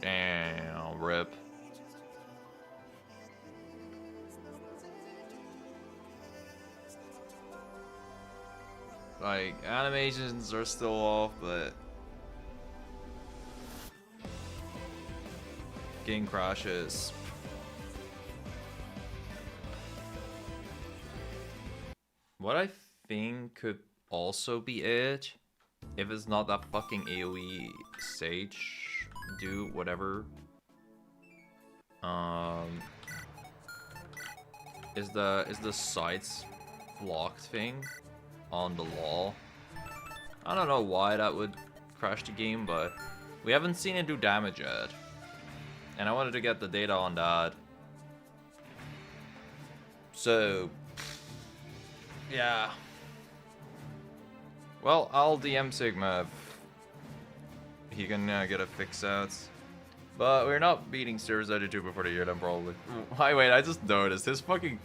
Damn, rip. Like, animations are still off, but game crashes. What I think could also be it, if it's not that fucking AoE Sage, do whatever, is the sights blocked thing on the wall. I don't know why that would crash the game, but we haven't seen it do damage yet. And I wanted to get the data on that. So, yeah. Well, I'll DM Sigma if he can get a fix out. But we're not beating Series 82 before the year then, probably. Wait, I just noticed his fucking...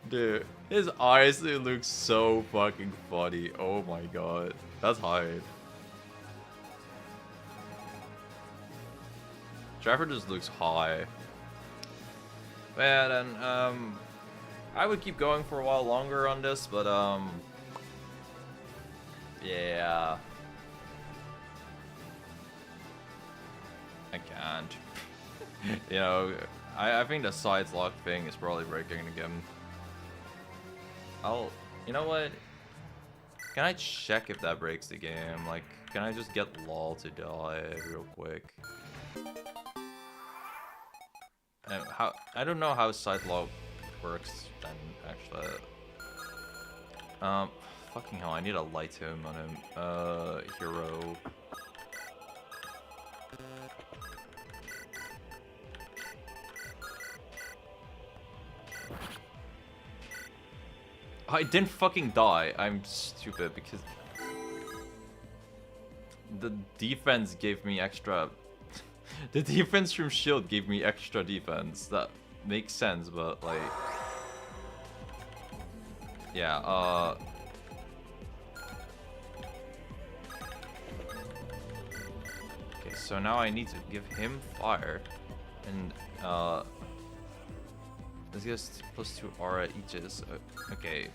Dude, his eyes, it looks so fucking funny. Oh my god. That's hype. Trevor just looks high. Man, and I would keep going for a while longer on this, but yeah. I can't. You know, I think the sides lock thing is probably breaking again. You know what? Can I check if that breaks the game? Like, can I just get LOL to die real quick? And I don't know how side lock works then, actually. Fucking hell, I need a light him on him. Hero. I didn't fucking die. I'm stupid because the defense gave me extra. The defense from shield gave me extra defense. That makes sense, but like, yeah. Okay, so now I need to give him fire, and this gives +2 aura Aegis. Okay.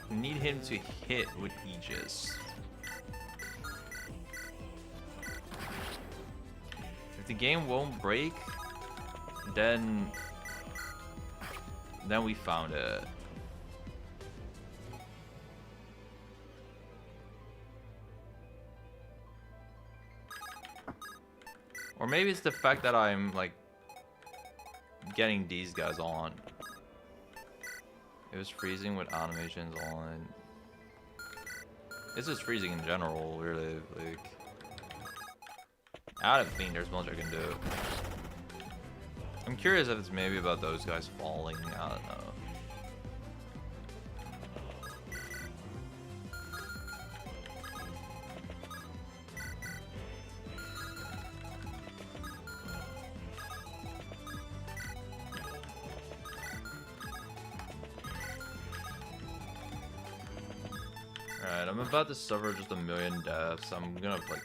Need him to hit with Aegis. If the game won't break, then we found it. Or maybe it's the fact that I'm like getting these guys on. It was freezing with animations on. It's just freezing in general, really. Like, I don't think there's much I can do. I'm curious if it's maybe about those guys falling. I don't know. Alright, I'm about to suffer just 1,000,000 deaths. I'm gonna, like,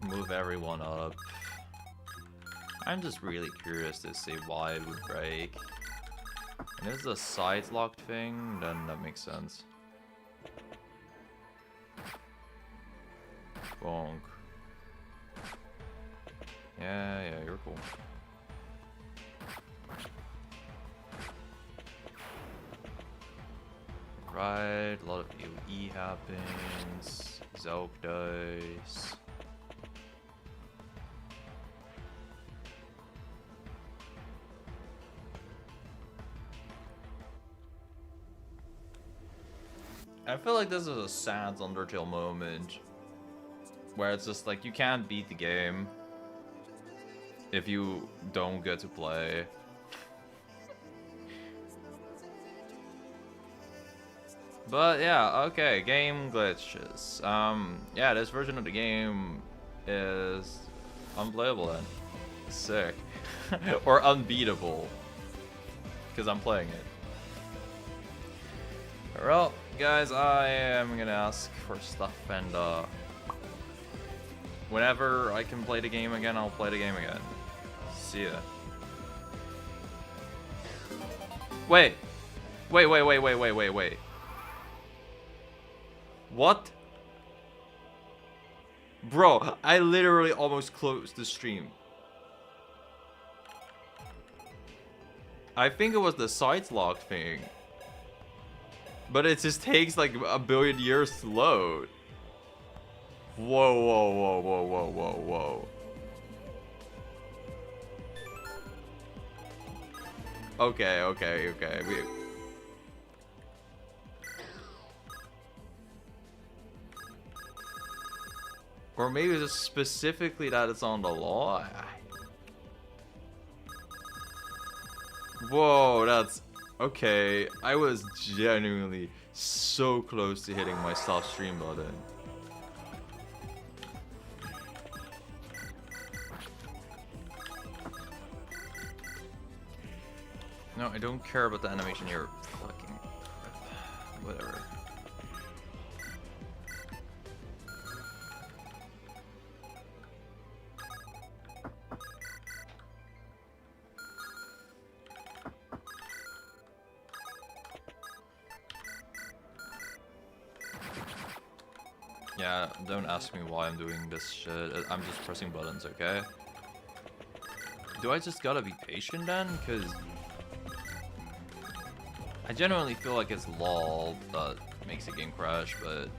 move everyone up. I'm just really curious to see why it would break. And if it's a sides locked thing, then that makes sense. Bonk. Yeah, you're cool. Right, a lot of AoE happens. Zelg dies. I feel like this is a sad Undertale moment. Where it's just like, you can't beat the game if you don't get to play. But yeah, okay, game glitches. Yeah, this version of the game is unplayable then. Sick. Or unbeatable. Because I'm playing it. Well, guys, I am gonna ask for stuff, and whenever I can play the game again, I'll play the game again. See ya. Wait. Wait. What? Bro, I literally almost closed the stream. I think it was the site lock thing. But it just takes like a billion years to load. Whoa. Okay. Or maybe just specifically that it's on the law. Whoa, that's... Okay, I was genuinely so close to hitting my stop stream button. No, I don't care about the animation here. Fucking... Whatever. Yeah, don't ask me why I'm doing this shit. I'm just pressing buttons, okay? Do I just gotta be patient then? Because I genuinely feel like it's LOL that makes the game crash, but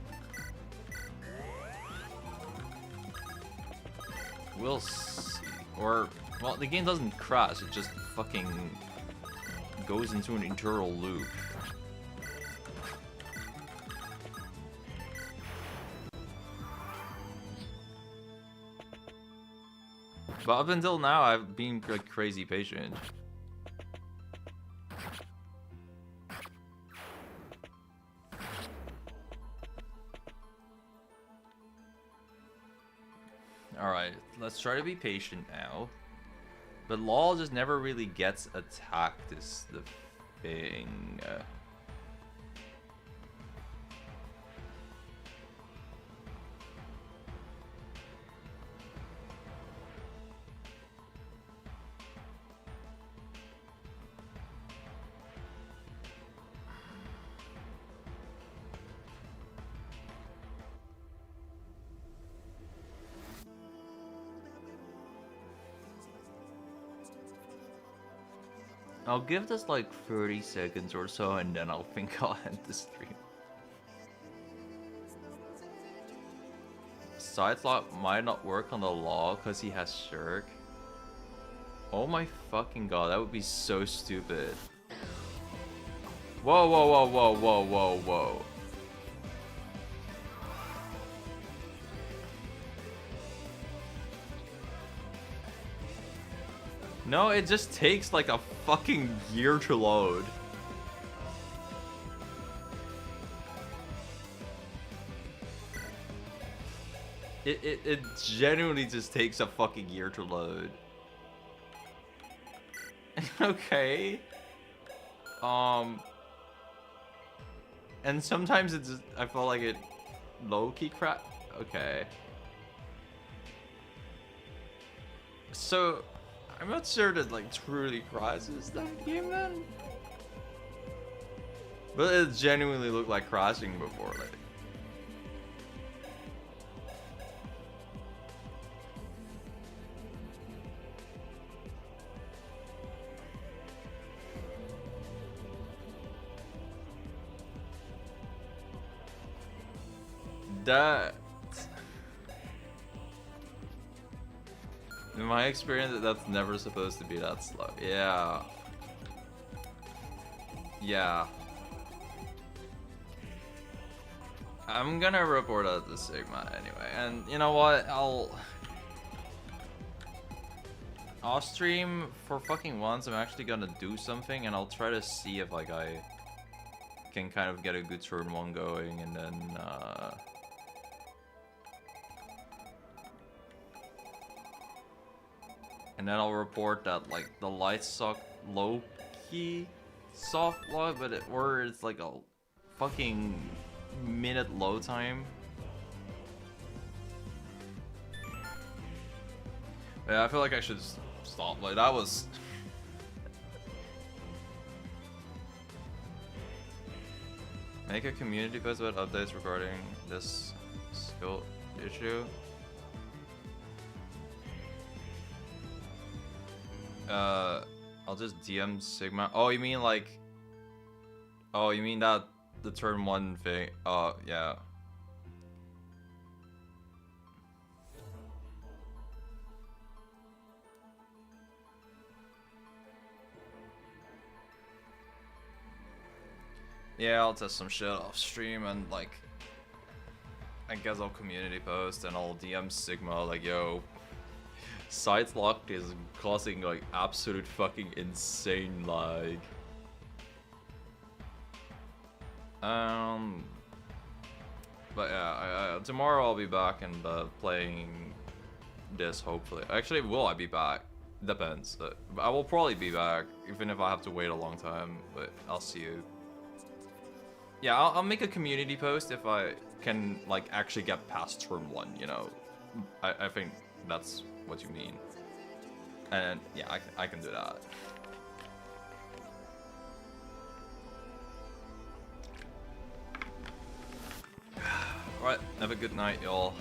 we'll see. Or, well, the game doesn't crash, it just fucking goes into an internal loop. But up until now, I've been like crazy patient. Alright, let's try to be patient now. But LOL just never really gets attacked is the thing. I'll give this like 30 seconds or so, and then I'll think I'll end the stream. Sidelock might not work on the law because he has Shirk. Oh my fucking god, that would be so stupid. Whoa. No, it just takes like a fucking year to load. It genuinely just takes a fucking year to load. Okay. And sometimes it's just, I feel like it low-key crap. Okay. So I'm not sure that like truly crashes that game then. But it genuinely looked like crashing before, like. That... In my experience, that's never supposed to be that slow. Yeah. Yeah. I'm gonna report out the Sigma anyway, and you know what? I'll stream for fucking once. I'm actually gonna do something, and I'll try to see if like I can kind of get a good turn one going, and then I'll report that like the lights suck low key soft log, but it's like a fucking minute load time. Yeah, I feel like I should stop. Like that was. Make a community post about updates regarding this skill issue. I'll just DM Sigma. Oh, you mean like? Oh, you mean that the turn one thing? Oh, yeah. Yeah, I'll test some shit off stream and like, I guess I'll community post and I'll DM Sigma like, yo, site locked is causing like absolute fucking insane lag. But yeah, tomorrow I'll be back and playing this hopefully. Actually, will I be back? Depends. I will probably be back, even if I have to wait a long time. But I'll see you. Yeah, I'll make a community post if I can like actually get past turn one. You know, I think that's what you mean. And yeah, I can do that. Alright, have a good night, y'all.